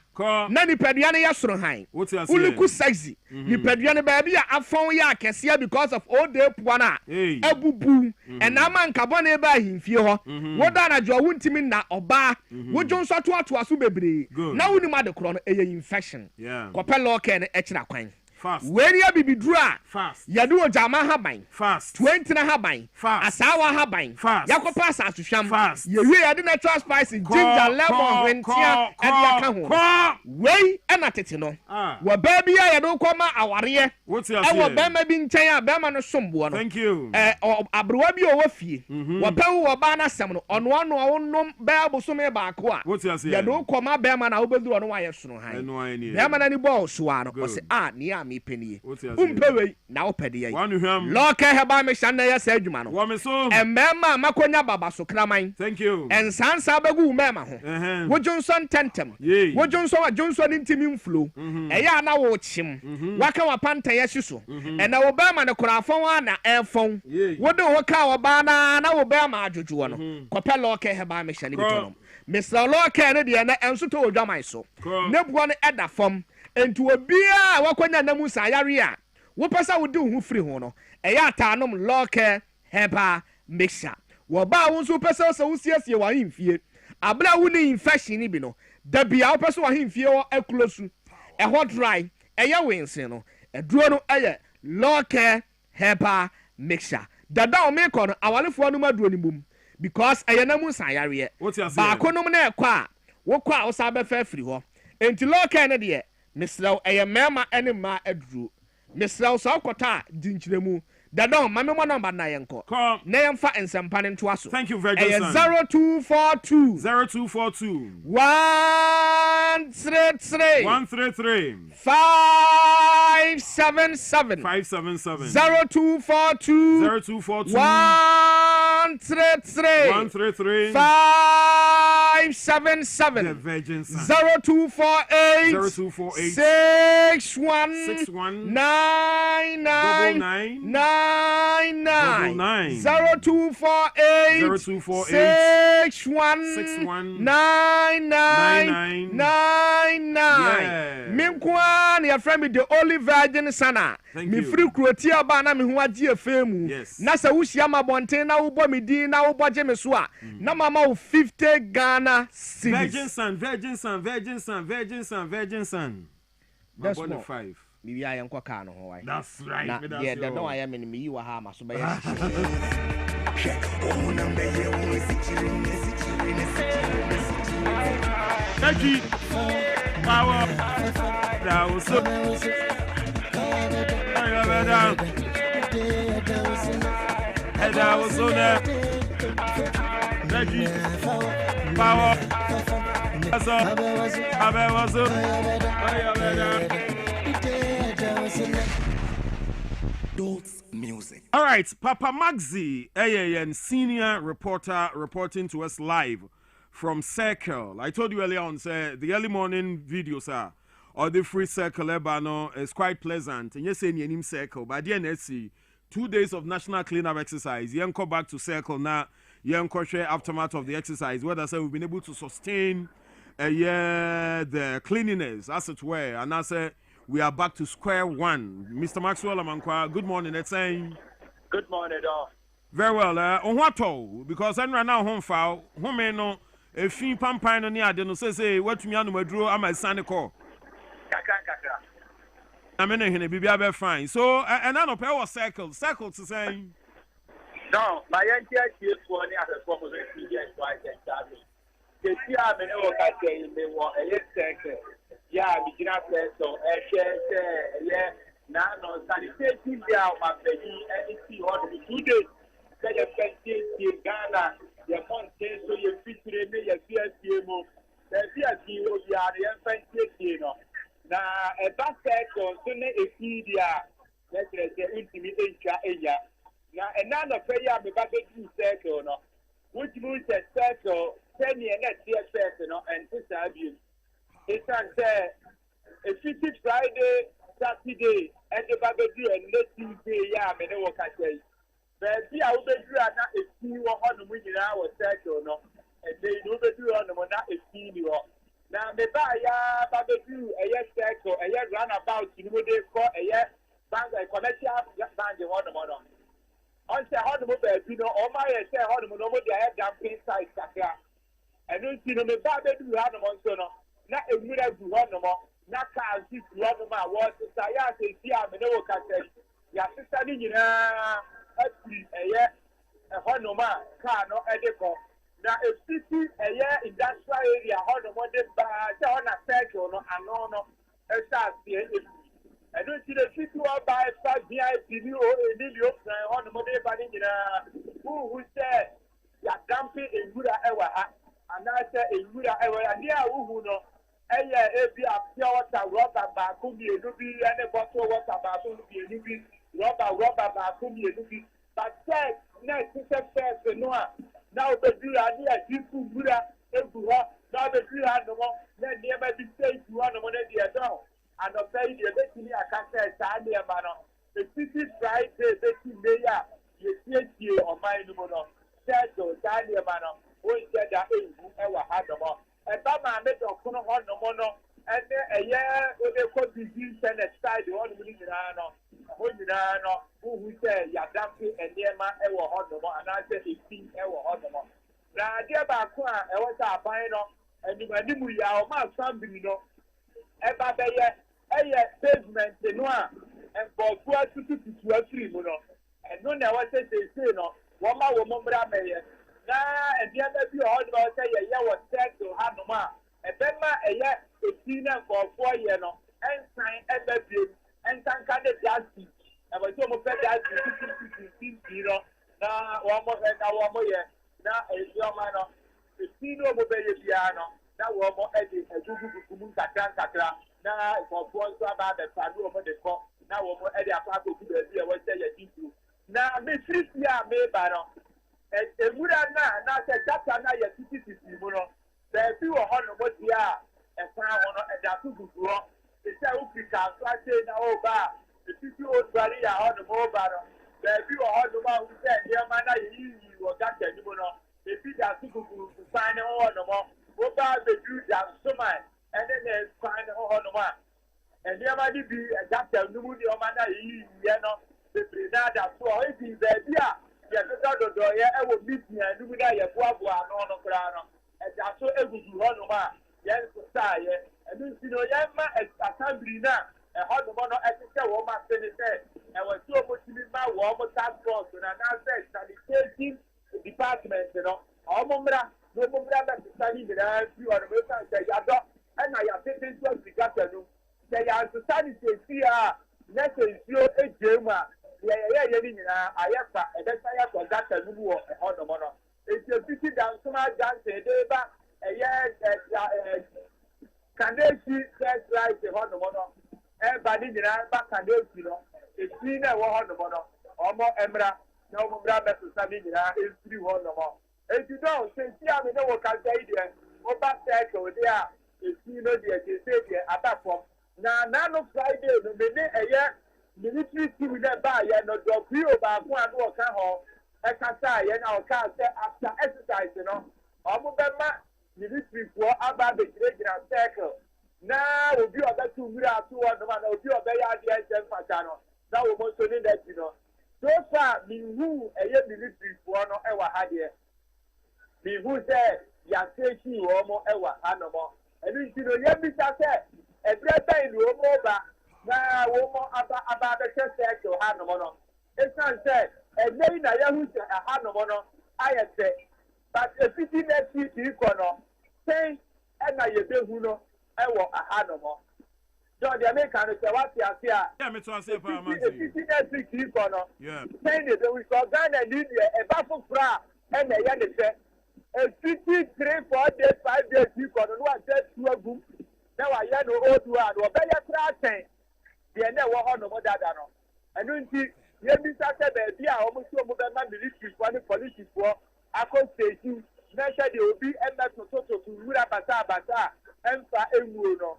na ni padua ne ya soro han uliku sexy ni padua ne baabi a afon ya akese because of all day puana abubu enama nkabone ba ahimfie ho wo da na jo wuntimi na oba wo jonso to aso bebre na woni ma de kro no eye infection kopelo ke ne ekira kwan where ya bibidura yadu o jama haban 20 na haban asawa haban yakopa asasuhwam yewie yade natural spices ginger lemon wentia ade aka ho wei na tete no wo ba bia yado koma aware e wo ba ma bi nchen a ba ma no sombo no thank you abrowa bi o wafie wo pa wo ba na sem no ono wo nom ba bosome ba ko a yado koma ba ma na wo beduro no wa ye soro han ba ma na ni ball so a no o se ni am ipenie umpewe na opede ye loke heba me shan na ya sa adwuma no wo me so emema makonya baba so kraman thank you ensansa bagu mema ho wo Johnson tentem wo Johnson ntimi mflo eya na wo chim waka wa panta ya hyeso ena wo ba ma ne korafon wa na efon wo de wo ka wo ba na wo ba ma adwojo no kope loke heba me shan ni bitono Mr. Loke ne de na enso to odwaman so ne buo ne eda fom enti obia wakonya namu sayare a wo pesa wo de hu firi ho no eya atanom Loke heba mixture wo ba wo so pesa so wo siesie wa himfie abla wo ni infection ni bi no da bia wo pesa wa himfie wo akulosu e hot dry eya wense no eduro no eye Loke heba mixture dada o me ko no awalefo no maduro ni bom because eya namu sayare ba konom na ekwa wo kwa wo sa be fa firi ho enti Loke ne de Mr. Mema any ma edru. Mr. Sokota dinchiremu. Dadon mame mo number na yenko. Na yemfa ensempa nto aso. Thank you very much. 0242 133 577 0242 133 577 0248 61 99 0248 61 99 Minkwa na friend me the only virgin sana me free krotia ba na me ho agye afemu na sa wuhia mabonten na wo bo me din na wo boje me so a na mama wo 50 Ghana cedis Virgin Son that's 5 mi ya yenko ka no ho wai that's right na yeah the no I mean me yi wa ha ma so ba ya Kaji power that was so that was so there Kaji power so abe was so music. All right, Papa Maxi, senior reporter reporting to us live from Circle. I told you earlier on, say the early morning videos or the free Circle Ebano is quite pleasant. And you say in Circle, but the NSC 2 days of national cleanup exercise. You go back to Circle now. You go share aftermath of the exercise. Whether say we've been able to sustain the cleanliness as it were, and I say we are back to square one. Mr. Maxwell Amankwa, good morning. It's saying. Good morning, all. Very well. On what all? Because I'm right now home file. Home may know if you pampine on the idea, say what me and drew. I'm a Sunday call. I mean, he be fine. So, and I know power circle to say. No, my entire is for the other proposal. The year I mean, they want a circle. Yeah, we can have so a share, now, no sanitation down my baby, and see all the 2 days. Say a fancy Ghana, your mountain, so you feature me, your CSMO. The CSMO will be the fancy, now, a basket on Sunday is media. Let's say, intimidate area. Now, another prayer, the basket is circle, which means a circle, 10 years next year, and sister abuse. It's a 50 Friday, Saturday, and the Babadu and let Tuesday, yeah, I know what I say. But see, I will be doing not a few on the winning hour circle, and they will be doing on the not a few. Now, the Baya Babadu, a yes circle, a yes runabout, you know, they call a yes bank, a commercial bank, on the model. On the Honolulu, you know, all my say Honolulu, they have dumping side, and don't see the Babadu Hanamonsono, not a good as one more. Naka and six one of my words, I say, I'm a no catcher. Your sister, you know, a Honoma, car, no edible. Now, a city, a year industrial area, Honoma, on a circle, no, and no, a start here. I don't see the city one by 5 VIP or a million Honoma, who said, you're dumping a good hour, and I said, a good hour, and here, who know. Every pure water, rubber, could and a bottle of water, rubber, but said, next is a first, now the Buddha, near Jifu Buddha, now the Buddha, no more, then never be safe to one of the adult, and of say, the Betty, I can't say, Sandy, Amano, the city Friday, Betty Mayor, you see on my number, said, Sandy, Amano, who said that ever had them all. And Bama made a corner on the mono, and a year with a could be used and a side on the Minano, who said, Yadampi and Yama ever on the one, and I said, 15 ever on the one. Now, dear Bakua, I was a bino, and you may do your mouth, somebody, and Baba, a pavement, the noir, and for 2 to 3, and no, I was saying, no, one more woman, and the other few hard about say a year was said to Hanoma, and then a year a senior for 4 years, and sign and baby, and some kind of dusty. I was so much better 15 now, one more and now 1 more year. Now, a young man, the senior will be a piano, now 1 more Eddie, a Jugu Sakra, now for 4 about the Padu over the court, now 1 more Eddie, a part of the year, what say a teacher. Now, Miss Frisbee, may Baron. And would I not say that's another city, there are few on what we are, and found and that's too good. The South Africa, so I say now, the city old barrier on the mobile. There are few on the one who said, dear man, you or that, the feet are too good to sign on the more. What about the Jews and so much, and then they find on the one. And there might be a doctor, no money or man, you know, the Trinidad, so it is the idea. Yes, I will meet me and do that. You go on the ground, and that's so able to run over. Yes, and you know, Yama, a Sabrina, a hot mono at the woman, and was so much in my warm task force, and I said, sanitation department, Omra, no more than studying the you are the person, say, and I have taken to the Gatan. They are society here, next is your Jema. I have a that a new on the mono. It's a city down so much dance a year can they see first right on the mono? Everybody in back and it's seen a on the mono. Or more Emra, no more brother to study is 3 on the mono. If you don't, since you have no work as idea, over circle there, if you know the say about from now, no Friday, no minute a year, military team that buy, no dog, you about one work at home, exercise, and our car after exercise, you know. Omubema, military for about the regular circle. Now, we'll be about 2 years, 2 1 man, will be a very idea, and channel. Now we're going to need that, you know. So far, me who a year military for no ever had here. Me who said, Yaseshi, Omo, ever, Hanamo. And you know, let me say, every time you over, now, Omo, about the chest to Hanamo. It's not said, and then I am a Hanamo, I say, but if it's in that city, say, and I do know, I want a Hanamo. John, the American say what you say. Yeah, me too. Say for a man. Yeah. Saying it, we saw Ghana and India, a baffle fra, and a young say, a 3, 4 days, 5 days, you got no one said to a book. Now I know all to one, or better try the end of one of that. And don't see, let me start a baby, I almost so much man military for the police for I could say you, measure the OB and that's to Rura Bata, and for a no.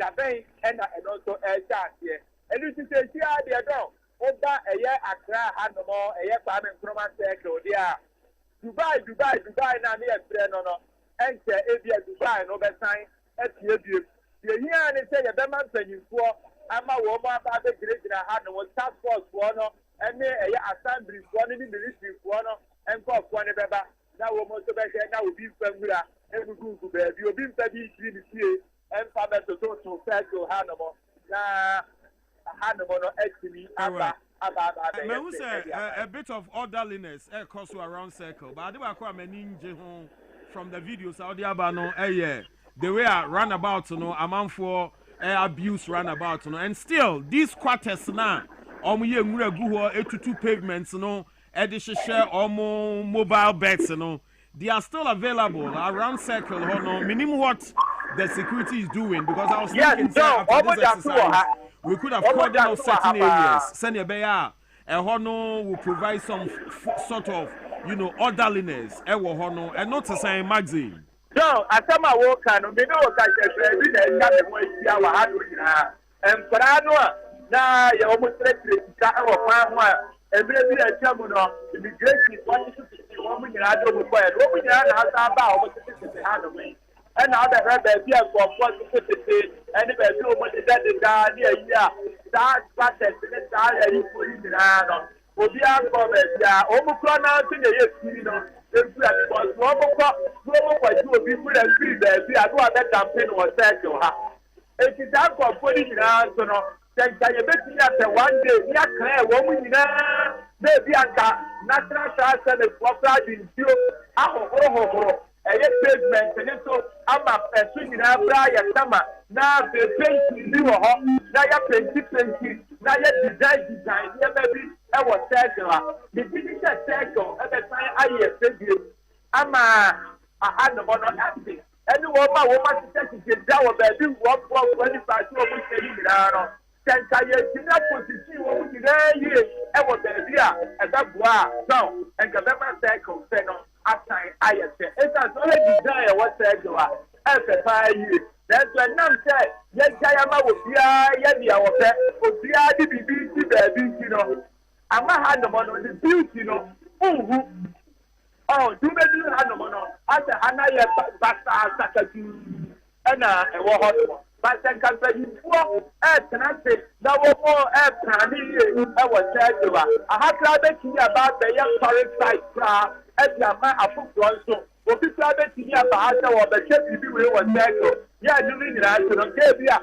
Japan and also a chance here. And you say, here they are over a year Accra, Hanamo, a year farming from a circle, dear. Dubai, now near Breno, and say, Dubai, no better sign, at you. You hear and say, a Beman you for, I'm a woman about the great Hanamo, task force one, and a assembly, one in the military one, and for one beba. Now, almost a better now will be familiar, and we go to bed. You'll be very here. And Father to circle Hanamo. Hanamo actually about a bit of orderliness cost around circle, but I do quite many from the videos out there about the way I run about amount for abuse run about and still these quarters now ye to pavements share mobile beds they are still available around circle minimum what the security is doing because I was thinking after this exercise we could have called out certain areas. Senior Beya will provide some sort of orderliness and not to say magazine. No, as some are working, we know that and now you almost and maybe a chairman of immigration woman in Adam woman has about and now the baby has got 40 and the baby woman is that the guy here, that practice in the style and you put it in Adam. Obia Gomez, Omicron out in the year, because Robo people and free baby, I do a better campaign or said to her. It is time for putting in answer. Then you bet me after one day, we are clear, woman, maybe I got natural trust and a proper in you. A pavement, and so I'm a person in Abra, Summer. Now the painting you are now you're painting, now you're design, maybe I was circular. The digital circle at the time I said you. I'm I had the one on acting. Anyone, my woman, to get down with baby, 1.25 to can you not position what you there? I was there, and that boy, so, and government circle, I say, it has already designed what circle as a 5 years. That's when Nam said, yes, I would be our baby, I'm not had the money on the beauty, oh, do maybe had the money. I said, Anaya Basta, and a war. But then can say you and I say now more planning I was said I have to about the young foreign side as your man a football so what is that to about the church you was said yeah doing that so okay yeah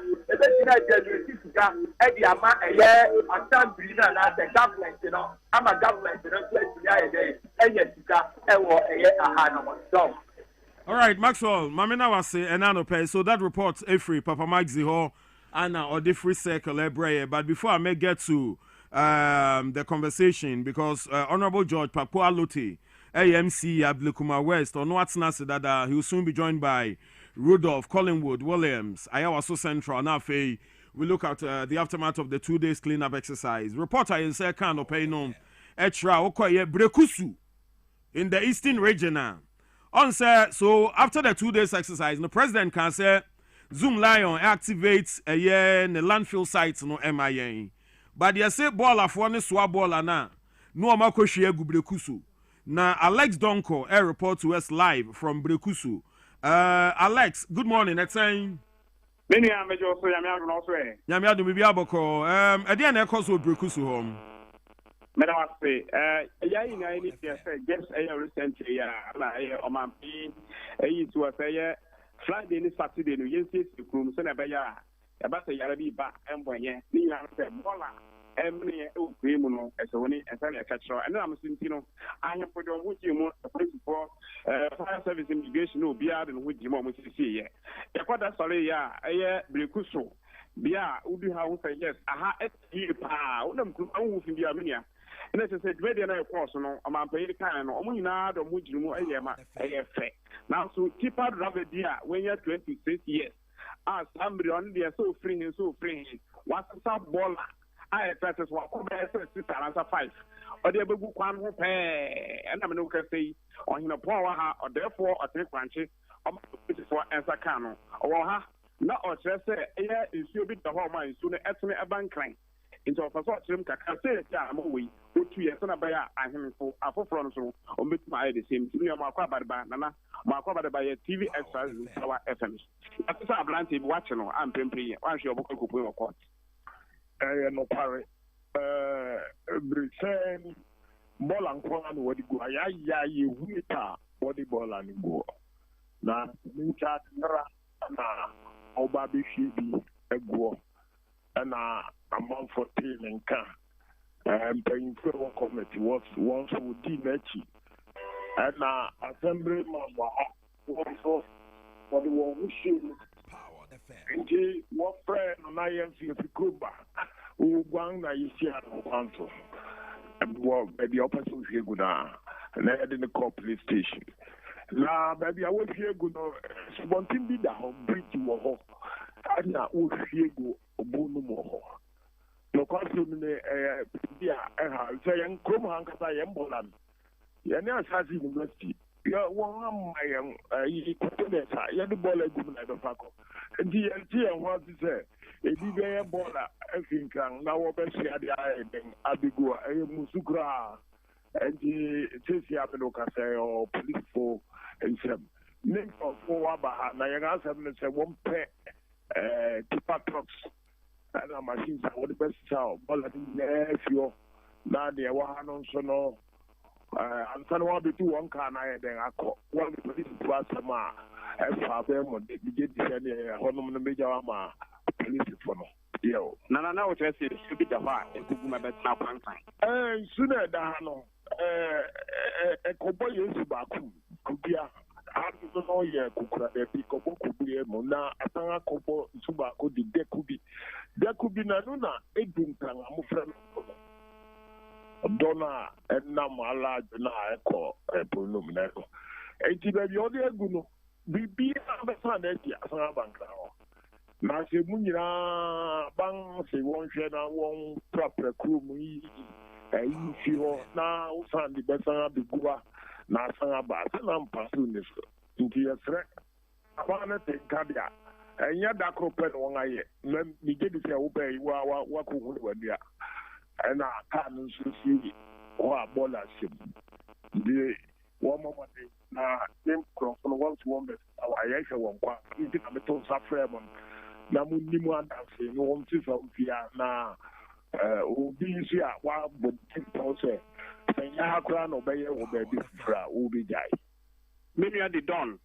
and the man a year I stand green and as a government I'm a government and yes so all right, Maxwell, Mamina was say and pay. So that report free Papa Maxi Ho Anna or the free circle but before I may get to the conversation because Honorable George Papua Lote AMC Ablekuma West or what's Nasa that he will soon be joined by Rudolph Collingwood Williams Ayawa so central now we look at the aftermath of the 2 days cleanup exercise. Reporter in say can pay no extra okoye brekusu in the eastern region now. On say so after the 2 days exercise, the president can say Zoom Lion activates a year the landfill sites no MIA. But you say ball of one swab ball na no makoshie gubrekusu. Na Alex Donko a report to us live from Brekusu. Alex, good morning. That's saying Many are major so Yamiado also. Yamiado maybe aboko. Again, I cause with Brekusu home. Madam, I say, I need to say, just a recently, on my being to a say, Friday and Saturday, you see, the room, so never ya, about the Yarabi back and when you say, Mola, and many criminal as only and send a catcher. And I'm saying, I have put on which you want a principal fire service immigration, no beard and which you want to see. The quarter, sorry, I Brekuso. Bia, Ubi House, yes, aha, I'm moving the Armenia. And as I said, ready and I cross on my pay kind of Omina, the Mujimu, AFA. Now, so keep out of the dear when you're 26 years. As somebody on there so free and so free. What's a sub baller? I expect us what come as a 5. Or the Babu Kwan will pay, and I'm no can say on him a power or therefore a 3 crunchy for answer cano. Or ha, not or just say, yeah, is you bit the whole mind sooner as me a bank line. Into a first room can say, I'm away. 2 years and a buyer, I have for a front so or meet my the same to me. I'm a by a TV extra our FM. That's a blanty watching. I'm pimping. I'm sure book of court. No parry. Britain Bolan Kwan would go. Ya, you winter body ball and go. Now, Mincha na Obabi Shibi, a go. And a month for tailing car. And paying for committee was once with Dinachi. And assembly member also for the one who should. And he was friend on IMC of Cuba, who won the Isian Council. And well, the opposite here good. And I had in the call police station. Now, baby, I was here good. One thing be the home bridge you were. And I was here go. Obonumo. No consume say young Kroma Hankasa Yambolan. Yana Sazi University. You one my you the ball a good night of Paco. And GLT and what to say. A DBA baller, I think, now over the eye, Abigo, a Musukra, and the Tessia Penocase or police for and some. Name for 4 Wabaha, Nayagas, and say 1 pair. Tipa trucks and a machines are the best child, but if you now they were on so no, and some will be 2 1 car, and then I call 1 police to us, as far as them, they get the honor the major police for no. Yo, no, what I say, to be the heart, and to my best now, one time. Sooner than no, a cowboy is Baku, could be a no year kukura de bi kobo kubuye mo na atanga kobo suba ko di de kubi na no na eduntan amofra no dona enna mala na eko polum na eko enti be bi odi egu no bibi na be sa na ti asanga banka ho na se munyira ban se won hwe na won proper crew mu yi fi ho na usan di be sa be guwa na asanga ba se na mpasu ne so nti yɛsrɛ abana te kabia ɛnyɛ da koro pɛ no wɔn ayɛ na megye di sɛ wobɛ yi wakɔhu ne w'ani a ɛna kaa no nso si hɔ a bɔɔla ahyɛ mu nti wɔn mɔmɔde na ne nkurɔfo no wɔn nso wɔn bɛ ayɛhwɛ wɔn kwa nti na meto nsa frɛ mo na mo nim adanse no wɔn ti fam fia na obi nso a wabɔ mpɔ sɛ ɛnyɛ ha koraa na ɔbɛyɛ wɔ baabi foforɔ a wɔbɛgyae. Maybe at the dawn.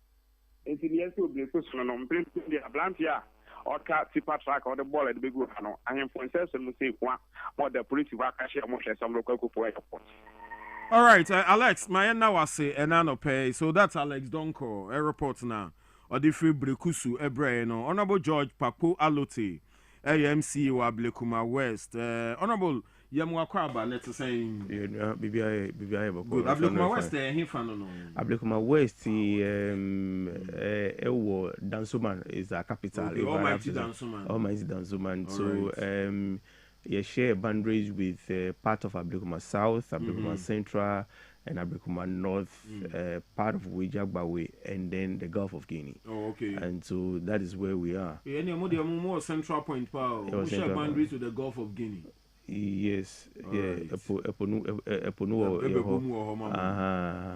And the yes will be a question on the Atlantia or cat tipa track or the ball at the big one. I am for instance, and say one or the police work share much as some local airport. All right, Alex, my now I say and I pay. So that's Alex Donko, a report now. Or the free Brekusu, Ebreno, Honorable George Papo Alote, AMC or Ablekuma West, Honorable Yamwakwaba, let's say, BBI, good. Ablekuma West, he found Ablekuma West, Dansuman is a capital. Almighty Dansuman. So, you share boundaries with part of Ablekuma South, Ablekuma Central, and Abrikuma North, part of Wijagbawe, and then the Gulf of Guinea. Oh, okay. And so that is where we are. Yeah, more central point, we share boundaries to the Gulf of Guinea. Yes, All yeah, right.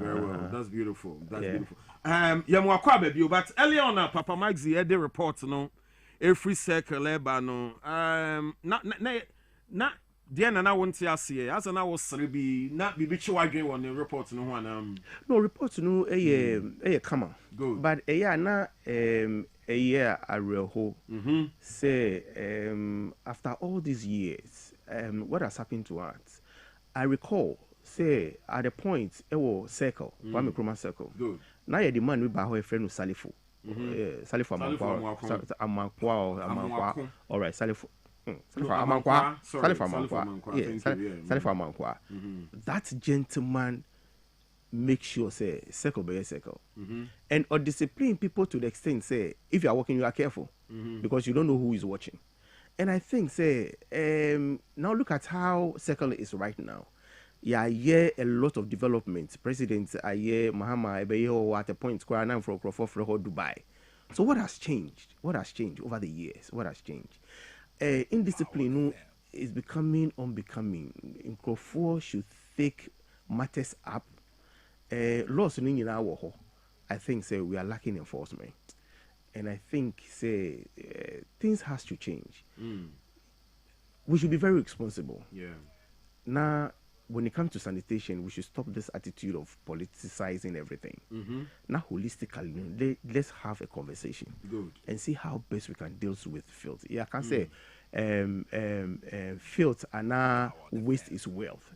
Very well. That's beautiful. That's beautiful. Baby, but earlier on, Papa Mike had the report, no, every circle, no, not. Dear Nana won't see as an hour be not be bitchy on the report no one no report no come on. Good. But a year na a year a real ho say after all these years what has happened to us. I recall say at the point it was circle Kwame Nkrumah circle. Good. Now you the man we buy a friend with Salifo. Salifo Amankwa. All right, Salifo. Amankwa. That gentleman make sure say circle by circle and or discipline people to the extent say if you are working you are careful because you don't know who is watching. And I think say now look at how circle is right now. Yeah, a lot of development. President Mahama Ebeyo at a point square now for Dubai. So what has changed? What has changed over the years? What has changed? Indiscipline is becoming unbecoming. Nkrofo should take matters up. Laws in our I think say we are lacking enforcement, and I think say things has to change. We should be very responsible. Yeah. Now, when it comes to sanitation, we should stop this attitude of politicizing everything. Now, holistically, let's have a conversation. Good. And see how best we can deal with filth. Yeah, I can say filth and now waste is wealth.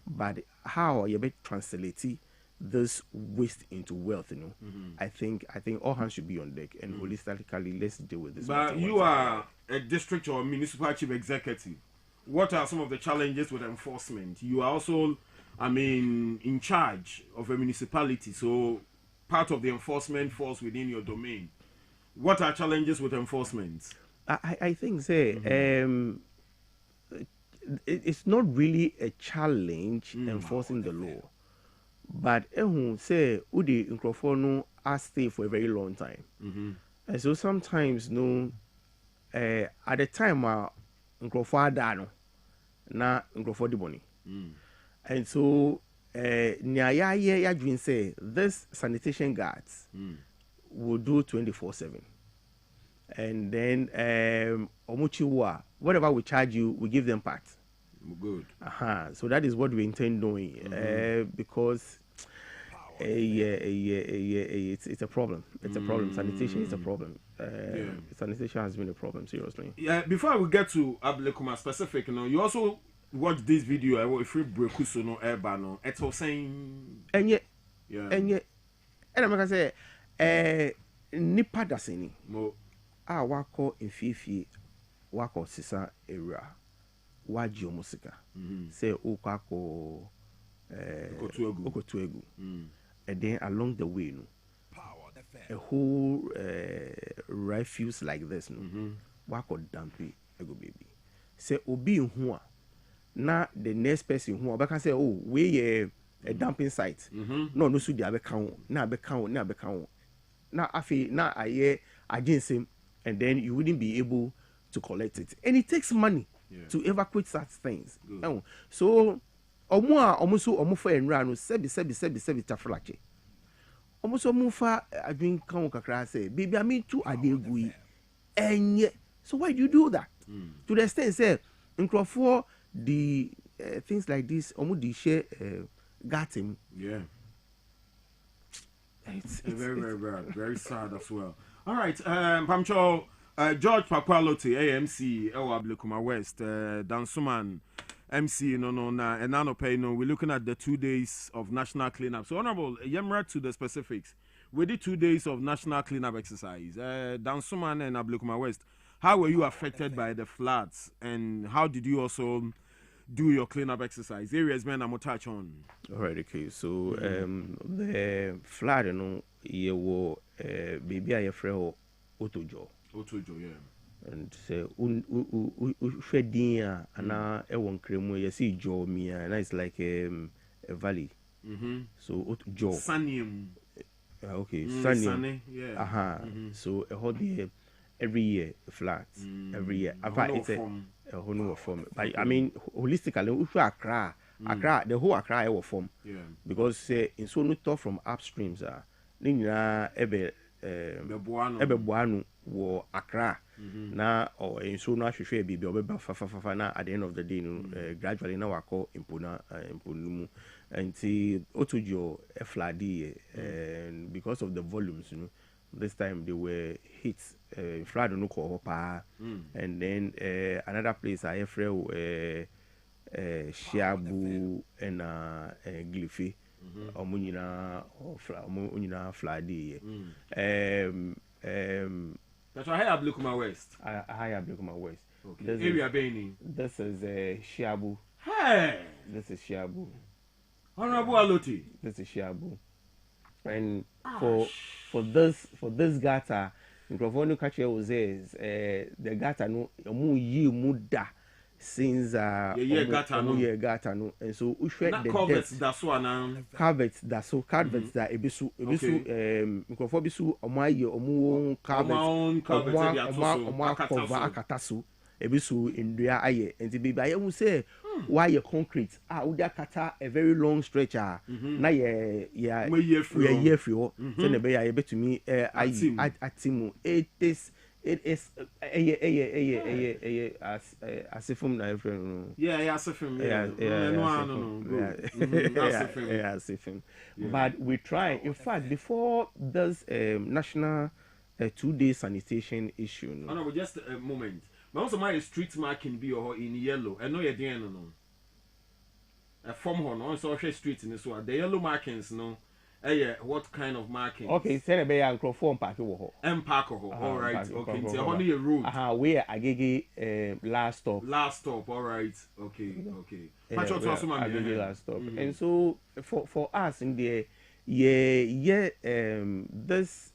But how you better translate this waste into wealth, you know? I think all hands should be on deck and holistically let's deal with this. But you are a district or municipal chief executive. What are some of the challenges with enforcement? You are also, in charge of a municipality, so part of the enforcement falls within your domain. What are challenges with enforcement? I think, say, it's not really a challenge enforcing the law, but say, Udi Nkrofo are stay for a very long time, and so sometimes at the time Nkrofo adano. Na Nkrofo di boni. And so ya dream say this sanitation guards will do 24/7. And then omuchiwa whatever we charge you we give them part. Good. So that is what we intend doing because it's a problem. It's a problem. Sanitation is a problem. Sanitation has been a problem, seriously. Yeah. Before we get to Ablekuma specific, you also watch this video. If we break no airbano, it's all saying. And yet, and I'm gonna say, nipa daseni. Wako infifi, wako sisa area, waji omusika. Say ukako okotuegu. And then along the way, a whole refuse like this, wako dumpy, ego baby. Say obi hua. Na the next person who can say, oh, we a dumping site. No, so the abe count, na abe count. Na afi na aye agency, and then you wouldn't be able to collect it. And it takes money to evacuate such things. So omufa enra no sebi taflache. Omufa adwin kan kakra say, baby, I mean to adegui. And so why do you do that? To the extent say Nkrofo the things like this almost share got him. Yeah. It's very sad as well. All right, Pamcho, George Pakwalote, AMC, Ablekuma West, Dansuman, MC, and Nanopay, we're looking at the 2 days of national cleanup. So, Honorable, Yemra to the specifics. We did 2 days of national cleanup exercise. Dansuman and Ablekuma West, how were you affected by the floods, and how did you also do your cleanup exercise? Areas men I'm touch on. All right, okay. So the flood, you were baby I afraid Otojo, yeah. And say shedding and now one cremo you see Joe me and it's like a valley. So Joe. Sanium. Okay, Sunny. Yeah. So a whole year, every year flat. Every year. In fact, it's a whole new form. But I mean, holistically, we should Accra. Accra, the whole Accra will form. Yeah. Because in so no from upstreams ebe buanu wo Accra. Na or in so no hwehwe bibi obeba fa na at the end of the day gradually na wako imponumu until otujo fladi and because of the volumes, this time they were hit flood no ko pa and then another place I afraid Shiabu and Glifi omunyina fladi that's why I Blukuma West. I Blukuma West. Okay. Area Beni. This is Shiabu. Hey. This is Shiabu. Honorable Aloti. This is Shiabu. And for this gata, microphone catch here was the gata no mu muda since gata no and so we shred the carvets that so carvets that ebisu microphone bisu omu carvets cover akatasu ebisu indua aye enti baby aye hu say why your concrete would kata a very long stretch na ye free so na be ya betumi atimu it is asifum na friend asifum asifum but we try in fact before this national 2-day sanitation issue no just a moment. But also my street marking be in yellow. I know you're doing no. A form horn also street in this one. The yellow markings, no. What kind of markings? Okay, send a bay and form park. Park. All right. Okay. It's only a road. Where I gave last stop. All right. Okay. Last stop. And so for us in there, this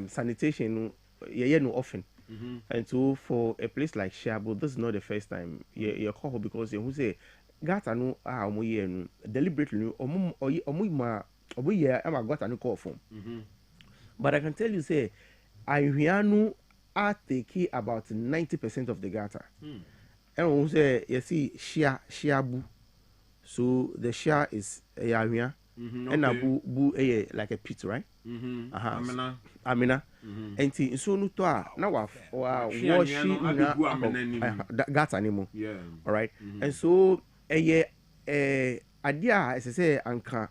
sanitation, no often. And so for a place like Shiabu, this is not the first time you call because you say gata no deliberately gata no call from. But I can tell you say I take about 90% of the gata. And we say you see Shiabu, so the Shia is a and bu like a pit, right? Amina. And so no to na washi na gata anymore. All right. And so idea as I say anka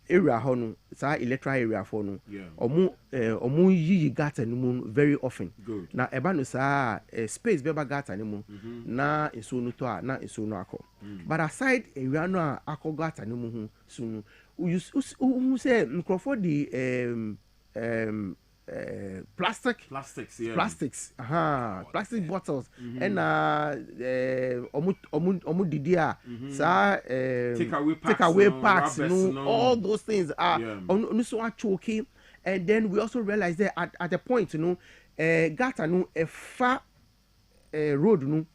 area hono sa electoral area for no omu yi gata no very often. Good. Na eba no sa space beba gata no na so no to na so no akọ. But aside area no akọ gata no mu so no who say microphone the plastics, plastic bottles and omu didia sa take away packs no all those things are so choking. And then we also realize that at the point gata no a far road no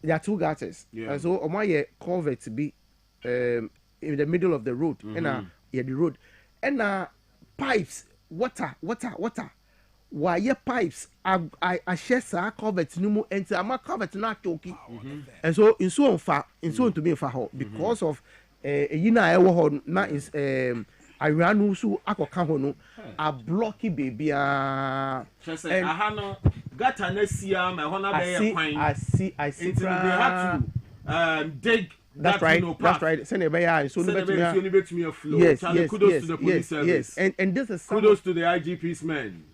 there are two gutters and so omo culvert be in the middle of the road and the road and pipes water wire pipes I share sa culvert no mu enti ama culvert na choki and so in so to be in fa because of eyi na ewo ho na is Iranu so akoka ho no a blocky baby say aha no gata na sia ma ho na be kwan I see they have to dig. That's right. Send a bayer so no flow. Yes. Kudos to the police service. And this is kudos to the IGP's men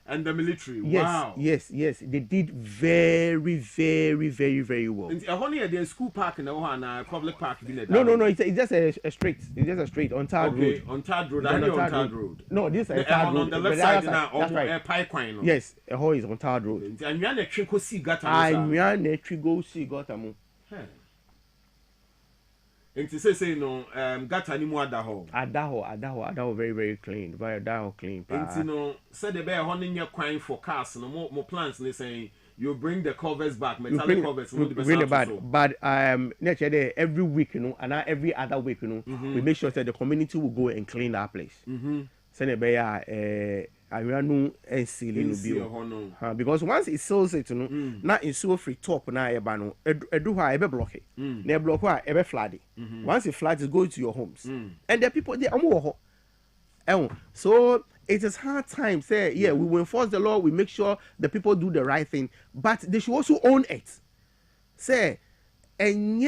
and the military. Wow. Yes. They did very, very, very, very well. And only the school park and the public park. No. It's just a straight. It's just a straight on Tard Road. On Tard Road. On Tard Road. No, this is Tard Road. On the left side now. That's right. Pipeline. Yes, a hole is on Tard Road. And we are the go see gata. Go see gata. Nti say no gata ni mu adaho very, very clean, very adaho clean. Nti no say the be ho nye kwan for cars no mo plans they saying you bring the covers back, metallic covers. Bring it back. But next year, every week, and every other week, we make sure that the community will go and clean that place. Send a I know and seal because once it sells it, not in so free top na ebano, do how ever block it. Ne block why ever flood it. Once it floods, it goes to your homes, and the people they are more. So it is hard time. Say we will enforce the law. We make sure the people do the right thing, but they should also own it. Say, and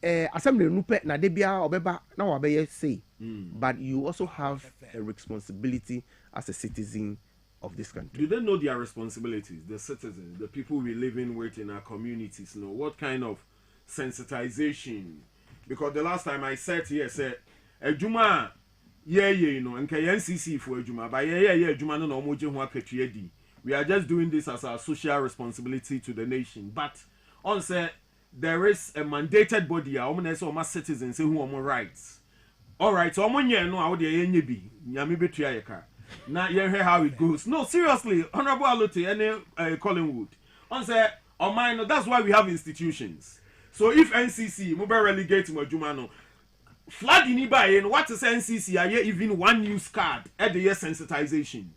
assembly nupe na debia obeba na wabeye say. But you also have a responsibility as a citizen of this country. Do they know their responsibilities, the citizens, the people we live in with in our communities? Know what kind of sensitization? Because the last time I sat here, said, Ejuma, and NCC for Ejuma, but Ejuma no moje. We are just doing this as our social responsibility to the nation. But on said, there is a mandated body, our citizens who are more rights. All right, so I'm no out there any be nyame betua yeka. Na hear how it goes. No, seriously, Honorable Alote and Collingwood. On say on mine, that's why we have institutions. So if NCC mobile relegate Majumano, flood in Iba and what is NCC? I hear even one news card at the year sensitization.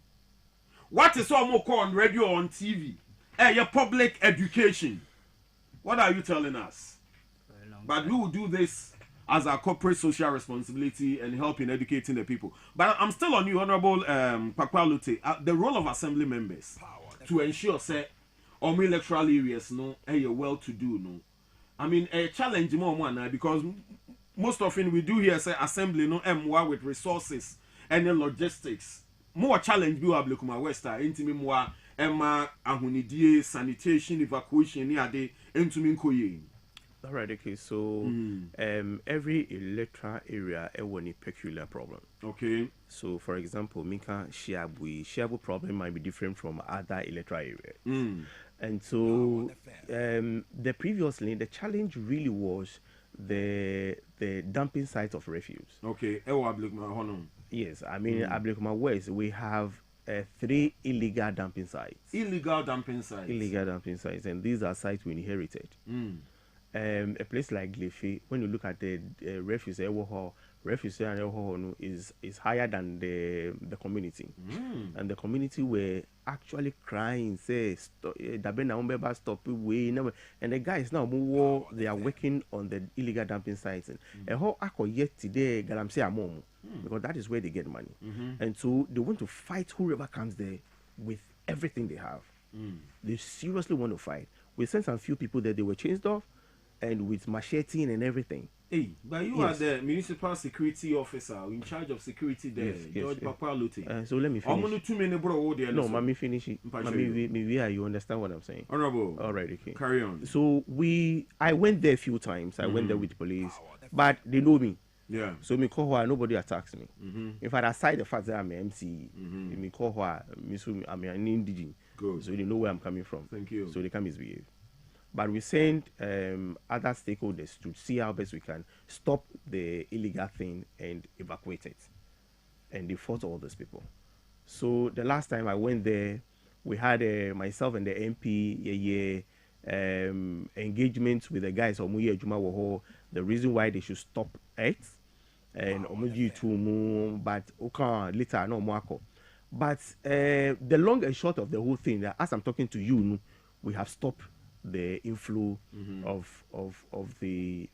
What is all more on radio or on TV? Your public education. What are you telling us? But we will do this as our corporate social responsibility and help in educating the people. But I'm still on you, Honorable Pakwalute. The role of assembly members to ensure, say, our electoral areas, no, well-to-do, no. I mean, a challenge more now because most often we do here say assembly, no, more with resources and logistics. More challenge we have look my West, intimi more, Emma, ahunidie, sanitation, evacuation, near the intimi koye. All right, okay. So every electoral area has a peculiar problem. Okay. So, for example, Mika Shiabu problem might be different from other electoral areas. And so, previously, the challenge really was the dumping sites of refuse. Okay. Yes, I mean, Ablekuma West, we have 3 illegal dumping sites. Illegal dumping sites. Illegal dumping sites, and these are sites we inherited. A place like Glefe, when you look at the refuse is higher than the community, and the community were actually crying, say, stop, and the guys now they are working on the illegal dumping sites, and how yet today, because that is where they get money, and so they want to fight whoever comes there with everything they have. They seriously want to fight. We sent some few people there; they were chased off. And with machete and everything. Hey, but you are the municipal security officer in charge of security there, George Pakwalute. So let me finish. I'm going to 2 minutes, bro. No, let me finish it. You understand what I'm saying? Honorable. All right, okay. Carry on. So I went there a few times. I went there with police, but they know me. Yeah. So me call her, nobody attacks me. In fact, aside the fact that I'm an MC, me call her, I'm an indigene. Good. So they know where I'm coming from. Thank you. So they can misbehave. But we send other stakeholders to see how best we can stop the illegal thing and evacuate it. And they fought all those people. So the last time I went there, we had myself and the MP engagement with the guys of Muye Juma Woho, the reason why they should stop it. And Omuji to but later no Mwako. But the long and short of the whole thing, that as I'm talking to you, we have stopped the inflow of the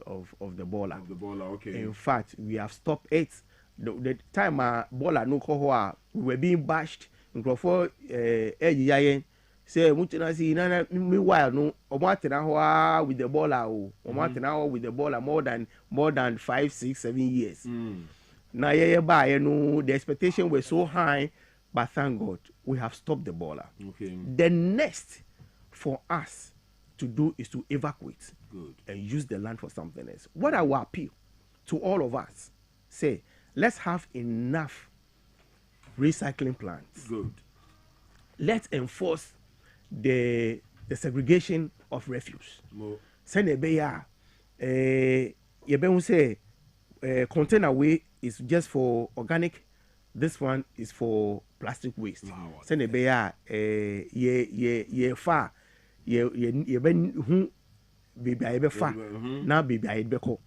baller. Of the baller, okay. In fact, we have stopped it. The time baller no kohwa, we were being bashed. Say mutinasi nana meanwhile no omatena with the baller with the baller more than 5, 6, 7 years. Now the expectation was so high, but thank God we have stopped the baller. Okay. The next for us to do is to evacuate. Good. And use the land for something else. What I will appeal to all of us, say, let's have enough recycling plants. Good. Let's enforce the segregation of refuse. Send container way is just for organic. This one is for plastic waste. Send far. ye ben hu baby I be fa na baby I be ko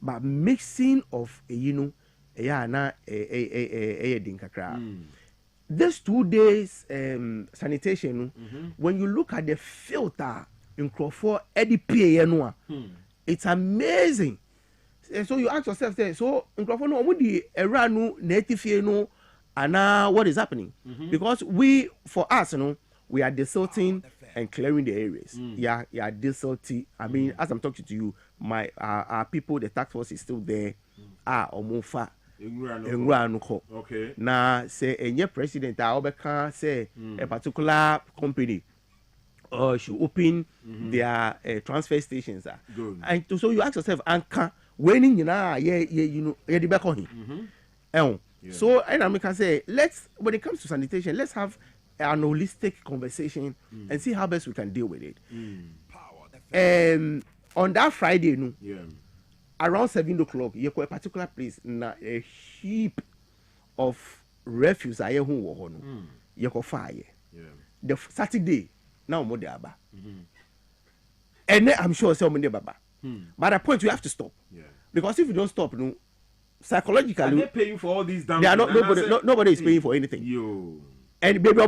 but mixing of na din kakra. These 2 days sanitation when you look at the filter in Crawford Eddie PA it's amazing. So you ask yourself so in Crawford no omudi era no native no and what is happening because for us we are desilting and clearing the areas. Yeah, desilting. I mean, as I'm talking to you, our people, the task force is still there. Omofa. Okay. Now, say a new president, I say a particular company should open their transfer stations. Good. And so you ask yourself, Anka, when the back on him. So and I can say, when it comes to sanitation, let's have an holistic conversation and see how best we can deal with it. On that Friday, around 7 o'clock, you go a particular place, a heap of refuse. You go fire. The Saturday, now more there, and then I'm sure some money baba. But at a point you have to stop, because if you don't stop, psychologically, and they pay you for all these damn. They are nobody is paying for anything. And baby,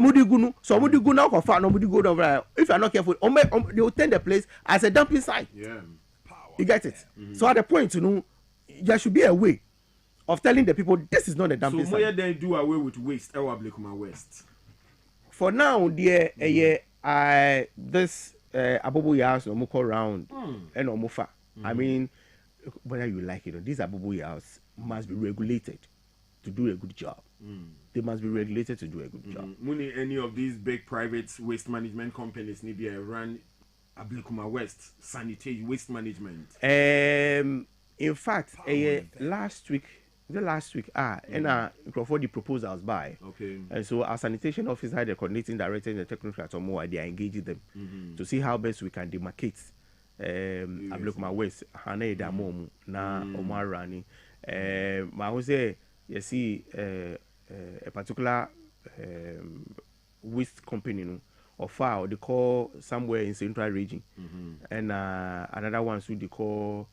so go now for far, nobody go down. If you are not careful, they will turn the place as a dumping site. You get it? So at the point, there should be a way of telling the people this is not a dumping site. So where they do away with waste, West. For now, dear, this Abobo house no more round and no more far. I mean, whether you like it, these Abobo house must be regulated to do a good job. They must be regulated to do a good job. Any of these big private waste management companies need to run Ablekuma West sanitary waste management. In fact, last week, and for the proposals by. Okay. And so our sanitation officer, the coordinating director, and the technical at they are engaging them to see how best we can demarcate Ablekuma West. Hane Damomu na Omar Rani. I would say you see a particular waste company or far they call somewhere in central region and another one so they call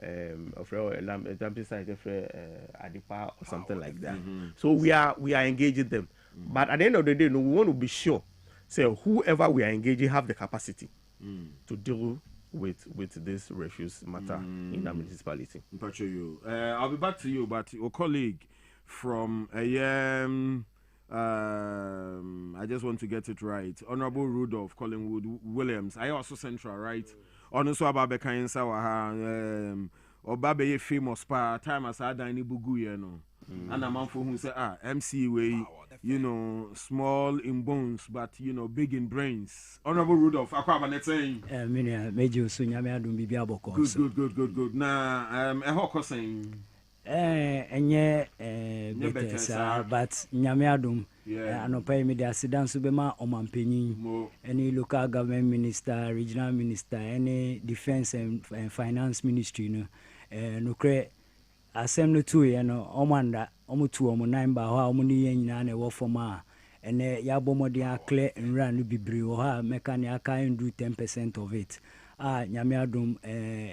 dumping site Adipa or something like that. So we are engaging them, but at the end of the day, we want to be sure say whoever we are engaging have the capacity to deal with this refuse matter in the municipality. I'll be back to you, but your colleague from I just want to get it right. Honorable Rudolph Collingwood Williams. I also Central, right? Also Ababe Kainsa Obabe famous pa time as I dine bugu and a man for who say MC way, small in bones but big in brains. Honorable Rudolph Akwabanet saying Major Sunyame Adum Bibiaboko. Good. Now a hawker saying enye better but nyame adum anopai me dey asidan so be ma omampanyin any local government minister, regional minister, any defense and finance ministry no kre asem no tu ye no omanda omutu omunnan ba ho omu ni nyina na wo forma ene ya bomodi akle nra no bibiri wo ha mechanic can do 10% of it. Nyame adum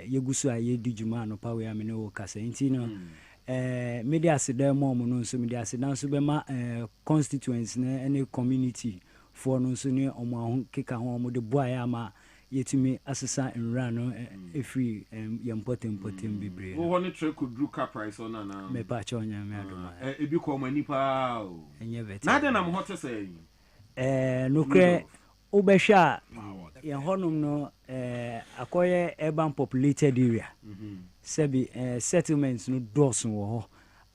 yegusu ayedi juma no pawe amene wo kasa nti no media sedem mom no so media sedan so be ma constituents na any community for no so ne omo keka ho omo de boa ya ma yetumi asesa nra no every important bibre wo ne tre could do car price on na me pa cha onya me adoma e bi ko mani pa o enye vet na de na mo hote say no kre obehwa ye honum no akoye urban populated area sebi settlements no doors no ho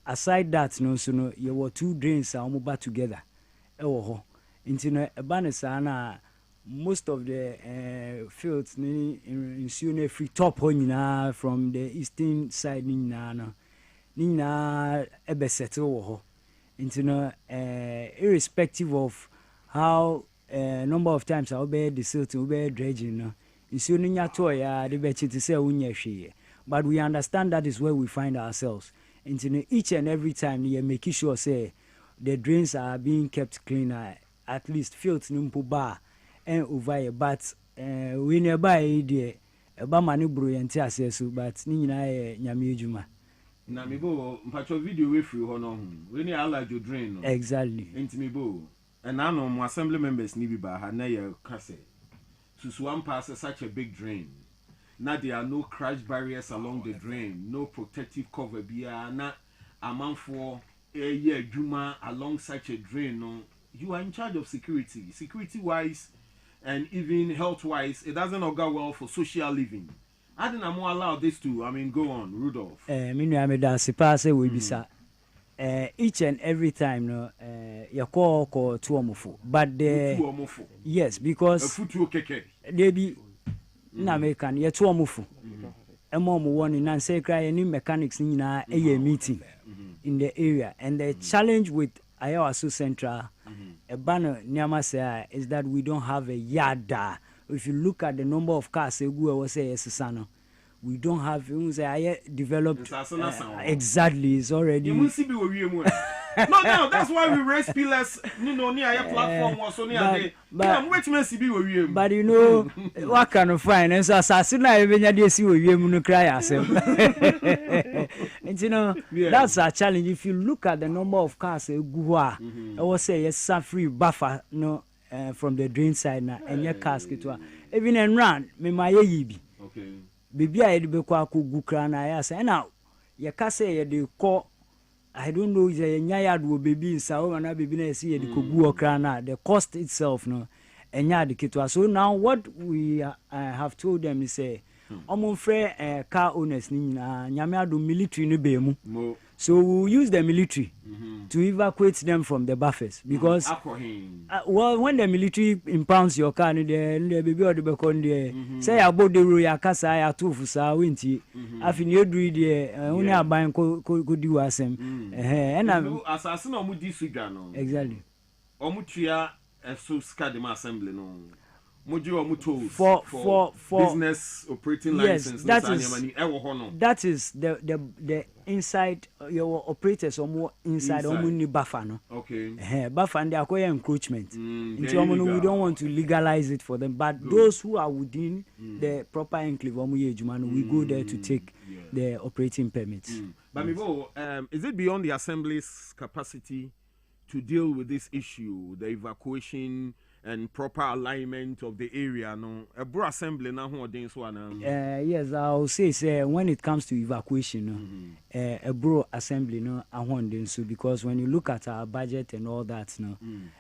aside that no so no ye were two drains a omo ba together e wo ho nti no eba ne sa na most of the fields ni nsuo na free top ho nyina from the eastern side ni nyina ebe settle wo ho nti no irrespective of how number of times I'll be the silt will be dredging nsuo no nya to ya de be chiti say unya hwe but we understand that is where we find ourselves into each and every time you make sure say the drains are being kept clean at least fields nimpo bar and over but we nearby dear eba mani bro yente asesu but ni nyina ye nyame edwuma na me bo mpacho video we free ho no ho we ni ala jo drain no exactly ntimi bo and I know my assembly members ni bi ba ha na ye kase to one pass such a big drain. Now there are no crash barriers along the drain, no protective cover. Na a month for a year juma along such a drain. No, you are in charge of security wise, and even health wise. It doesn't go well for social living. I didn't more allow this to. I mean, go on, Rudolph. Each and every time, no, you call two omofo, but the yes, because they be na American ye two omofo. Emo mo one in say cry any mechanics ni na a meeting in the area, and the challenge with Ayawaso Central, a banner nyama say is that we don't have a yard. If you look at the number of cars, was say yes, we don't have developed exactly. It's already. No, that's why we raise pillars. Near platform was only a but you know what kind of finance assassinate even you see we cry ourselves. And you know that's a challenge. If you look at the number of cars, I will say yes, free buffer from the drain side now, and your casket even and run me my yibi. Okay. Baby, I be kwa kugukra na ya say now ye ka say ye de call I don't know is a nyaya do baby in sao na baby na see ye de kogu okra na the cost itself no enya de kitwa. So now what we have told them is say omon frɛ car owners ni nyina nyame ado military no be mu. So we'll use the military to evacuate them from the buffers because well, when the military impounds your car, the baby or the becon there say about the royal casa, I two for sa winty. I think you do the only a buying could do as him. And I'm assassin or Mudisugano. Exactly. Omutria so scadima assembly no. For business operating license. That is the inside your operators or more inside only buffer no. Okay. Buffer and they are encroachment. We don't want to legalize it for them, but those who are within the proper enclave we go there to take the operating permits. But is it beyond the assembly's capacity to deal with this issue, the evacuation and proper alignment of the area? No, a bro assembly now yes, I'll say when it comes to evacuation, a bro assembly no so because when you look at our budget and all that,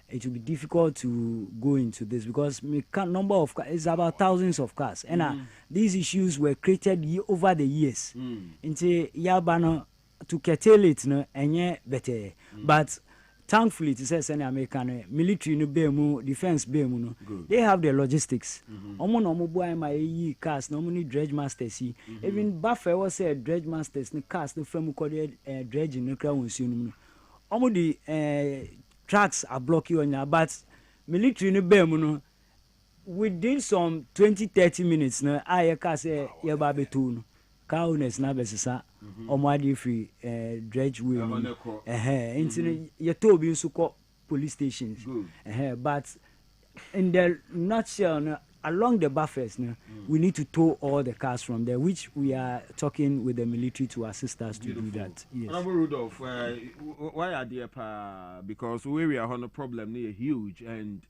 it will be difficult to go into this because number of cars is about thousands of cars, and these issues were created over the years. Into Yabano to curtail it, and better, but. Thankfully, it says any American military no bemu defense bemu no. They have the logistics. Omo boy my cars no money dredge masters. Even Buffer was said dredge masters no cars no from dredge no crowd no. Omo the tracks are blocking on ya, but military no bemu no. Within some 20-30 minutes no, I can say ye babetu no. Cowness na besisa omwadi free dredge way into you told you so police stations but in the nutshell along the buffers we need to tow all the cars from there, which we are talking with the military to assist us to do that. Yes. Honorable Rudolph, why are there because where we are on the problem near huge, and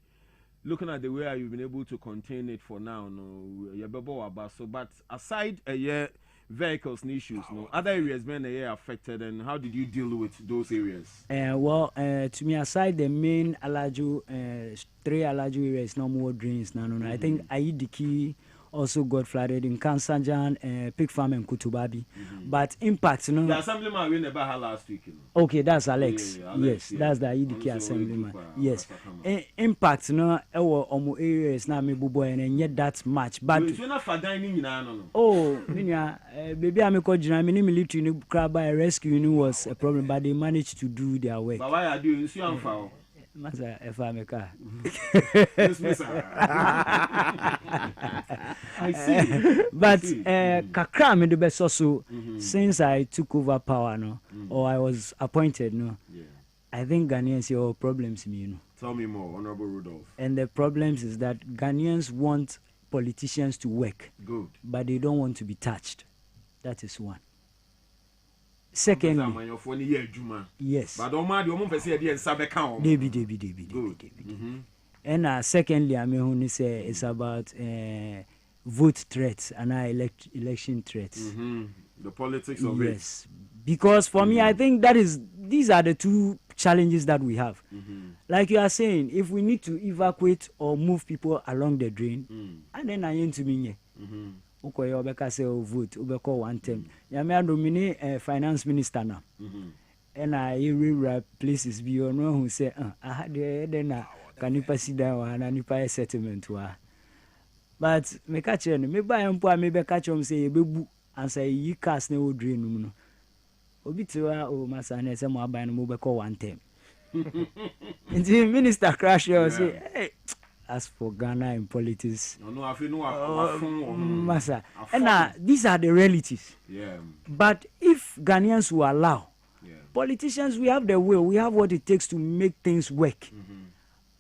looking at the way you've been able to contain it for now, but aside a year vehicles and issues, other areas been affected, and how did you deal with those areas? To me, aside the main Alaju, 3 Alaju areas, no more drains. I think Aidiki also got flooded in Kansanjan, Pig Farm, and Kutubabi. But impact, the assemblyman we never had last week. Okay, that's Alex. Yes, that's the Aidiki assemblyman. Yes, impact, omo areas now me buboy and yet that much. But baby, I'm a military crab by rescue was a problem, but they managed to do their work. But why are you doing so? Masa if I'm a car. I see. But kakra me the best also since I took over power or I was appointed I think Ghanaians have problems Tell me more, Honorable Rudolph. And the problems is that Ghanaians want politicians to work. Good. But they don't want to be touched. That is one. Secondly, yes. But Debbie. And secondly, I mean, it's about vote threats and election threats. The politics of it. Yes, because for me, I think these are the two challenges that we have. Like you are saying, if we need to evacuate or move people along the drain, and then I ain't to me. Okay, Obeka say vote, Obeka 1 term. Yamia nominate finance minister now. And I hear places beyond who say, I had the then can you pass it down and you pay a settlement to her. But me catch you, me buy and poor, maybe catch him say, Babu, and say, you cast no drain. Obitua, oh, my son, as a more by Mobeko 1 term. And the minister crash, you say, hey. As for Ghana in politics, Massa. And these are the realities. Yeah. But if Ghanaians will allow, politicians, we have the will, we have what it takes to make things work.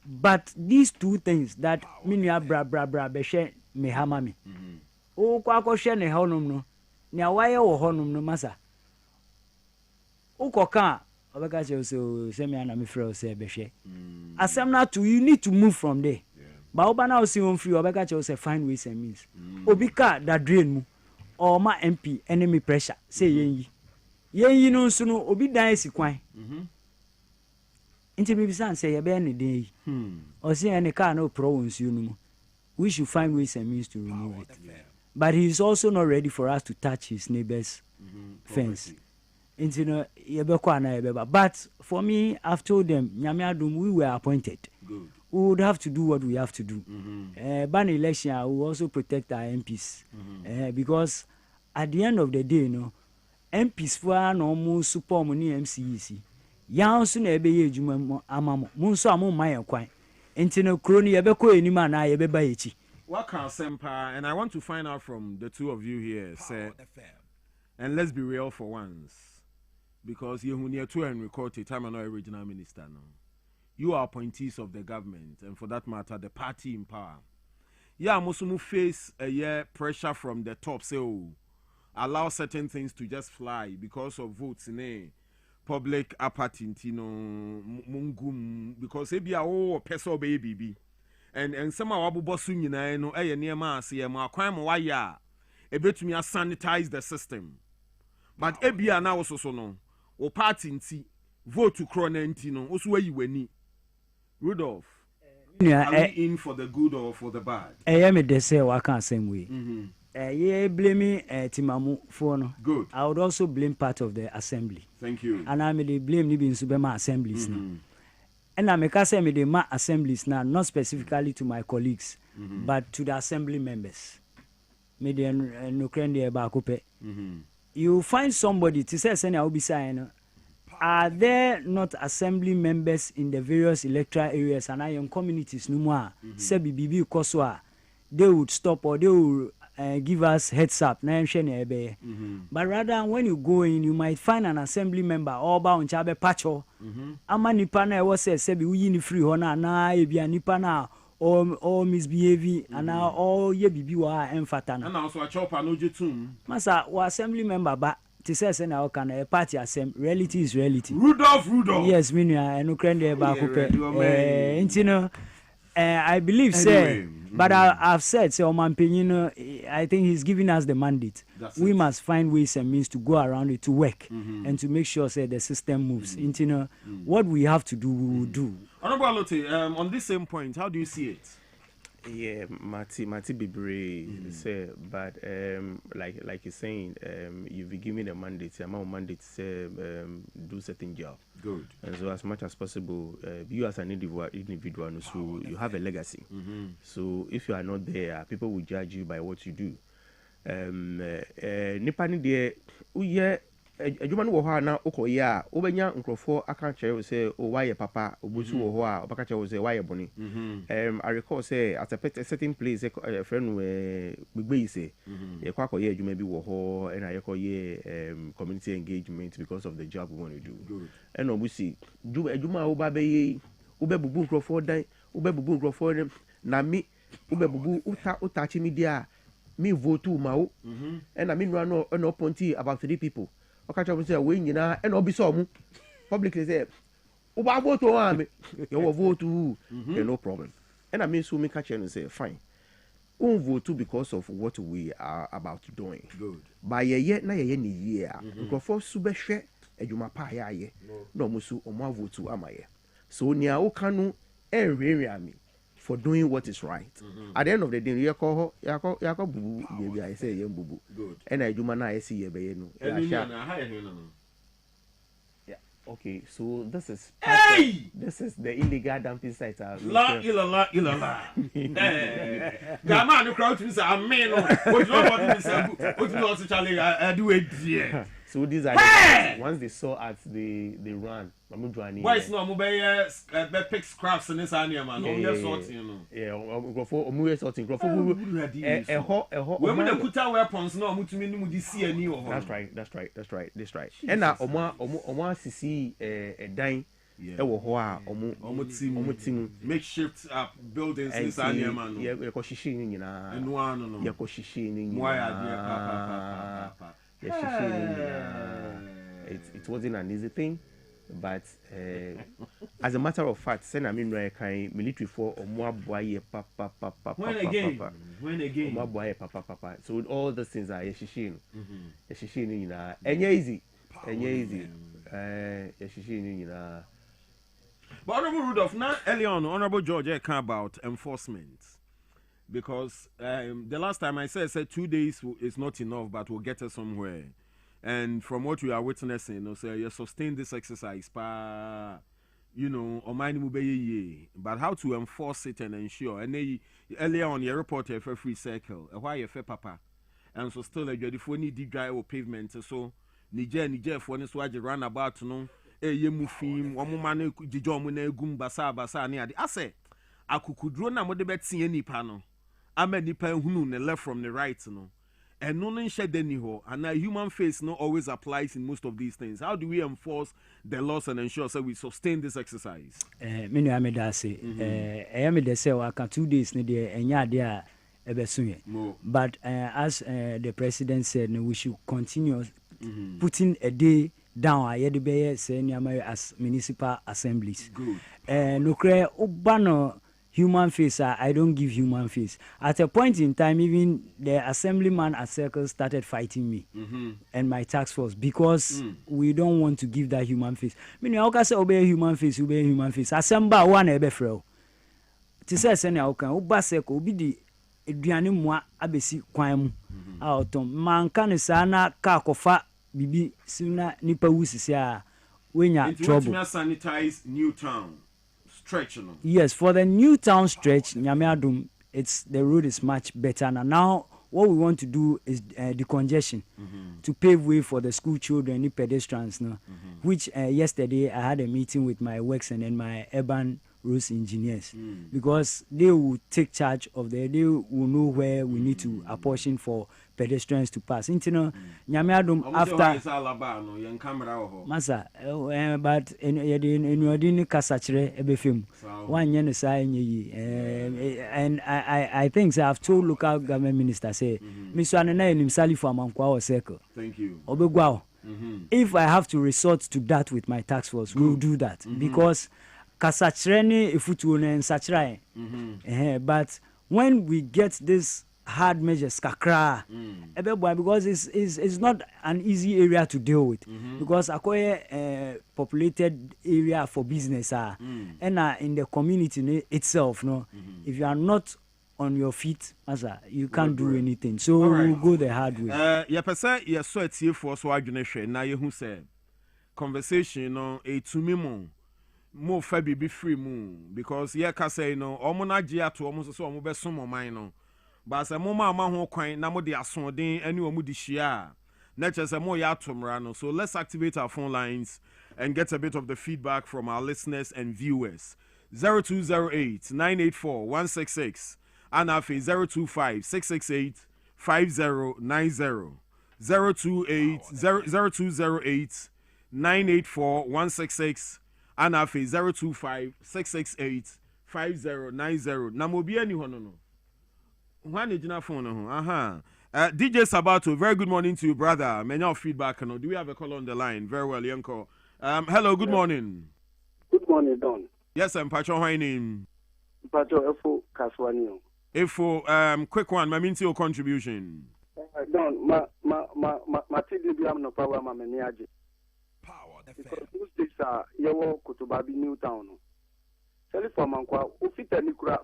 But these two things that minya bra beshe me hamami. O kwa she ne honum no. Ni awaye wo honum no masa. O koka obeka che so se me ana me frɛ se beshe. Asem na to you need to move from there. But Obana was on free, Obeka chose find ways and means. Obika that drain mu or my MP enemy pressure. Say ye no sunu obi dan si kwan. Inti me san say ye be any day. Or say any car no problems you know. We should find ways and means to remove it. But he is also not ready for us to touch his neighbor's fence. Inti no ye be kwa na ye be. But for me, I've told them, Nyame adum we were appointed. Good. We would have to do what we have to do. Ban election, we will also protect our MPs. Because at the end of the day, you know, MPs for no support money MCEC. Yan soon ebe ye juma amamo. Munso amu maya kwai. Entino kroni ebe ko enima na ebe ba echi. What can Sempa, and I want to find out from the two of you here, say, and let's be real for once, because you near to and record a time no original minister no. You are appointees of the government, and for that matter, the party in power. Yeah, most of face a year pressure from the top, say, oh, allow certain things to just fly because of votes in a public apartment, you know, mungum, because they be a oh, peso baby. And somehow Abu Bosun, you know, near mass, yeah, my crime, why, yeah, a bit me sanitize the system. But Ebia now also so no, or party in vote to Cronentino, also where you were need. Rudolph, are we in for the good or for the bad? I am a say I can't same way. Yeah, blaming Timamu for no. Good. I would also blame part of the assembly. Thank you. And I may blame Libin Subema assemblies now. And I make say me the ma assemblies now, not specifically to my colleagues, but to the assembly members. Me the no krende ba kope. You find somebody to say I will be saying. Are there not assembly members in the various electoral areas and iron communities no more? Say BB Koswa, they would stop or they will give us heads up. But rather when you go in, you might find an assembly member all bound chabe pacho. Ama nipana was say sebi uyi free hona na ebia nipana or misbehaving and all ye bibi wa emfatana. And also a chopper no jitum. Masa wa assembly member ba. Say now can a party assembly. Reality is reality. Rudolph. Yes, Minya and Ukraine I believe say, but I've said so I think he's giving us the mandate. We must find ways and means to go around it to work and to make sure say the system moves. What we have to do, we will do. Honorable Alote, on this same point, how do you see it? Yeah, Mati Bibre say, but like you're saying, you've been given a mandate, amount of mandate say do certain job. Good. And so as much as possible, you as an individual, so you have a legacy. So if you are not there, people will judge you by what you do. Nipani de uye adwuma wo ho na okoye a obenya nkrofo aka kire say o waye papa obusu wo ho a obaka kire say waye boni. I recall say at a certain place a friend we gbegbe say ye kwa koye adwuma bi wo ho and I koye community engagement because of the job we want to do. Good. And obusi adwuma wo ba be ye obebubu nkrofo dan obebubu nkrofo na mi ubebubu utachi media me vote ma wo and I mean run no ponti about 3 people okacha mo say we nyina and obi so mu publicly say uba vote o me you vote no problem and I mean so me catch and say fine vote because of what we are about doing good by ye na ye ni year nkofo su behwe adwuma pa ya ye no musu omo vote amaye so nia wo kanu enwere me for doing what is right. At the end of the day, you call bubu, baby. I say, young bubu. Good. And I do man, I see you, baby. Yeah. Okay, so this is this is the illegal dumping site. La. Gama no crowd to say amen. What you want to say? What you want to Charlie? I do it here. So these are the once they saw at they run. Why is no mobile pick scraps in this area, man? Yes, sorting, you know. Yeah, go for sorting. Go for when the kuta weapons, no, mutu this year new. That's right. And now, Oma CC a dine. Makeshift buildings in this area, man. Yeah, we're cautioning, you know. And one, you're cautioning. Why are it wasn't an easy thing. But as a matter of fact, send I mean right military for more boy papa. When again more boy papa. So all the things are yeshishin you know and easy yeshishin you know. But Honorable Rudolph, now early on, Honorable George came about enforcement because the last time I said 2 days is not enough, but we'll get us somewhere. And from what we are witnessing, you know, so you sustain this exercise, you know, but how to enforce it and ensure. And they, earlier on, you report a free circle, why you fair papa, and so still a good if we need dry or pavement. So Niger for this why you run about to know ye mufim, one man the jomune gum basa near the assay. I could draw na what the bet see any panel. I met the pen who left from the right, you know. And no one shed any ho, and a human face not always applies in most of these things. How do we enforce the laws and ensure that we sustain this exercise? Many amedase. I am the say I can 2 days near and yadia ebesunye. But as the president said, we should continue putting a day down. I had the say as municipal assemblies. Good. No cray ubano. Human face, I don't give human face. At a point in time, even the assemblyman at Circle started fighting me and my task force because we don't want to give that human face. Meaning, I can say obey human face. Assemble one ebe frel. To say send I can oba Circle be the eduane mua abesi kwan mu. Autom man kan sana ka kofa bibi sina nipa wusisi a wenya trouble. Sanitize Newtown. Yes, for the Newtown stretch, Nyamiadum, the road is much better. Now, what we want to do is decongestion to pave way for the school children and pedestrians. Which yesterday I had a meeting with my works and my urban roads engineers because they will take charge of they will know where we need to apportion for pedestrians to pass. Intino Nyamiadum after Masa, but in Yodini Kasachre ebefim. One yen and I think I've told local government minister say Mr. Anana in Sali for Mankwa Circle. Thank you. Obegwao. If I have to resort to that with my task force, we'll do that because Kasachreni ifutuone and sachrai. But when we get this hard measures kakra because it's not an easy area to deal with because Akoye populated area for business and in the community itself if you are not on your feet you can't do anything so we'll go the hard way pesa ye so atie for so adwene hwe na ye hu say conversation etumi mo fa bibi free mu because ye ka say omo na gye ato omo so omo be som oman but say mo ma ho kwan na mo de asodin ani omo di hia na che say mo ya atomra no. So let's activate our phone lines and get a bit of the feedback from our listeners and viewers. 0208 984 166 and afi 025 668 5090 0208 984 166 and afi 025 668 5090 na mo bi ani ho no When did you phone? DJ Sabato, very good morning to you, brother. Many feedback. Do we have a call on the line? Very well, Yanko. Hello, good morning. Good morning, Don. Yes, I'm Pacho. How name? Pacho Efo Kaswanio. Efo, quick one. My your contribution. Don, ma TDB am no power ma meniaje. Power. Because those days are yewo kutubabi New Town. Telephone mankwa ufita nikura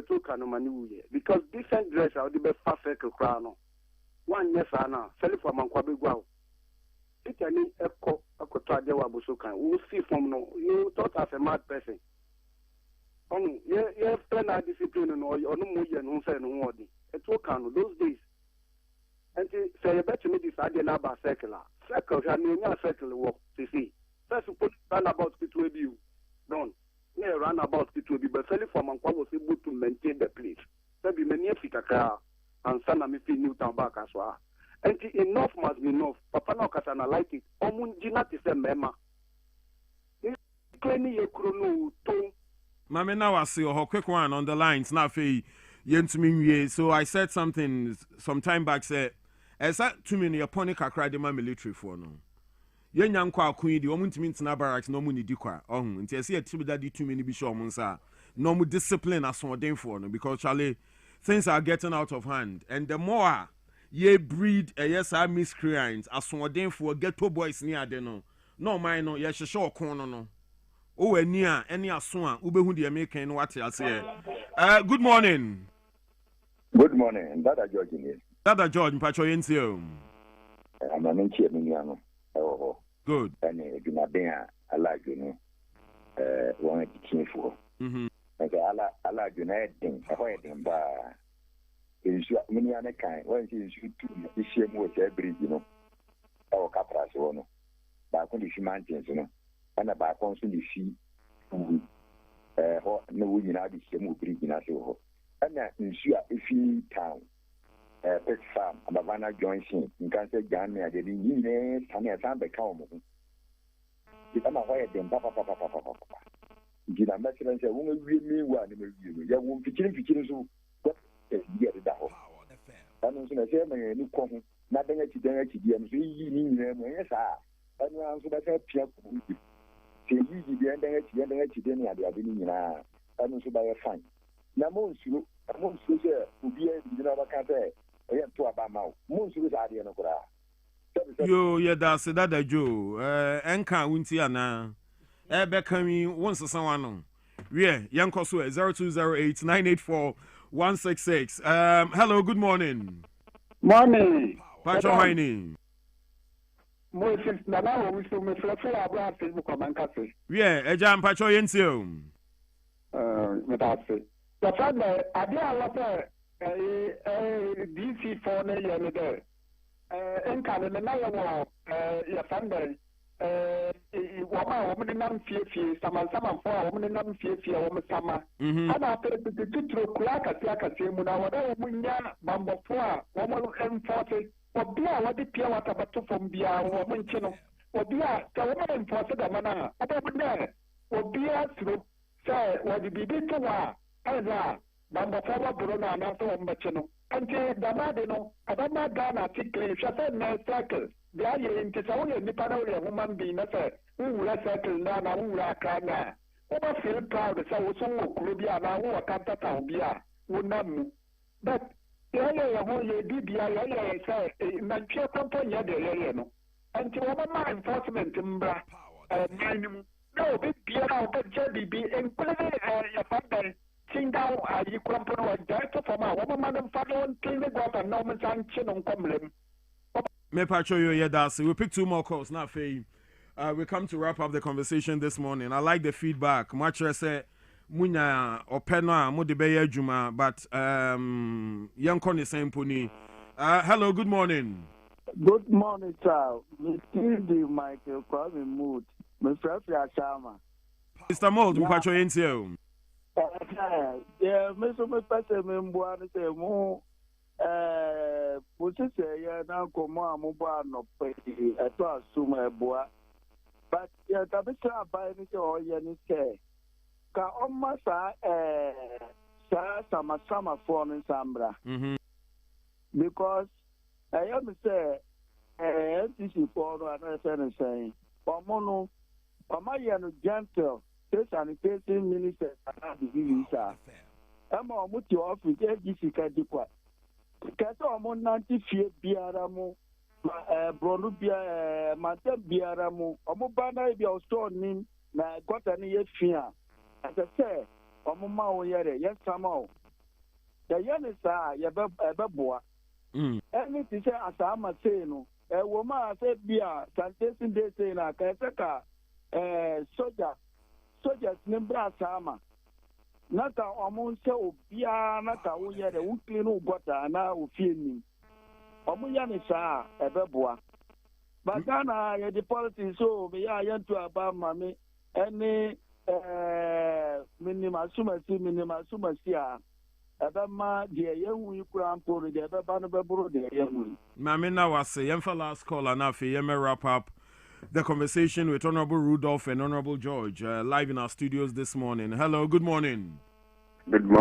to kanomani uye because different dress are the best perfect crown. One yes ana telephone mankwa begwa. Fita ni eko akotwa de wa busukan. We see from no you thought as a mad person. Ye plan a discipline no or no mo ye no say no wodi. It will can those days. And say bet me decide na ba circle. Circle ya no nya circle work to see. First put run about it will be you. Don't. Yeah, run about it will be but telephone man was able to maintain the place. There be many Africa and sana me feel New Town back as well. And enough must be enough. Papa no kasana like it. Omunjina ti se mema. Kleni ye krono to. Mame now I see a quick one on the lines now fe yentumi. So I said something some time back said as that too many upon kakra de military for no. Yen young kwa queen, the woman to mean na barracks no money dikwa. Until I see a tribute that too many bishop monsa. No more discipline as one for no because Charlie things are getting out of hand. And the more ye breed a yes I miscreants as one for ghetto boys near the no mine no yes show corner no. Oh near any aswan ube who the American what I say. Good morning. Good morning. Dada George is. Dada George Mpacho Yensio. I'm an inch of oh. Good. And you know, I like you know, one teaching for. And I like you know, avoiding by is many other kind. When you shoot the same with every, you know, our capras one. Back on the mountains, you know, and about constantly see, no, you know, the same will bring in us. And that is if you town. Pet farm, and Havana Johnson, in Cancer Jan, I didn't need Tanya Samba Calm. If I'm aware, then Papa. Did I mention and say, won't read me one? You won't be killing so what is the other? And as I say, my new comment, nothing at the energy, and see them, yes, I answer that Pierre. Say, you the energy, then I didn't know. I don't buy a fine. Now, most you will be a dinner cafe. Yo, yeah, that's that Joe. Enka Winti ana. Bekami once someone. Yeah, Yankosu 0208-984-166. Hello, good morning. Morning. Pacho Haini. Moses Nana, we saw me flat about Facebook or Mancassi. Yeah, Ejam Pacho Yensio. Metasi. The fact that I did a lot DC for the year there. And Canada, your Sunday. Woman, non fear, some for woman, non fear, woman summer. And after the two crack at Simona, whatever we are, Bamba 4, woman M40, or beer, what the Pia water from beer, woman channel, or beer, the woman enforced the manner, over there, or beer through, say, what the baby to and Bamba 4 Bruna and also Machino. Until Damadino, Adama Ghana, ticklish, I said, no circle. The idea in Tissaoya, Nipanoya, woman being a fair, who will settle down, who will cry. Over feel proud, so Krubia, who are Cantata, Bia, would not move. But the area of your DBI, say, Manchia Company, the until over enforcement in Bra, no, big Pierre, but Jebby be included your father. Down, you company was director for my woman and father and clean the water, no man's chin on Comlin. Me Pacho, yeah, that's it. We'll pick two more calls, not fair. We come to wrap up the conversation this morning. I like the feedback. Much I say, Munya or Pena, Modibeye Juma, but young Connie same pony. Hello, good morning. Good morning, child. Mr. Michael, call me mood. Mr. Chama. Mr. Mold, Pacho Yensio. Yeah, Mr. Person, Member, say more. Pussy say, yeah, now come on, mobile no pay at all, sumo boy. But yeah, Tabitha by any or any say. Ka on massa, sama for no sambra. Because I am say FCC for no another saying omono omayano gentle sanitation minister and the visa. Emma omuti office FCC kadikwa. Kato omo nanti fie biara mu bronu bia mantem biara mu omo bana bia o store nim na gota ni ye fia. As I say omo ma wo yere yes sama the yen is ebeboa. Any to say as I'm saying, a woman said, Bia, Santation Day saying, I can take soldiers named Brasama. Not a amount so Bia, not a way at a weekly no butter, and I will feel me. Omuyan is a beboa. But then I had the policy so we are young to about mammy, any minima sumasia. Abama the young grandpa, the Ababa, the young. Mamina was saying for last call and after you may wrap up the conversation with Honorable Rudolph and Honorable George live in our studios this morning. Hello, good morning. Good morning.